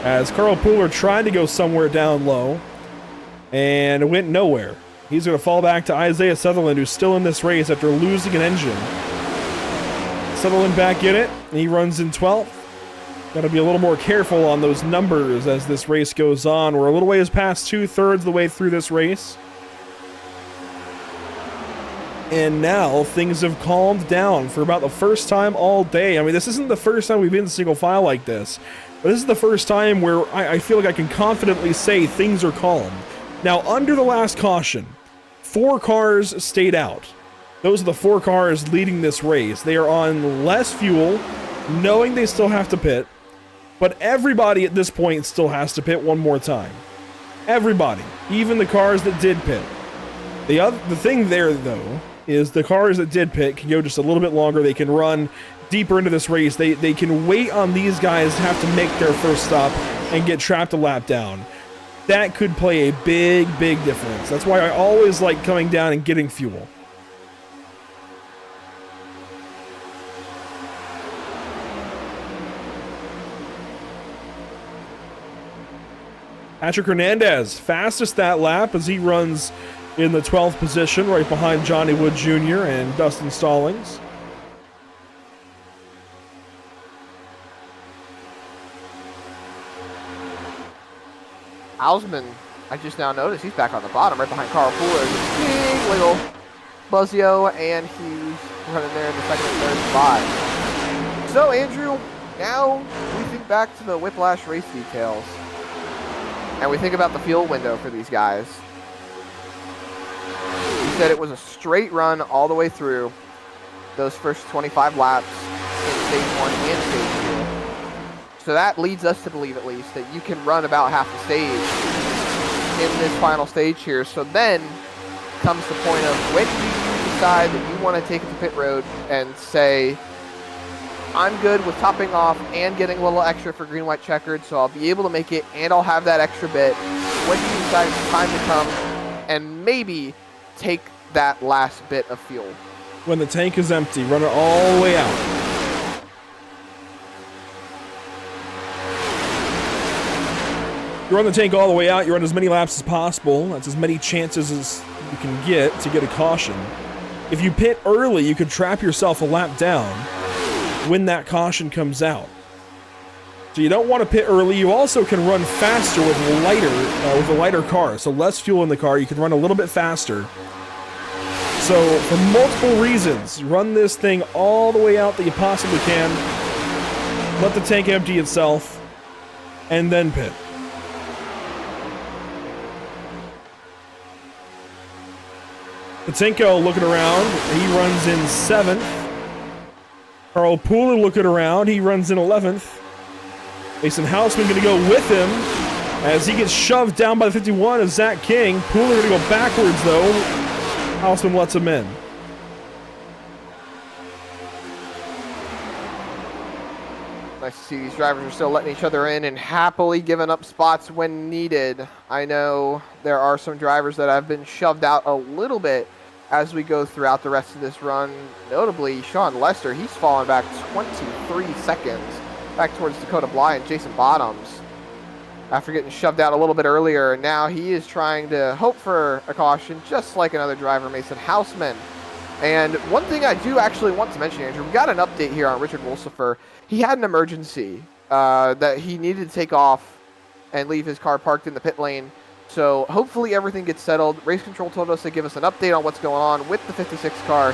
As Carl Pooler tried to go somewhere down low and it went nowhere. He's going to fall back to Isaiah Sutherland, who's still in this race after losing an engine. Sutherland back in it. He runs in 12th. Got to be a little more careful on those numbers as this race goes on. We're a little ways past 2/3 of the way through this race. And now things have calmed down for about the first time all day. I mean, this isn't the first time we've been single file like this, but this is the first time where I feel like I can confidently say things are calm. Now, under the last caution, 4 cars stayed out. Those are the 4 cars leading this race. They are on less fuel, knowing they still have to pit, but everybody at this point still has to pit one more time. Everybody, even the cars that did pit. The thing there, though, is the cars that did pit can go just a little bit longer. They can run deeper into this race. They can wait on these guys to have to make their first stop and get trapped a lap down. That could play a big, big difference. That's why I always like coming down and getting fuel. Patrick Hernandez, fastest that lap as he runs in the 12th position, right behind Johnny Wood Jr. and Dustin Stallings. Hausman, I just now noticed he's back on the bottom, right behind Carl Pooler. Big little Buzzio and Hughes running there in the second and third spot. So, Andrew, now we think back to the Whiplash race details. And we think about the fuel window for these guys. You said it was a straight run all the way through those first 25 laps in stage 1 and stage 2. So that leads us to believe, at least, that you can run about half the stage in this final stage here. So then comes the point of when do you decide that you want to take it to pit road and say, I'm good with topping off and getting a little extra for green, white, checkered, so I'll be able to make it and I'll have that extra bit. When do you decide it's time to come and maybe take that last bit of fuel? When the tank is empty, run it all the way out. You run the tank all the way out, you run as many laps as possible. That's as many chances as you can get to get a caution. If you pit early, you could trap yourself a lap down when that caution comes out. So you don't want to pit early. You also can run faster with a lighter car. So less fuel in the car, you can run a little bit faster. So for multiple reasons, run this thing all the way out that you possibly can. Let the tank empty itself, and then pit. Patinko looking around. He runs in 7th. Carl Pooler looking around. He runs in 11th. Mason Houseman going to go with him as he gets shoved down by the 51 of Zach King. Pooler going to go backwards, though. Houseman lets him in. Nice to see these drivers are still letting each other in and happily giving up spots when needed. I know there are some drivers that have been shoved out a little bit as we go throughout the rest of this run. Notably, Sean Lester, he's fallen back 23 seconds back towards Dakota Bly and Jason Bottoms after getting shoved out a little bit earlier. And now he is trying to hope for a caution, just like another driver, Mason Houseman. And one thing I do actually want to mention, Andrew, we got an update here on Richard Wolsifer. He had an emergency that he needed to take off and leave his car parked in the pit lane. So hopefully everything gets settled. Race Control told us to give us an update on what's going on with the 56 car.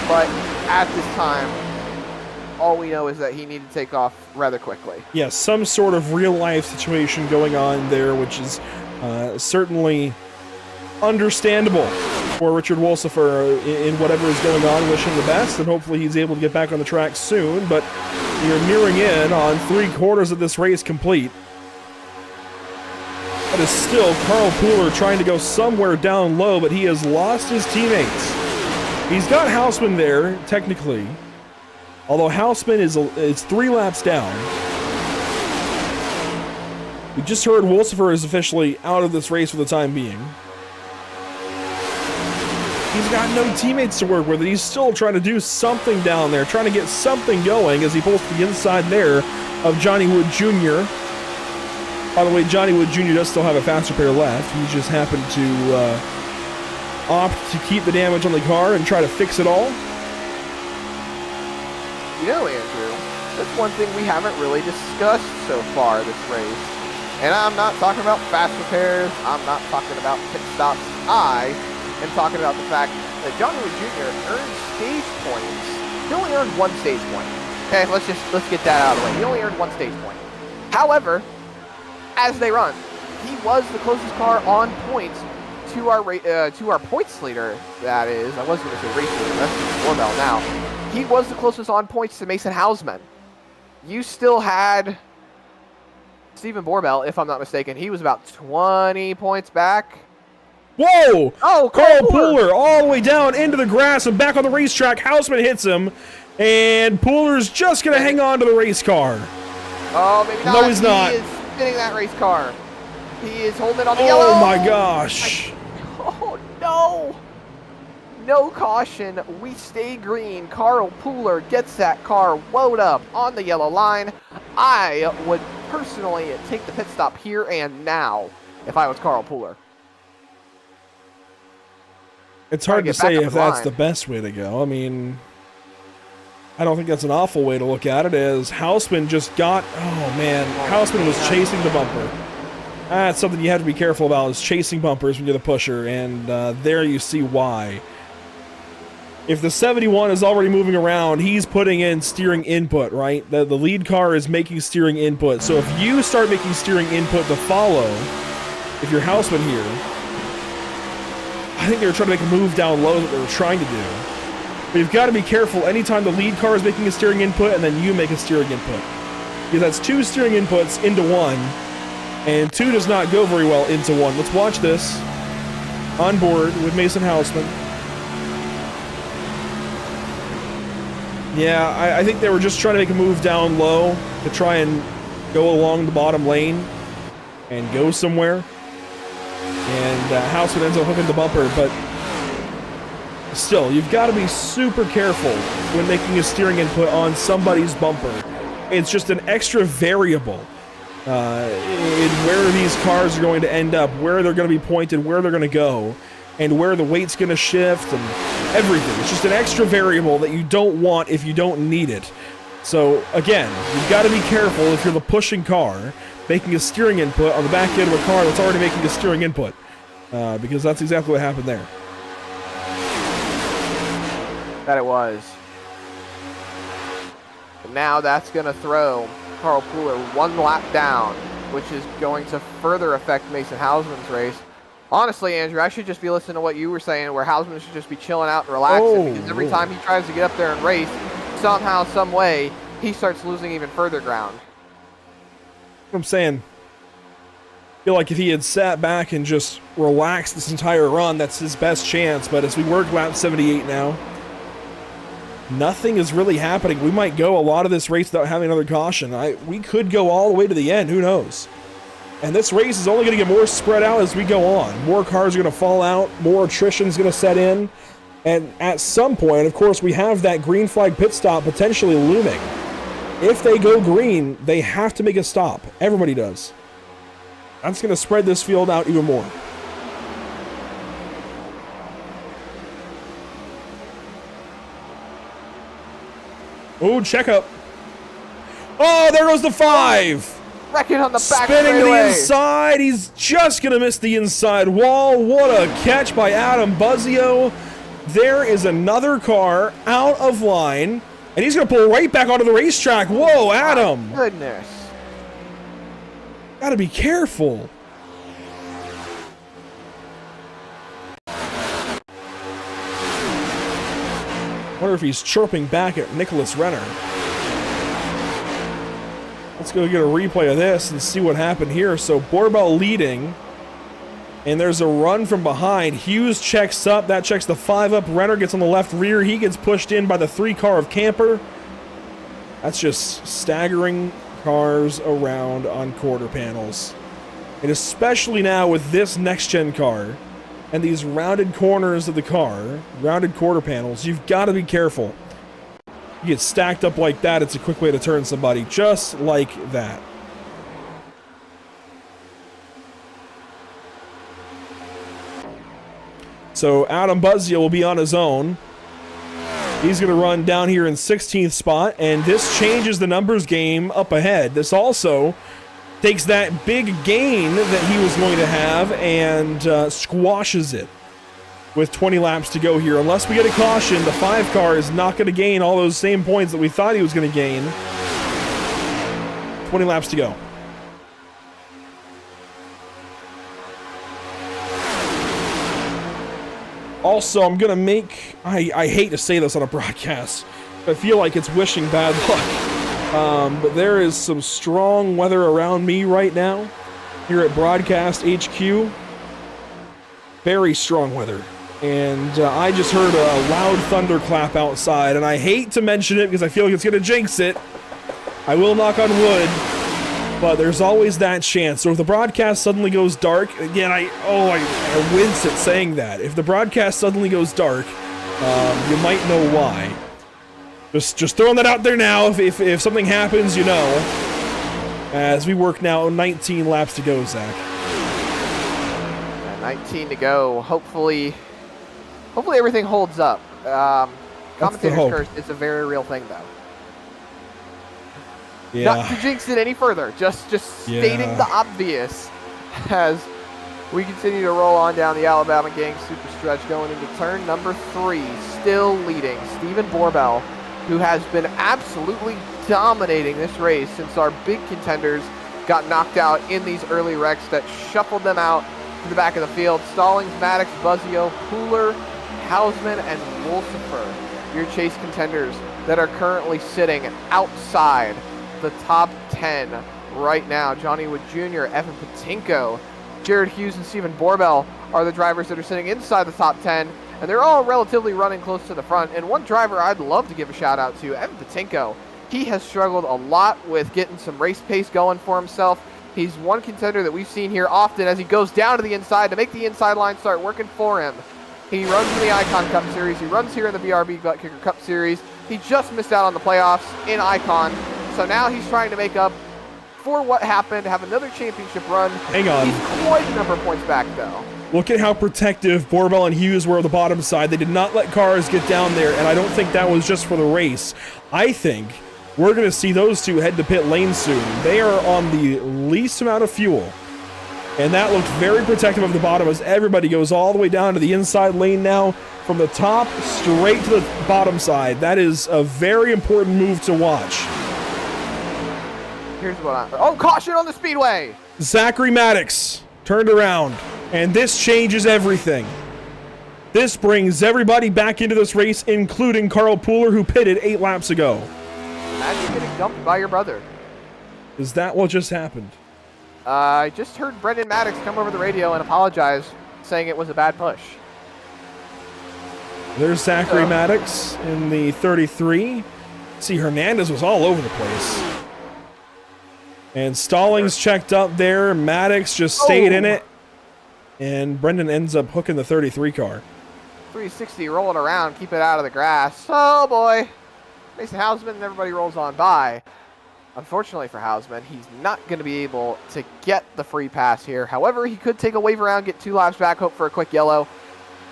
But at this time, all we know is that he needed to take off rather quickly. Yeah, some sort of real-life situation going on there, which is certainly understandable for Richard Wolsifer in whatever is going on. Wish him the best, and hopefully he's able to get back on the track soon. But you're nearing in on 3/4 of this race complete. That is still Carl Pooler trying to go somewhere down low, but he has lost his teammates. He's got Houseman there, technically. Although Houseman is 3 laps down. We just heard Wolsifer is officially out of this race for the time being. He's got no teammates to work with, and he's still trying to do something down there, trying to get something going as he pulls to the inside there of Johnny Wood Jr. By the way, Johnny Wood Jr. does still have a faster pair left. He just happened to opt to keep the damage on the car and try to fix it all. You know, Andrew, that's one thing we haven't really discussed so far this race. And I'm not talking about fast repairs. I'm not talking about pit stops. I am talking about the fact that Johnny Wood Jr. earned stage points. He only earned 1 stage point. Okay, let's get that out of the way. He only earned 1 stage point. However, as they run, he was the closest car on points to our points leader. That is, I was going to say race leader. That's just Doorbell now. He was the closest on points to Mason Houseman. You still had Stephen Borbell, if I'm not mistaken. He was about 20 points back. Whoa! Oh, Carl Pooler all the way down into the grass and back on the racetrack. Houseman hits him, and Pooler's just going to hang on to the race car. Oh, maybe not. No, he's not. He is spinning that race car. He is holding it on the yellow. Oh, my gosh. Oh, no. No caution. We stay green. Carl Pooler gets that car wound up on the yellow line. I would personally take the pit stop here and now if I was Carl Pooler. It's hard to say if that's the best way to go. I mean, I don't think that's an awful way to look at it, as Houseman just got... Oh, man. Houseman was chasing the bumper. That's something you have to be careful about, is chasing bumpers when you're the pusher, and there you see why. If the 71 is already moving around, he's putting in steering input, right? The lead car is making steering input. So if you start making steering input to follow, if you're Houseman here, I think they're trying to make a move down low that they were trying to do. But you've got to be careful anytime the lead car is making a steering input and then you make a steering input. Because that's 2 steering inputs into 1, and 2 does not go very well into 1. Let's watch this on board with Mason Houseman. Yeah, I think they were just trying to make a move down low to try and go along the bottom lane and go somewhere. And Houseman ends up hooking the bumper, but still, you've got to be super careful when making a steering input on somebody's bumper. It's just an extra variable in where these cars are going to end up, where they're going to be pointed, where they're going to go, and where the weight's going to shift, and everything. It's just an extra variable that you don't want if you don't need it. So, again, you've got to be careful if you're the pushing car, making a steering input on the back end of a car that's already making a steering input. Because that's exactly what happened there. That it was. But now that's going to throw Carl Pooler 1 lap down, which is going to further affect Mason Houseman's race. Honestly, Andrew, I should just be listening to what you were saying, where Hausman should just be chilling out and relaxing, because every time he tries to get up there and race, somehow, some way, he starts losing even further ground. I'm saying, I feel like if he had sat back and just relaxed this entire run, that's his best chance. But as we work lap 78 now, nothing is really happening. We might go a lot of this race without having another caution. We could go all the way to the end. Who knows? And this race is only going to get more spread out as we go on. More cars are going to fall out. More attrition is going to set in. And at some point, of course, we have that green flag pit stop potentially looming. If they go green, they have to make a stop. Everybody does. That's going to spread this field out even more. Oh, checkup. Oh, there goes the 5. Wrecking on the back Spinning to the straightaway. inside. He's just going to miss the inside wall. What a catch by Adam Buzzio. There is another car out of line, and he's going to pull right back onto the racetrack. Whoa, Adam. My goodness. Got to be careful. Wonder if he's chirping back at Nicholas Renner. Let's go get a replay of this and see what happened here. So Borbell leading, and there's a run from behind. Hughes checks up. That checks the 5 up. Renner gets on the left rear. He gets pushed in by the 3 car of Camper. That's just staggering cars around on quarter panels. And especially now with this next-gen car and these rounded corners of the car, rounded quarter panels, you've got to be careful. You get stacked up like that, it's a quick way to turn somebody, just like that. So Adam Buzzio will be on his own. He's going to run down here in 16th spot, and this changes the numbers game up ahead. This also takes that big gain that he was going to have and squashes it with 20 laps to go here. Unless we get a caution, the 5 car is not going to gain all those same points that we thought he was going to gain. 20 laps to go. Also, I'm going to make... I hate to say this on a broadcast. I feel like it's wishing bad luck. But there is some strong weather around me right now here at Broadcast HQ. Very strong weather. And I just heard a loud thunderclap outside, and I hate to mention it because I feel like it's going to jinx it. I will knock on wood, but there's always that chance. So if the broadcast suddenly goes dark, again, I wince at saying that. If the broadcast suddenly goes dark, you might know why. Just throwing that out there now. If something happens, you know. As we work now, 19 laps to go, Zach. 19 to go. Hopefully everything holds up. Commentator's curse is a very real thing, though. Yeah. Not to jinx it any further, just stating the obvious as we continue to roll on down the Alabama Gang super stretch going into turn number 3, still leading Stephen Borbell, who has been absolutely dominating this race since our big contenders got knocked out in these early wrecks that shuffled them out to the back of the field. Stallings, Maddox, Buzzio, Pooler, Hausman, and Wolsifer, your chase contenders that are currently sitting outside the top 10 right now. Johnny Wood Jr., Evan Patinko, Jared Hughes, and Stephen Borbell are the drivers that are sitting inside the top 10, and they're all relatively running close to the front. And one driver I'd love to give a shout out to, Evan Patinko. He has struggled a lot with getting some race pace going for himself. He's one contender that we've seen here often as he goes down to the inside to make the inside line start working for him. He runs in the Icon Cup Series. He runs here in the BRB Buttkicker Cup Series. He just missed out on the playoffs in Icon. So now he's trying to make up for what happened, have another championship run. Hang on. He's quite a number of points back, though. Look at how protective Borbell and Hughes were on the bottom side. They did not let cars get down there, and I don't think that was just for the race. I think we're going to see those two head to pit lane soon. They are on the least amount of fuel, and that looked very protective of the bottom as everybody goes all the way down to the inside lane now from the top straight to the bottom side. That is a very important move to watch. Here's what caution on the speedway! Zachary Maddox turned around. And this changes everything. This brings everybody back into this race, including Carl Pooler, who pitted 8 laps ago. Imagine getting dumped by your brother. Is that what just happened? I just heard Brendan Maddox come over the radio and apologize, saying it was a bad push. There's Zachary Maddox in the 33. See, Hernandez was all over the place. And Stallings checked up there. Maddox just stayed in it. And Brendan ends up hooking the 33 car. 360, roll it around, keep it out of the grass. Oh boy. Mason Hausman and everybody rolls on by. Unfortunately for Hausman, he's not going to be able to get the free pass here. However, he could take a wave around, get 2 laps back, hope for a quick yellow.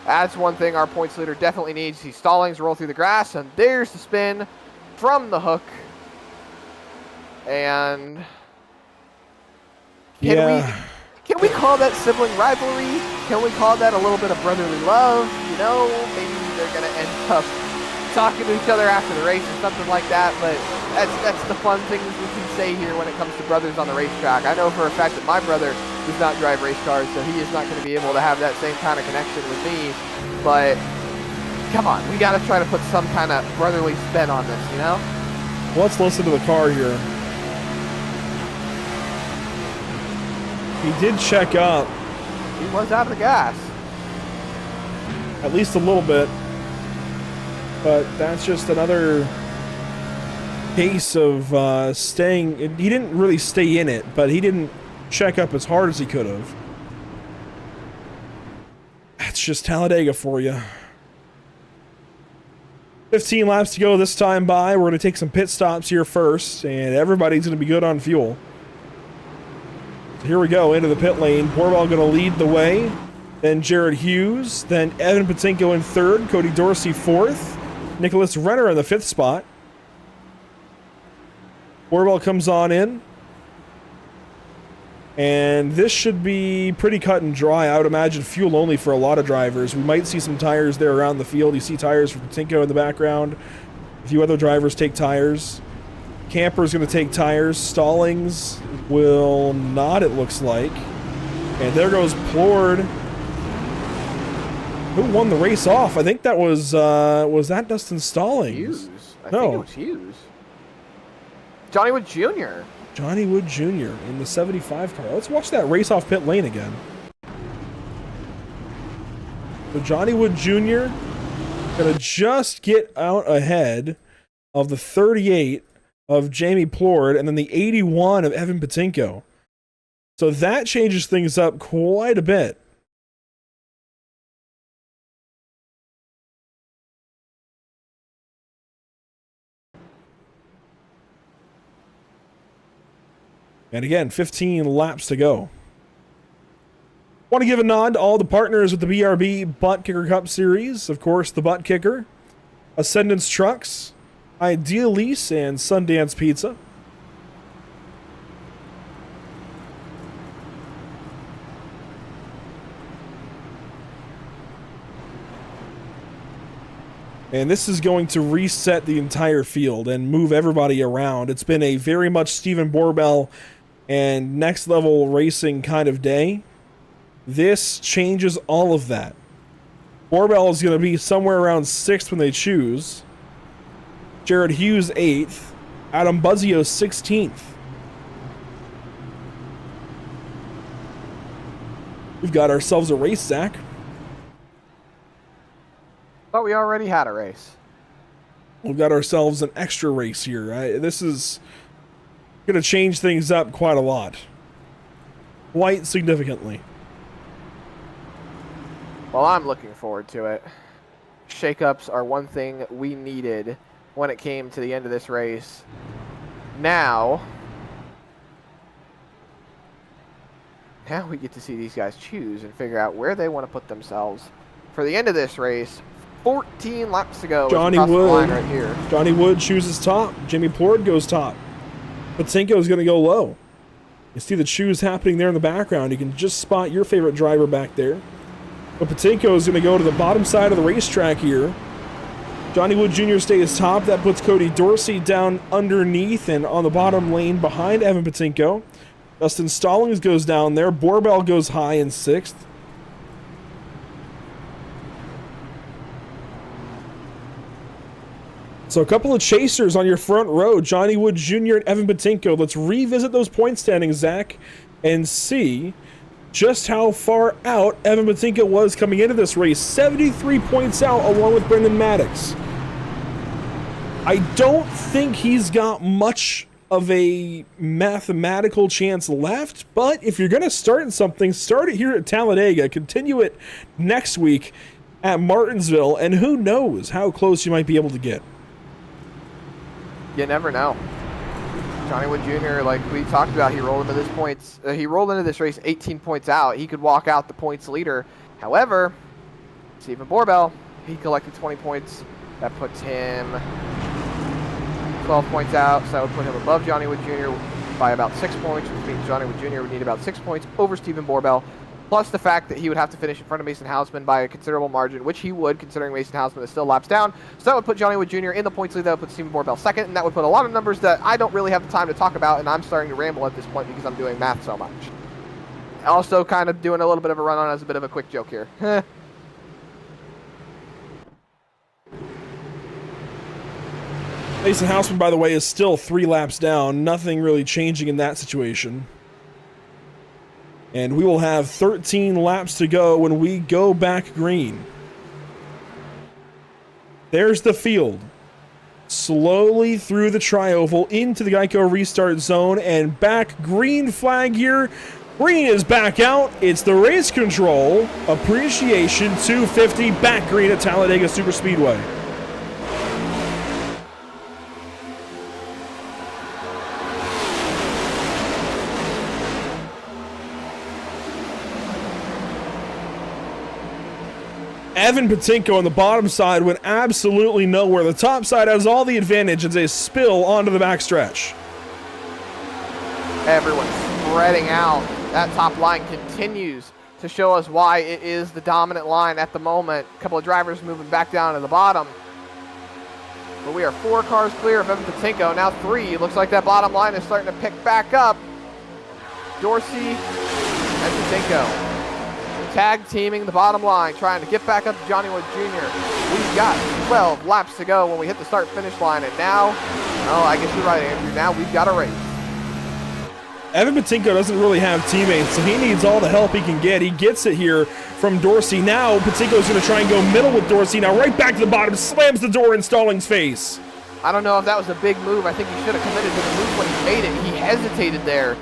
That's one thing our points leader definitely needs. See Stallings roll through the grass, and there's the spin from the hook. And can we call that sibling rivalry? Can we call that a little bit of brotherly love? You know, maybe they're going to end up talking to each other after the race or something like that, but that's the fun things we can say here when it comes to brothers on the racetrack. I know for a fact that my brother does not drive race cars, so he is not going to be able to have that same kind of connection with me, but come on, we got to try to put some kind of brotherly spin on this, you know? Let's listen to the car here. He did check up. He was out of the gas. At least a little bit. But that's just another case of staying. He didn't really stay in it, but he didn't check up as hard as he could have. That's just Talladega for you. 15 laps to go this time by. We're going to take some pit stops here first, and everybody's going to be good on fuel. So here we go, into the pit lane. Borbell going to lead the way. Then Jared Hughes. Then Evan Patinko in 3rd. Cody Dorsey 4th. Nicholas Renner in the 5th spot. Borbell comes on in. And this should be pretty cut and dry. I would imagine fuel only for a lot of drivers. We might see some tires there around the field. You see tires for Patinko in the background. A few other drivers take tires. Camper's going to take tires. Stallings will not, it looks like. And there goes Plord. Who won the race off? I think that was that Dustin Stallings? Hughes. I think it was Hughes. Johnny Wood Jr. Johnny Wood Jr. in the 75 car. Let's watch that race off pit lane again. So Johnny Wood Jr. gonna just get out ahead of the 38 of Jamie Plord and then the 81 of Evan Patinko. So that changes things up quite a bit. And again, 15 laps to go. Want to give a nod to all the partners with the BRB Buttkicker Cup Series. Of course, the Buttkicker, Ascendance Trucks, Ideal Lease, and Sundance Pizza. And this is going to reset the entire field and move everybody around. It's been a very much Stephen Borbell and next level racing kind of day. This changes all of that. Borbell is going to be somewhere around 6th when they choose. Jared Hughes 8th. Adam Buzzio 16th. We've got ourselves a race, Zach. But we already had a race. We've got ourselves an extra race here. This is going to change things up quite a lot. Quite significantly. Well, I'm looking forward to it. Shakeups are one thing we needed when it came to the end of this race. Now we get to see these guys choose and figure out where they want to put themselves for the end of this race. 14 laps to go. Johnny Wood, Wood right here. Johnny Wood chooses top. Jimmy Plord goes top. Patinko is going to go low. You see the choose happening there in the background. You can just spot your favorite driver back there. But Patinko is going to go to the bottom side of the racetrack here. Johnny Wood Jr. stays top. That puts Cody Dorsey down underneath and on the bottom lane behind Evan Patinko. Dustin Stallings goes down there. Borbell goes high in 6th. So a couple of chasers on your front row, Johnny Wood Jr. and Evan Buttkicker. Let's revisit those point standings, Zach, and see just how far out Evan Buttkicker was coming into this race. 73 points out along with Brendan Maddox. I don't think he's got much of a mathematical chance left, but if you're going to start something, start it here at Talladega, continue it next week at Martinsville, and who knows how close you might be able to get. You never know. Johnny Wood Jr., like we talked about, he rolled into this race 18 points out. He could walk out the points leader. However, Stephen Borbell, he collected 20 points. That puts him 12 points out, so that would put him above Johnny Wood Jr. by about 6 points, which means Johnny Wood Jr. would need about 6 points over Stephen Borbell, plus the fact that he would have to finish in front of Mason Hausman by a considerable margin, which he would, considering Mason Hausman is still laps down. So that would put Johnny Wood Jr. in the points lead. That would put Stephen Borbell second, and that would put a lot of numbers that I don't really have the time to talk about, and I'm starting to ramble at this point because I'm doing math so much. Also kind of doing a little bit of a run-on as a bit of a quick joke here. Mason Hausman, by the way, is still 3 laps down. Nothing really changing in that situation. And we will have 13 laps to go when we go back green. There's the field. Slowly through the tri-oval into the Geico restart zone and back green flag here. Green is back out. It's the race control appreciation 250 back green at Talladega Superspeedway. Evan Buttkicker on the bottom side went absolutely nowhere. The top side has all the advantage as they spill onto the backstretch. Everyone's spreading out. That top line continues to show us why it is the dominant line at the moment. A couple of drivers moving back down to the bottom. But we are 4 cars clear of Evan Buttkicker. Now 3. Looks like that bottom line is starting to pick back up. Dorsey and Buttkicker tag teaming the bottom line, trying to get back up to Johnny Wood Jr. We've got 12 laps to go when we hit the start-finish line, and now, oh, I guess you're right, Andrew, now we've got a race. Evan Buttkicker doesn't really have teammates, so he needs all the help he can get. He gets it here from Dorsey. Now Buttkinker's going to try and go middle with Dorsey. Now right back to the bottom, slams the door in Stallings' face. I don't know if that was a big move. I think he should have committed to the move when he made it. He hesitated there,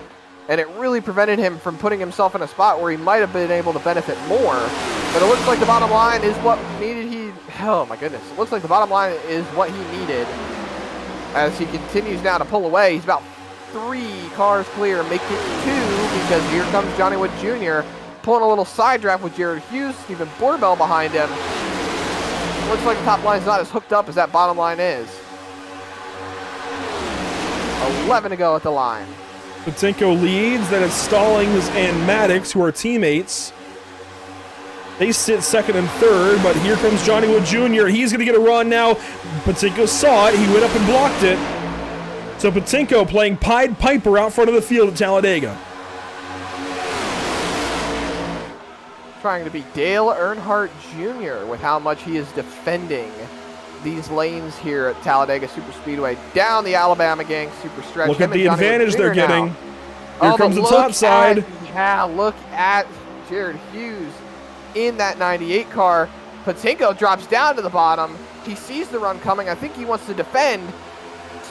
and it really prevented him from putting himself in a spot where he might have been able to benefit more. But it looks like the bottom line is what needed. Oh my goodness. It looks like the bottom line is what he needed. As he continues now to pull away, he's about 3 cars clear, make it 2, because here comes Johnny Wood Jr. pulling a little side draft with Jared Hughes, Stephen Borbell behind him. Looks like the top line's not as hooked up as that bottom line is. 11 to go at the line. Buttkicker leads, then it's Stallings and Maddox, who are teammates. They sit second and third, but here comes Johnny Wood Jr. He's going to get a run now. Buttkicker saw it. He went up and blocked it. So Buttkicker playing Pied Piper out front of the field at Talladega. Trying to be Dale Earnhardt Jr. with how much he is defending these lanes here at Talladega Superspeedway. Down the Alabama Gang Super Stretch. Look at the advantage they're getting. Here comes the top side. Yeah, look at Jared Hughes in that 98 car. Buttkicker drops down to the bottom. He sees the run coming. I think he wants to defend.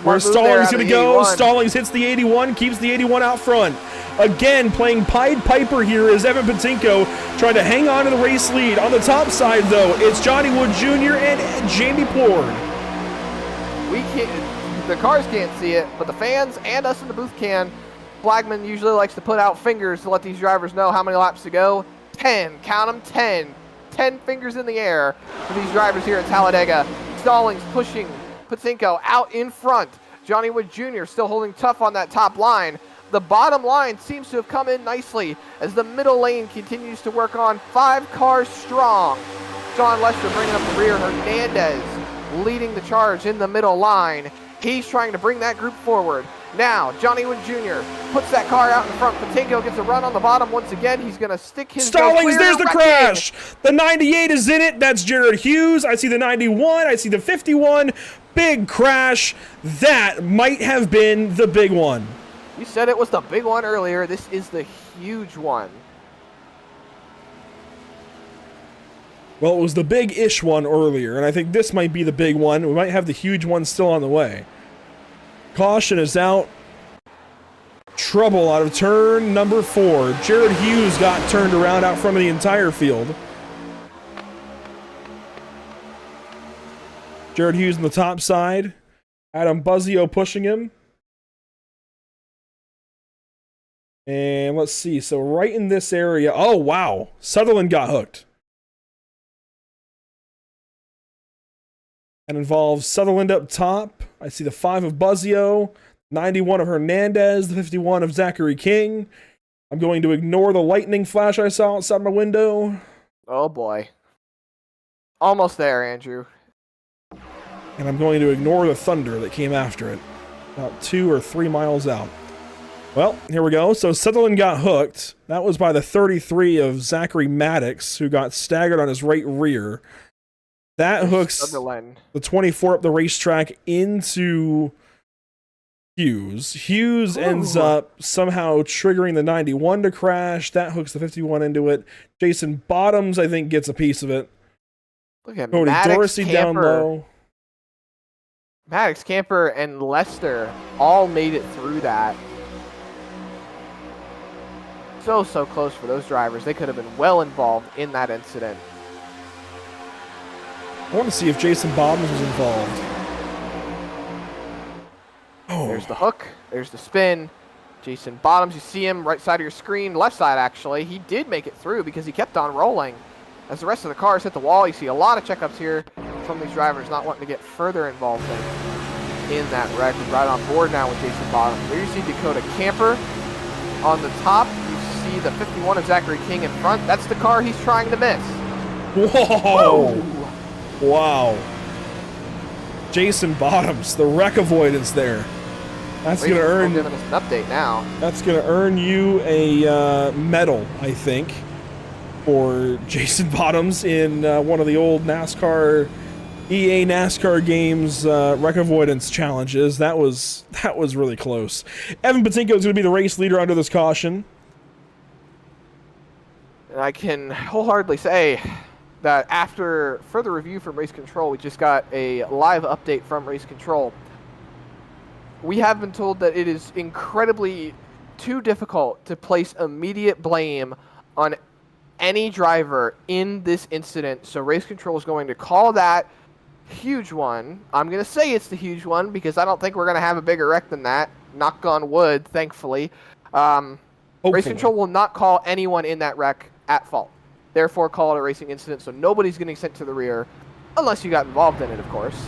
Where Stallings going to go. Stallings hits the 81, keeps the 81 out front. Again, playing Pied Piper here is Evan Buttkicker trying to hang on to the race lead. On the top side, though, it's Johnny Wood Jr. and Jamie Plord. We can't, the cars can't see it, but the fans and us in the booth can. Flagman usually likes to put out fingers to let these drivers know how many laps to go. 10, count them, 10. 10 fingers in the air for these drivers here at Talladega. Stallings pushing Buttkicker out in front. Johnny Wood Jr. still holding tough on that top line. The bottom line seems to have come in nicely as the middle lane continues to work on 5 cars strong. John Lester bringing up the rear. Hernandez leading the charge in the middle line. He's trying to bring that group forward. Now, Johnny Wood Jr. puts that car out in front. Buttkicker gets a run on the bottom once again. He's going to stick his... Stallings, there's the crash! The 98 is in it. That's Jared Hughes. I see the 91. I see the 51. big crash. That might have been the big one. You said it was the big one earlier. This is the huge one. Well, it was the big-ish one earlier, and I think this might be the big one. We might have the huge one still on the way. Caution is out. Trouble out of turn number 4. Jared Hughes got turned around out front of the entire field. Jared Hughes on the top side. Adam Buzzio pushing him. And let's see. So right in this area. Oh, wow. Sutherland got hooked. That involves Sutherland up top. I see the 5 of Buzzio, 91 of Hernandez, the 51 of Zachary King. I'm going to ignore the lightning flash I saw outside my window. Oh boy. Almost there, Andrew. And I'm going to ignore the thunder that came after it. About 2 or 3 miles out. Well, here we go. So Sutherland got hooked. That was by the 33 of Zachary Maddox, who got staggered on his right rear. That hooks Sutherland. The 24 up the racetrack into Hughes. Hughes ends up somehow triggering the 91 to crash. That hooks the 51 into it. Jason Bottoms, I think, gets a piece of it. Look at Cody Maddox, Dorsey Camper. down low. Maddox, Camper, and Lester all made it through that. So close for those drivers. They could have been well involved in that incident. I want to see if Jason Bottoms was involved. Oh. There's the hook. There's the spin. Jason Bottoms, you see him right side of your screen, left side actually. He did make it through because he kept on rolling. As the rest of the cars hit the wall, you see a lot of checkups here from these drivers not wanting to get further involved in that wreck. We're right on board now with Jason Bottoms. There you see Dakota Camper on the top. You see the 51 of Zachary King in front. That's the car he's trying to miss. Whoa! Woo! Wow. Jason Bottoms, the wreck avoidance there. That's going to earn... giving us an update now. That's going to earn you a medal, I think, for Jason Bottoms in one of the old NASCAR, EA NASCAR games wreck avoidance challenges. That was really close. Evan Patinko is going to be the race leader under this caution. And I can wholeheartedly say that after further review from Race Control, we just got a live update from Race Control. We have been told that it is incredibly too difficult to place immediate blame on any driver in this incident. So Race Control is going to call that huge one. I'm going to say it's the huge one because I don't think we're going to have a bigger wreck than that. Knock on wood, thankfully. Race Control will not call anyone in that wreck at fault. Therefore, call it a racing incident, so nobody's getting sent to the rear, unless you got involved in it, of course.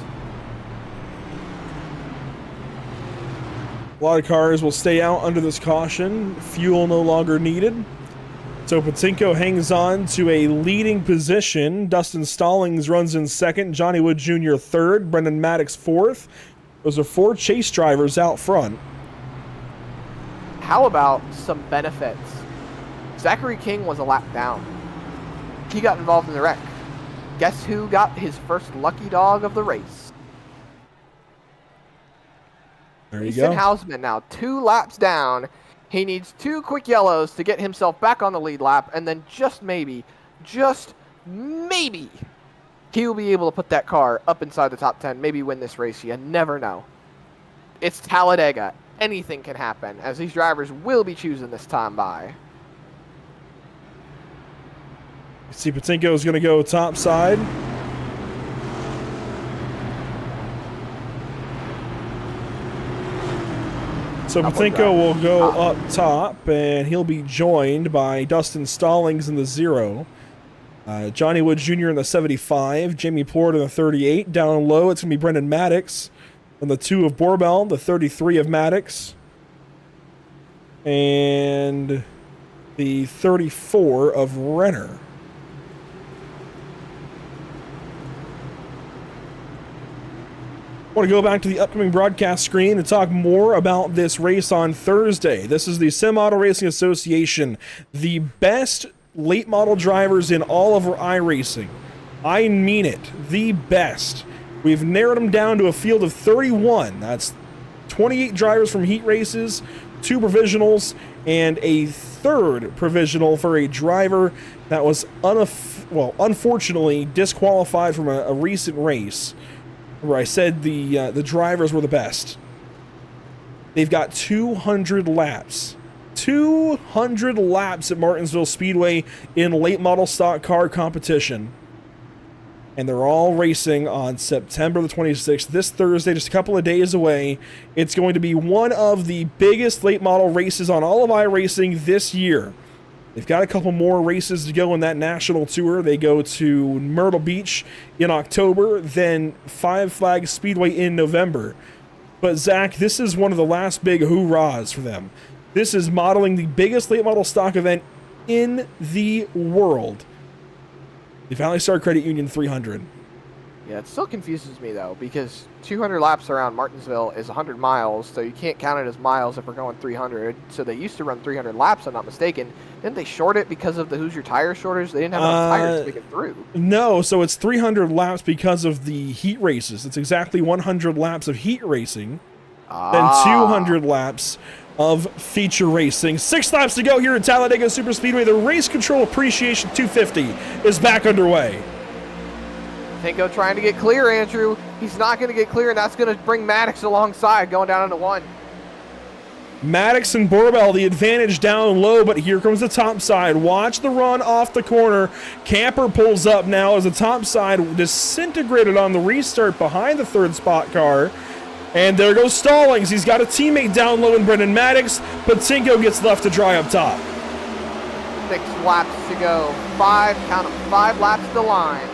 A lot of cars will stay out under this caution. Fuel no longer needed. So Patinko hangs on to a leading position. Dustin Stallings runs in second. Johnny Wood Jr. third. Brendan Maddox fourth. Those are 4 chase drivers out front. How about some benefits? Zachary King was a lap down. He got involved in the wreck. Guess who got his first lucky dog of the race? There you go. Hausman now 2 laps down. He needs 2 quick yellows to get himself back on the lead lap, and then just maybe, he will be able to put that car up inside the top 10, maybe win this race. You never know. It's Talladega. Anything can happen, as these drivers will be choosing this time by. You see Patinko is going to go top side. So Patinko will go up top, and he'll be joined by Dustin Stallings in the 0. Johnny Wood Jr. in the 75. Jamie Port in the 38. Down low, it's going to be Brendan Maddox. And the 2 of Borbell, the 33 of Maddox. And the 34 of Renner. I want to go back to the upcoming broadcast screen and talk more about this race on Thursday. This is the Sim Auto Racing Association, the best late model drivers in all of iRacing. I mean it, the best. We've narrowed them down to a field of 31. That's 28 drivers from heat races, 2 provisionals, and a 3rd provisional for a driver that was unfortunately disqualified from a recent race where I said the drivers were the best. They've got 200 laps. 200 laps at Martinsville Speedway in late model stock car competition. And they're all racing on September the 26th, this Thursday, just a couple of days away. It's going to be one of the biggest late model races on all of iRacing this year. They've got a couple more races to go in that national tour. They go to Myrtle Beach in October, then Five Flags Speedway in November. But Zach, this is one of the last big hoorahs for them. This is modeling the biggest late model stock event in the world. The Valley Star Credit Union 300. Yeah, it still confuses me, though, because 200 laps around Martinsville is 100 miles, so you can't count it as miles if we're going 300. So they used to run 300 laps, if I'm not mistaken. Didn't they short it because of the Hoosier tire shortage? They didn't have enough tires to make it through. No, so it's 300 laps because of the heat races. It's exactly 100 laps of heat racing, then 200 laps of feature racing. 6 laps to go here at Talladega Superspeedway. The Race Control Appreciation 250 is back underway. Tinko trying to get clear, Andrew. He's not going to get clear, and that's going to bring Maddox alongside, going down into 1. Maddox and Borbell, the advantage down low, but here comes the top side. Watch the run off the corner. Camper pulls up now as the top side disintegrated on the restart behind the 3rd spot car. And there goes Stallings. He's got a teammate down low in Brendan Maddox, but Tinko gets left to dry up top. 6 laps to go. 5 laps to the line.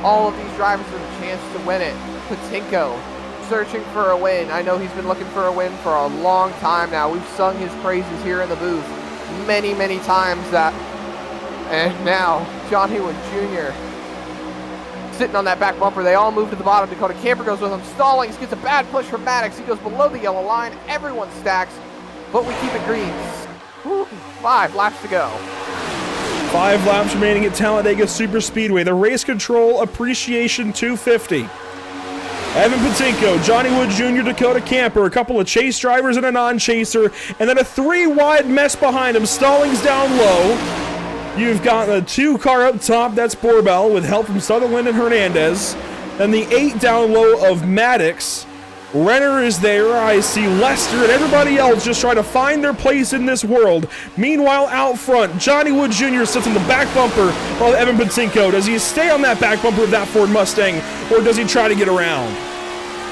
All of these drivers have a chance to win it. Patinko searching for a win. I know he's been looking for a win for a long time now. We've sung his praises here in the booth many, many times. And now Johnny Wood Jr. sitting on that back bumper. They all move to the bottom. Dakota Camper goes with him. Stallings gets a bad push from Maddox. He goes below the yellow line. Everyone stacks, but we keep it green. 5 laps to go. 5 laps remaining at Talladega Superspeedway. The Race Control Appreciation 250. Evan Patinko, Johnny Wood Jr., Dakota Camper, a couple of chase drivers and a non-chaser, and then a 3-wide mess behind him. Stallings down low. You've got a 2 car up top. That's Borbell with help from Sutherland and Hernandez. Then the 8 down low of Maddox. Renner is there. I see Lester and everybody else just trying to find their place in this world. Meanwhile, out front, Johnny Wood Jr. sits on the back bumper of Evan Patinko. Does he stay on that back bumper of that Ford Mustang, or does he try to get around?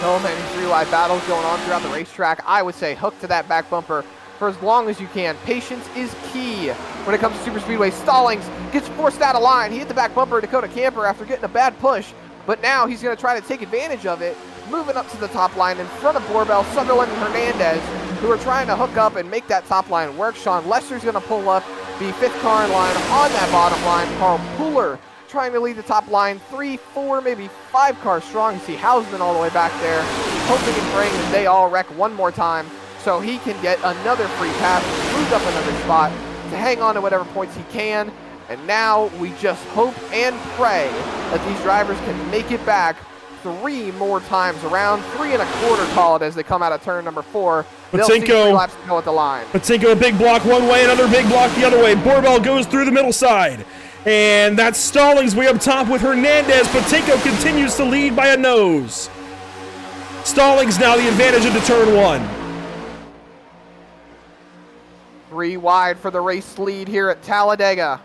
So many 3-wide battles going on throughout the racetrack. I would say hook to that back bumper for as long as you can. Patience is key when it comes to Superspeedway. Stallings gets forced out of line. He hit the back bumper of Dakota Camper after getting a bad push, but now he's going to try to take advantage of it. Moving up to the top line in front of Borbell, Sutherland, and Hernandez, who are trying to hook up and make that top line work. Sean Lester's going to pull up the 5th car in line on that bottom line. Carl Pooler trying to lead the top line. 3, 4, maybe 5 cars strong. You see Hausman all the way back there, hoping and praying that they all wreck one more time so he can get another free pass, move up another spot to hang on to whatever points he can. And now we just hope and pray that these drivers can make it back 3 more times around. 3 1/4 call it as they come out of turn number 4. They'll see 3 laps to go at the line. Patinko, a big block one way, another big block the other way. Borbell goes through the middle side. And that's Stallings way up top with Hernandez. Patinko continues to lead by a nose. Stallings now the advantage into turn 1. 3 wide for the race lead here at Talladega.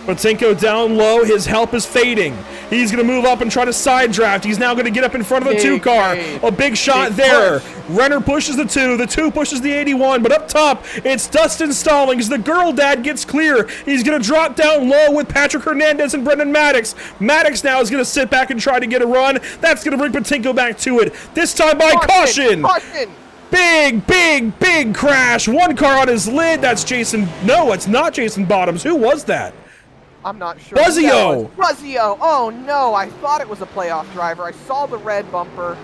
Patinko down low, his help is fading. He's going to move up and try to side draft. He's now going to get up in front of the 2 car. A big shot there. Renner pushes the 2 pushes the 81, but up top, it's Dustin Stallings. The girl dad gets clear. He's going to drop down low with Patrick Hernandez and Brendan Maddox. Maddox now is going to sit back and try to get a run. That's going to bring Patinko back to it. This time by caution. Big crash. 1 car on his lid. That's Jason. No, it's not Jason Bottoms. Who was that? I'm not sure. Buzzio! Buzzio! Oh no, I thought it was a playoff driver. I saw the red bumper.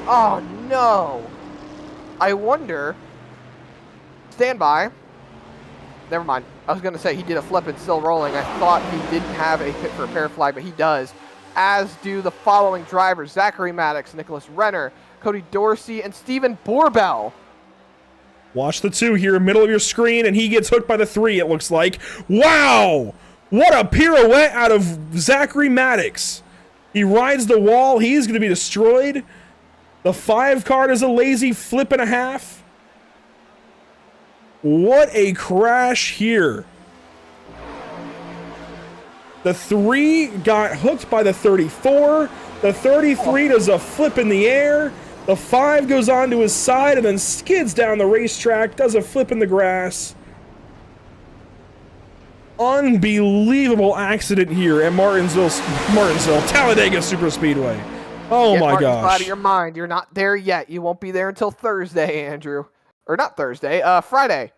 Oh no. I wonder. Stand by. never mind. I was going to say he did a flip and still rolling. I thought he didn't have a pit for a pair flag, but he does. As do the following drivers: Zachary Maddox, Nicholas Renner, Cody Dorsey, and Steven Borbell. Watch the 2 here, middle of your screen, and he gets hooked by the 3, it looks like. Wow! What a pirouette out of Zachary Maddox. He rides the wall. He's going to be destroyed. The 5 car is a lazy flip and a half. What a crash here. The 3 got hooked by the 34. The 33 does a flip in the air. The 5 goes onto his side and then skids down the racetrack, does a flip in the grass. Unbelievable accident here at Martinsville, Talladega Superspeedway. Oh Get my Martin's gosh. out of your mind. You're not there yet. You won't be there until Thursday, Andrew. Or not Thursday, Friday.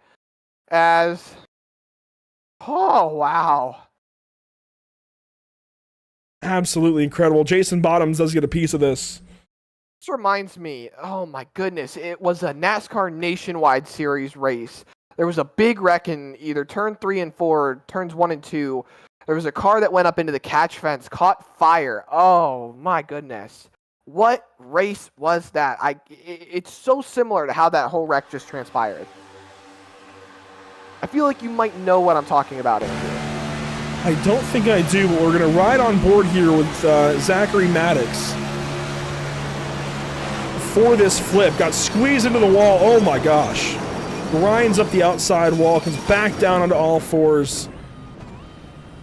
As... Oh, wow. Absolutely incredible. Jason Bottoms does get a piece of this. This reminds me, oh my goodness, it was a NASCAR Nationwide Series race. There was a big wreck in either turn 3 and 4, turns 1 and 2. There was a car that went up into the catch fence, caught fire. Oh my goodness. What race was that? It's so similar to how that whole wreck just transpired. I feel like you might know what I'm talking about. I don't think I do, but we're going to ride on board here with Zachary Maddox for this flip. Got squeezed into the wall. Oh my gosh. Grinds up the outside wall, comes back down onto all 4s.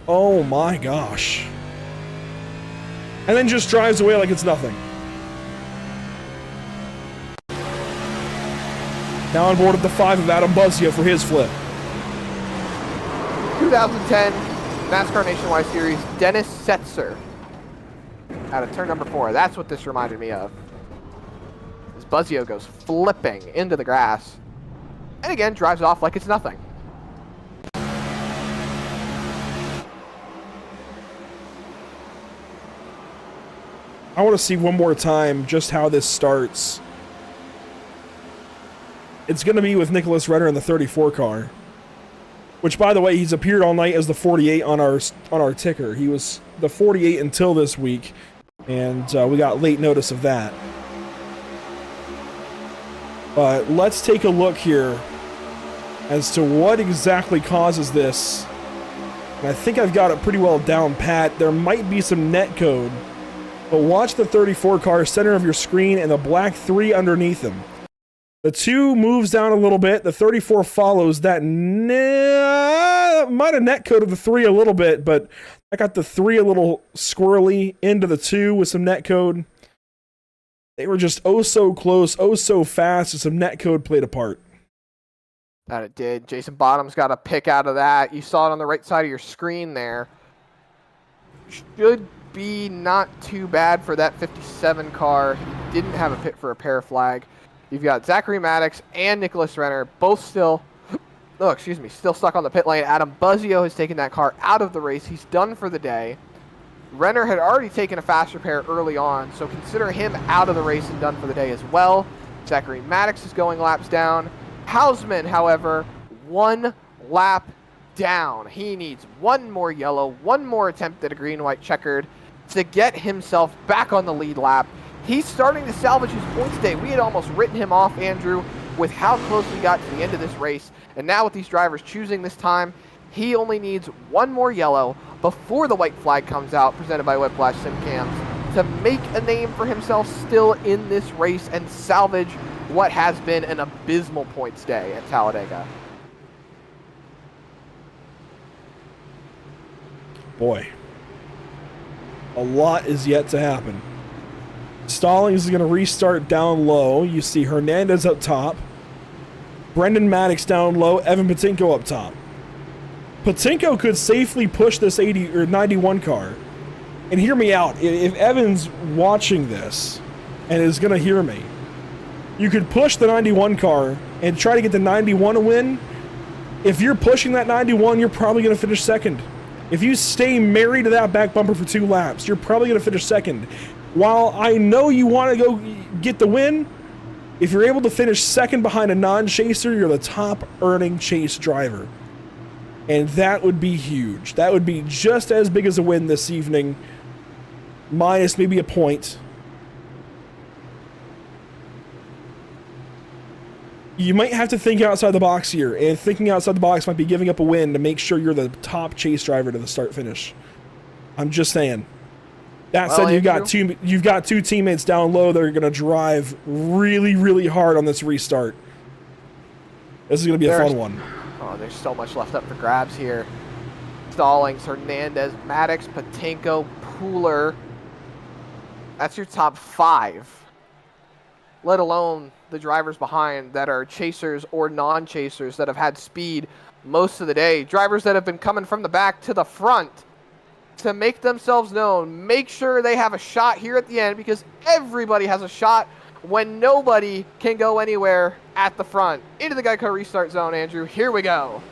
Oh my gosh. And then just drives away like it's nothing. Now on board at the 5 of Adam Buzzio for his flip. 2010 NASCAR Nationwide Series, Dennis Setzer out of turn number 4. That's what this reminded me of. As Buzzio goes flipping into the grass. And again, drives off like it's nothing. I want to see one more time just how this starts. It's going to be with Nicholas Renner in the 34 car. Which, by the way, he's appeared all night as the 48 on our ticker. He was the 48 until this week, and we got late notice of that. But let's take a look here as to what exactly causes this. And I think I've got it pretty well down pat. There might be some net code, but watch the 34 car center of your screen and the black 3 underneath him. The 2 moves down a little bit. The 34 follows that. Might have net coded the 3 a little bit, but I got the 3 a little squirrely into the 2 with some net code. They were just oh so close, oh so fast, and some net code played a part. That it did. Jason Bottoms got a pick out of that. You saw it on the right side of your screen there. Should be not too bad for that 57 car. He didn't have a pit for a pair flag. You've got Zachary Maddox and Nicholas Renner, both still stuck on the pit lane. Adam Buzzio has taken that car out of the race. He's done for the day. Renner had already taken a fast repair early on, so consider him out of the race and done for the day as well. Zachary Maddox is going laps down. Hausman, however, 1 lap down. He needs 1 more yellow, 1 more attempt at a green-white checkered to get himself back on the lead lap. He's starting to salvage his points today. We had almost written him off, Andrew, with how close we got to the end of this race. And now with these drivers choosing this time, he only needs 1 more yellow before the white flag comes out, presented by Whiplash Simcams, to make a name for himself still in this race and salvage what has been an abysmal points day at Talladega. Boy, a lot is yet to happen. Stallings is going to restart down low. You see Hernandez up top. Brendan Maddox down low. Evan Patinko up top. Patinko could safely push this 80 or 91 car. And hear me out. If Evan's watching this and is going to hear me, you could push the 91 car and try to get the 91 to win. If you're pushing that 91, you're probably going to finish second. If you stay married to that back bumper for 2 laps, you're probably going to finish second. While I know you want to go get the win, if you're able to finish second behind a non-chaser, you're the top earning chase driver. And that would be huge. That would be just as big as a win this evening, minus maybe a point. You might have to think outside the box here, and thinking outside the box might be giving up a win to make sure you're the top chase driver to the start finish. I'm just saying. That said, you've got two teammates down low that are going to drive really, really hard on this restart. This is going to be a fun one. Oh, there's so much left up for grabs here. Stallings, Hernandez, Maddox, Patinko, Pooler. That's your top 5. Let alone the drivers behind that are chasers or non-chasers that have had speed most of the day. Drivers that have been coming from the back to the front to make themselves known. Make sure they have a shot here at the end, because everybody has a shot when nobody can go anywhere at the front. Into the Geico restart zone, Andrew. Here we go.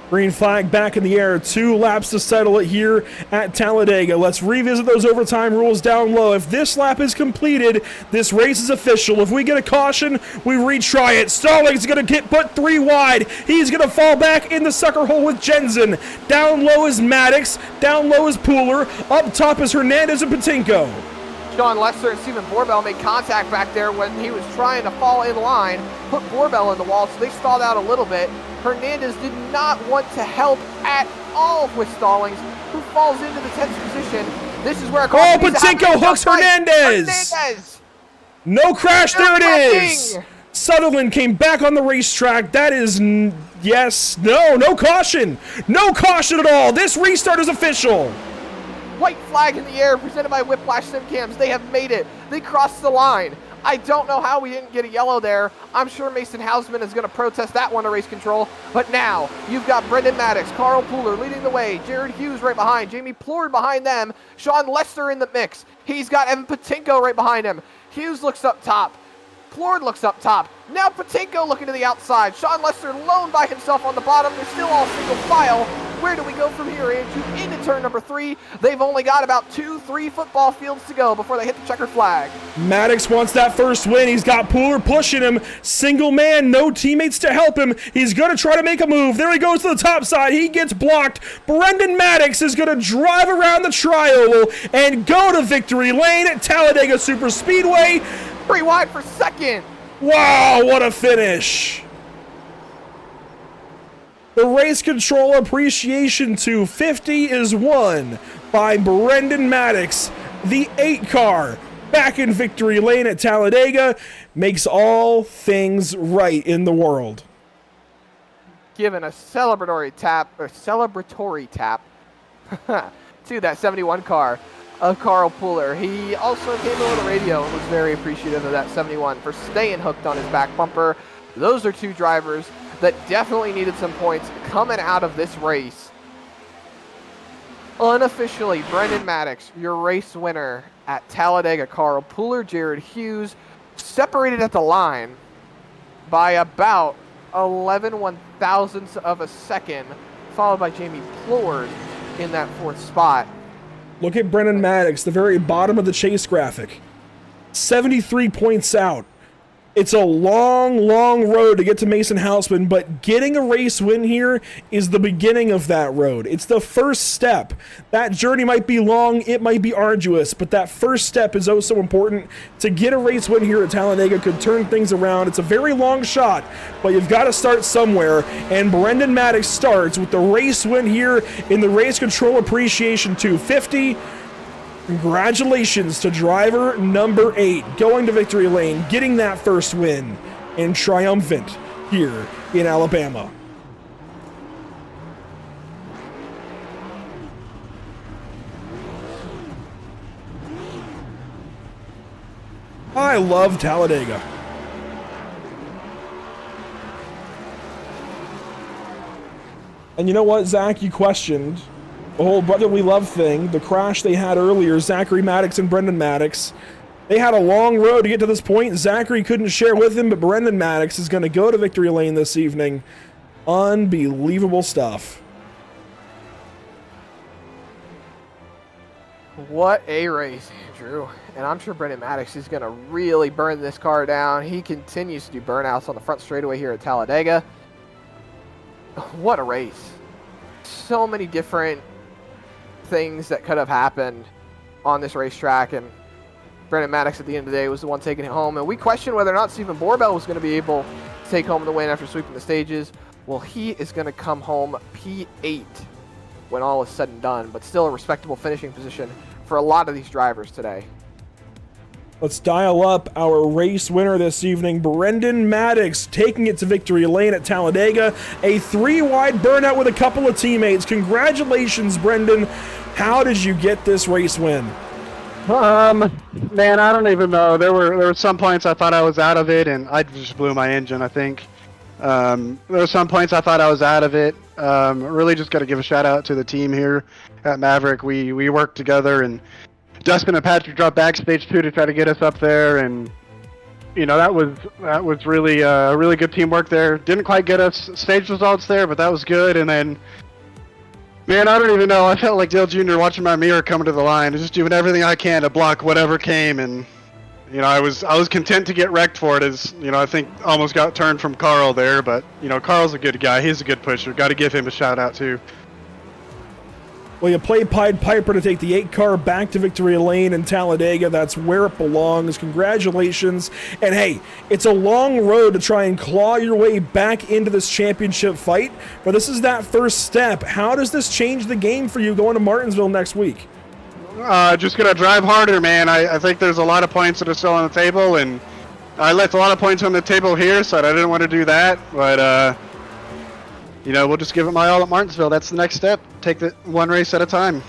Green flag back in the air. 2 laps to settle it here at Talladega. Let's revisit those overtime rules down low. If this lap is completed, this race is official. If we get a caution, we retry it. Stallings is going to get put 3 wide. He's going to fall back in the sucker hole with Jensen. Down low is Maddox. Down low is Pooler. Up top is Hernandez and Patinko. Sean Lester and Stephen Borbell made contact back there when he was trying to fall in line, put Borbell in the wall, so they stalled out a little bit. Hernandez did not want to help at all with Stallings, who falls into the 10th position. This is where Patinko hooks Hernandez! No crash, there it is! Sutherland came back on the racetrack. That is, no caution! No caution at all! This restart is official! White flag in the air presented by Whiplash Simcams. They have made it. They crossed the line. I don't know how we didn't get a yellow there. I'm sure Mason Hausman is going to protest that one to race control. But now you've got Brendan Maddox, Carl Pooler leading the way, Jared Hughes right behind, Jamie Plord behind them, Sean Lester in the mix. He's got Evan Patinko right behind him. Hughes looks up top. Plord looks up top. Now Patinko looking to the outside. Sean Lester lone by himself on the bottom. They're still all single file. Where do we go from here, Andrew? Into turn number 3. They've only got about 2-3 football fields to go before they hit the checkered flag. Maddox wants that first win. He's got Pooler pushing him. Single man, no teammates to help him. He's going to try to make a move. There he goes to the top side. He gets blocked. Brendan Maddox is going to drive around the tri-oval and go to victory lane at Talladega Superspeedway. 3 wide for second. Wow, what a finish. The Race Control Appreciation 250 is won by Brendan Maddox. The 8 car back in victory lane at Talladega makes all things right in the world. Given a celebratory tap to that 71 car of Carl Pooler. He also came over the radio and was very appreciative of that 71 for staying hooked on his back bumper. Those are 2 drivers that definitely needed some points coming out of this race. Unofficially, Brendan Maddox, your race winner at Talladega. Carl Pooler, Jared Hughes, separated at the line by about 11 one-thousandths of a second, followed by Jamie Plord in that 4th spot. Look at Brendan Maddox, the very bottom of the chase graphic. 73 points out. It's a long, long road to get to Mason Hausman, but getting a race win here is the beginning of that road. It's the first step. That journey might be long, it might be arduous, but that first step is oh so important. To get a race win here at Talladega could turn things around. It's a very long shot, but you've got to start somewhere, and Brendan Maddox starts with the race win here in the Race Control Appreciation 250. Congratulations to driver number 8, going to victory lane, getting that first win, and triumphant here in Alabama. I love Talladega. And you know what, Zach, you questioned the whole brotherly love thing, the crash they had earlier, Zachary Maddox and Brendan Maddox. They had a long road to get to this point. Zachary couldn't share with him, but Brendan Maddox is going to go to victory lane this evening. Unbelievable stuff. What a race, Andrew. And I'm sure Brendan Maddox is going to really burn this car down. He continues to do burnouts on the front straightaway here at Talladega. What a race. So many different things that could have happened on this racetrack, and Brendan Maddox at the end of the day was the one taking it home. And we questioned whether or not Stephen Borbell was going to be able to take home the win after sweeping the stages. Well, he is going to come home P8 when all is said and done, but still a respectable finishing position for a lot of these drivers today. Let's dial up our race winner this evening, Brendan Maddox, taking it to victory lane at Talladega. A 3-wide burnout with a couple of teammates. Congratulations, Brendan. How did you get this race win? Man, I don't even know. There were some points I thought I was out of it, and I just blew my engine, I think. There were some points I thought I was out of it. Really just got to give a shout out to the team here at Maverick. We worked together, and Dustin and Patrick dropped backstage too to try to get us up there, and you know that was really really good teamwork there. Didn't quite get us stage results there, but that was good. And then, man, I don't even know. I felt like Dale Jr. watching my mirror coming to the line, just doing everything I can to block whatever came. And you know, I was content to get wrecked for it. As you know, I think almost got turned from Carl there, but you know, Carl's a good guy. He's a good pusher. Got to give him a shout out too. Well, you played Pied Piper to take the 8 car back to victory lane in Talladega. That's where it belongs. Congratulations. And hey, it's a long road to try and claw your way back into this championship fight, but this is that first step. How does this change the game for you going to Martinsville next week? Just gonna drive harder, man. I think there's a lot of points that are still on the table, and I left a lot of points on the table here, so I didn't want to do that. But you know, we'll just give it my all at Martinsville. That's the next step. Take it one race at a time.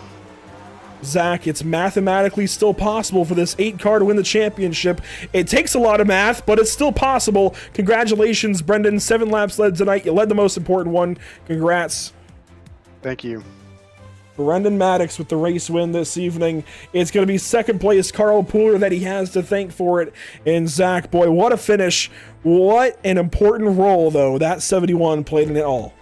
Zach, it's mathematically still possible for this 8 car to win the championship. It takes a lot of math, but it's still possible. Congratulations, Brendan. 7 laps led tonight. You led the most important one. Congrats. Thank you. Brendan Maddox with the race win this evening. It's going to be second place Carl Pooler that he has to thank for it. And Zach, boy, what a finish. What an important role, though, that 71 played in it all.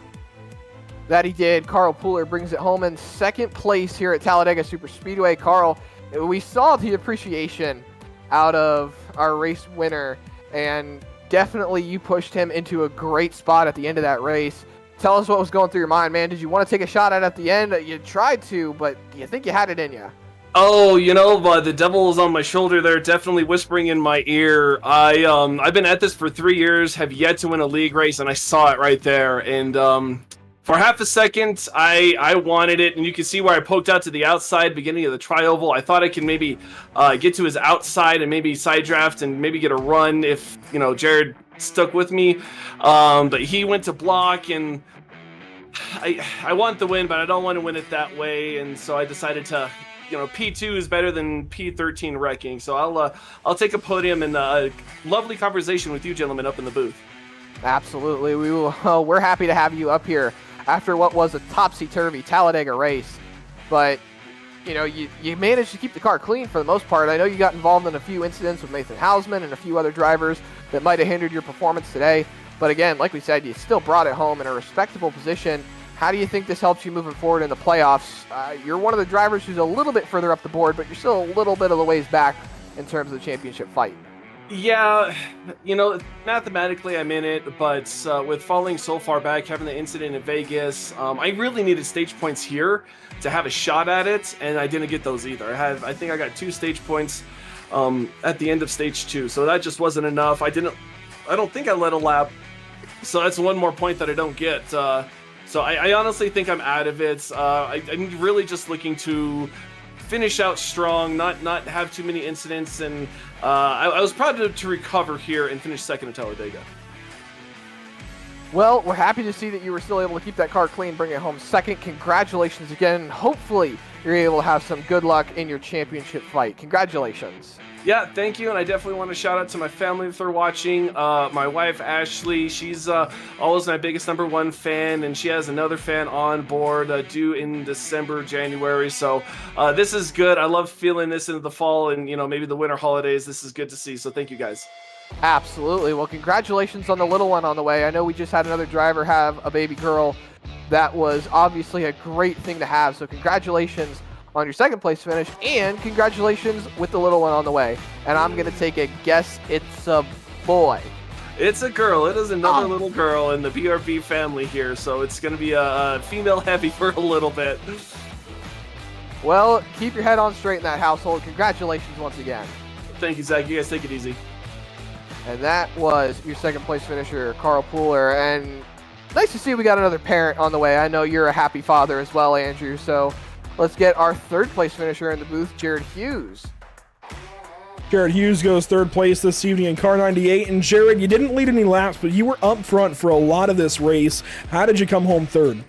That he did. Carl Pooler brings it home in second place here at Talladega Superspeedway. Carl, we saw the appreciation out of our race winner, and definitely you pushed him into a great spot at the end of that race. Tell us what was going through your mind, man. Did you want to take a shot at the end? You tried to, but do you think you had it in you? Oh, you know, the devil is on my shoulder there, definitely whispering in my ear. I've been at this for 3 years, have yet to win a league race, and I saw it right there. And for half a second, I wanted it, and you can see where I poked out to the outside, beginning of the tri-oval. I thought I could maybe get to his outside and maybe side draft and maybe get a run if, you know, Jared stuck with me. But he went to block, and I want the win, but I don't want to win it that way. And so I decided to, you know, P2 is better than P13 wrecking. So I'll take a podium and a lovely conversation with you gentlemen up in the booth. Absolutely. We will. We're happy to have you up here after what was a topsy-turvy Talladega race. But, you know, you managed to keep the car clean for the most part. I know you got involved in a few incidents with Nathan Hausman and a few other drivers that might have hindered your performance today. But again, like we said, you still brought it home in a respectable position. How do you think this helps you moving forward in the playoffs? You're one of the drivers who's a little bit further up the board, but you're still a little bit of the ways back in terms of the championship fight. Yeah, you know, mathematically I'm in it, but with falling so far back, having the incident in Vegas, I really needed stage points here to have a shot at it, and I didn't get those either. I think I got 2 stage points at the end of stage 2, so that just wasn't enough. I don't think I led a lap, so that's one more point that I don't get. So I honestly think I'm out of it. I'm really just looking to finish out strong, not have too many incidents, and I was proud to recover here and finish second at Talladega. Well, we're happy to see that you were still able to keep that car clean, bring it home second. Congratulations again. Hopefully, you're able to have some good luck in your championship fight. Congratulations. Yeah, thank you, and I definitely want to shout out to my family if they're watching. My wife, Ashley, she's always my biggest #1 fan, and she has another fan on board due in December, January. So this is good. I love feeling this into the fall and, you know, maybe the winter holidays. This is good to see, so thank you guys. Absolutely. Well, congratulations on the little one on the way. I know we just had another driver have a baby girl. That was obviously a great thing to have, so congratulations on your second place finish, and congratulations with the little one on the way. And I'm going to take a guess it's a boy. It's a girl. It is another little girl in the BRB family here, so it's going to be a female heavy for a little bit. Well, keep your head on straight in that household. Congratulations once again. Thank you, Zach. You guys take it easy. And that was your second place finisher, Carl Pooler. And nice to see we got another parent on the way. I know you're a happy father as well, Andrew. So let's get our third place finisher in the booth, Jared Hughes. Jared Hughes goes third place this evening in car 98. And Jared, you didn't lead any laps, but you were up front for a lot of this race. How did you come home third?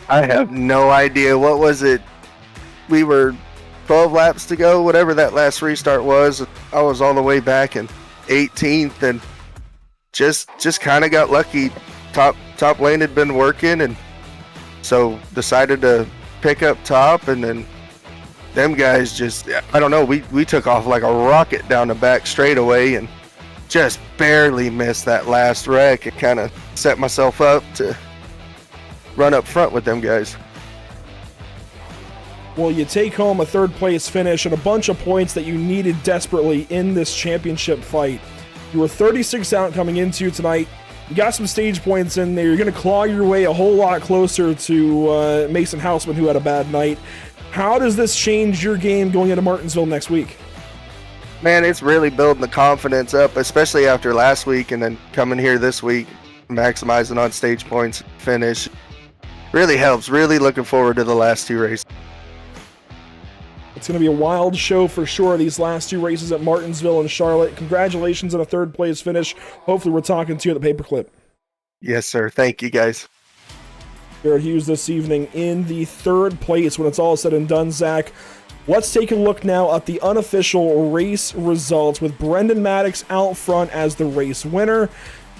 I have no idea. What was it? We were 12 laps to go, whatever that last restart was. I was all the way back in 18th and just kind of got lucky. Top lane had been working, and so decided to pick up top, and then them guys just, I don't know, we took off like a rocket down the back straightaway and just barely missed that last wreck. It kind of set myself up to run up front with them guys. Well, you take home a third place finish and a bunch of points that you needed desperately in this championship fight. You were 36 out coming into tonight. You got some stage points in there. You're going to claw your way a whole lot closer to Mason Houseman, who had a bad night. How does this change your game going into Martinsville next week? Man, it's really building the confidence up, especially after last week and then coming here this week, maximizing on stage points, finish. Really helps. Really looking forward to the last two races. It's going to be a wild show for sure, these last two races at Martinsville and Charlotte. Congratulations on a third place finish. Hopefully we're talking to you at the paperclip. Yes, sir. Thank you, guys. Jared Hughes this evening in the third place when it's all said and done, Zach. Let's take a look now at the unofficial race results with Brendan Maddox out front as the race winner.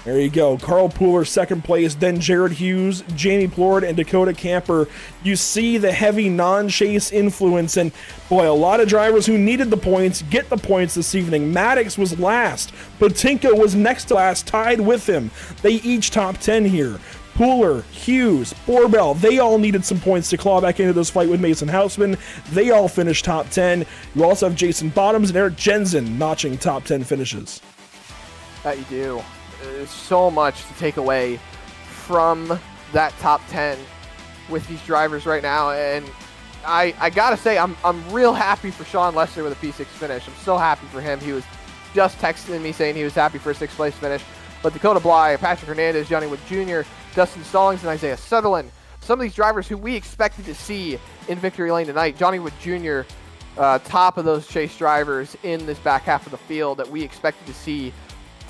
There you go. Carl Pooler, second place, then Jared Hughes, Jamie Plord, and Dakota Camper. You see the heavy non-chase influence, and boy, a lot of drivers who needed the points get the points this evening. Maddox was last. Patinka was next to last, tied with him. They each top 10 here. Pooler, Hughes, Borbell, they all needed some points to claw back into this fight with Mason Houseman. They all finished top 10. You also have Jason Bottoms and Eric Jensen notching top 10 finishes. That you do. There's so much to take away from that top 10 with these drivers right now, and I gotta say I'm real happy for Sean Lester with a P6 finish. I'm so happy for him. He was just texting me saying he was happy for a 6th place finish. But Dakota Bly, Patrick Hernandez, Johnny Wood Jr., Dustin Stallings, and Isaiah Sutherland, some of these drivers who we expected to see in victory lane tonight. Johnny Wood Jr., top of those chase drivers in this back half of the field that we expected to see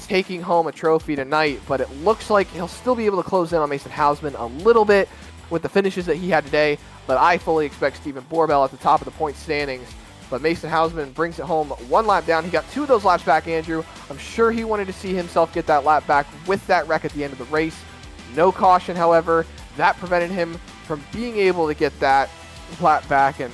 taking home a trophy tonight, but it looks like he'll still be able to close in on Mason Houseman a little bit with the finishes that he had today, but I fully expect Stephen Borbell at the top of the point standings. But Mason Houseman brings it home one lap down. He got 2 of those laps back, Andrew. I'm sure he wanted to see himself get that lap back with that wreck at the end of the race. No caution, however. That prevented him from being able to get that lap back, and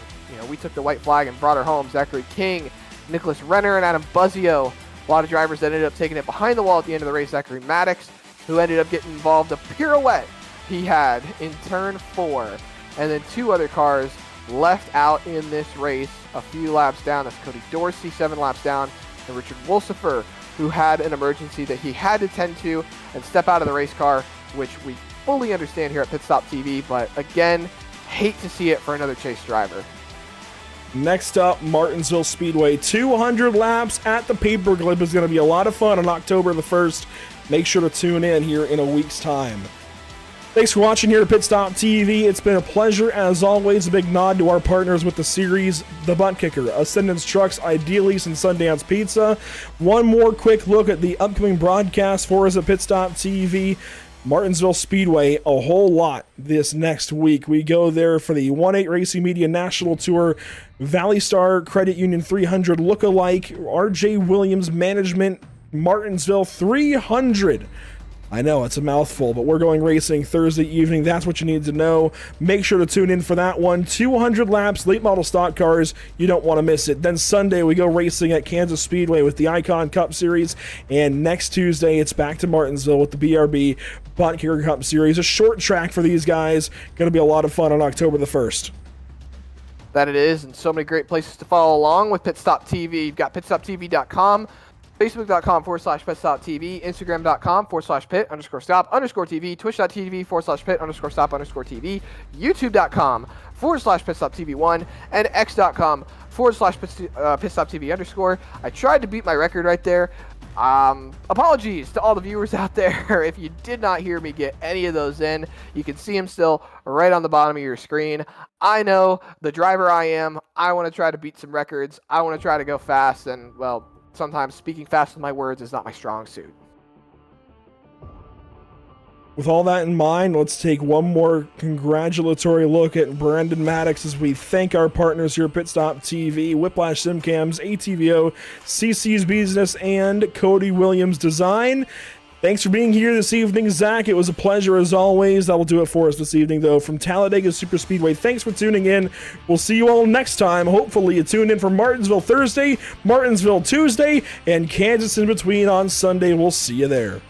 we took the white flag and brought her home. Zachary King, Nicholas Renner, and Adam Buzzio. A lot of drivers that ended up taking it behind the wall at the end of the race. Zachary Maddox, who ended up getting involved, a pirouette he had in turn 4. And then 2 other cars left out in this race a few laps down. That's Cody Dorsey, 7 laps down, and Richard Wolsifer, who had an emergency that he had to tend to and step out of the race car, which we fully understand here at Pit Stop TV, but again, hate to see it for another chase driver. Next up, Martinsville Speedway. 200 laps at the paperclip is going to be a lot of fun on October the 1st. Make sure to tune in here in a week's time. Thanks for watching here at Pit Stop TV. It's been a pleasure, as always. A big nod to our partners with the series, the Buttkicker, Ascendance Trucks, Idealies, and Sundance Pizza. One more quick look at the upcoming broadcast for us at Pit Stop TV. Martinsville Speedway, a whole lot this next week. We go there for the 1-8 Racing Media National Tour, Valley Star Credit Union 300 Lookalike, RJ Williams Management, Martinsville 300. I know, it's a mouthful, but we're going racing Thursday evening. That's what you need to know. Make sure to tune in for that one. 200 laps, late model stock cars. You don't want to miss it. Then Sunday, we go racing at Kansas Speedway with the Icon Cup Series. And next Tuesday, it's back to Martinsville with the BRB Buttkicker Cup Series. A short track for these guys. Going to be a lot of fun on October the 1st. that it is, and so many great places to follow along with Pit Stop TV. You've got pitstoptv.com, Facebook.com/pitstoptv, Instagram.com/pit_stop_TV, Twitch.tv/pit_stop_TV, YouTube.com/pitstoptv1, and X.com/pitstoptv_. I tried to beat my record right there. Apologies to all the viewers out there if you did not hear me get any of those in. You can see them still right on the bottom of your screen. I know the driver I am. I want to try to beat some records. I want to try to go fast, and well, sometimes speaking fast with my words is not my strong suit. With all that in mind, let's take one more congratulatory look at Brandon Maddox as we thank our partners here at Pit Stop TV, Whiplash SimCams, ATVO, CC's Business, and Cody Williams Design. Thanks for being here this evening, Zach. It was a pleasure as always. That will do it for us this evening, though, from Talladega Superspeedway. Thanks for tuning in. We'll see you all next time. Hopefully you tune in for Martinsville Thursday, Martinsville Tuesday, and Kansas in between on Sunday. We'll see you there.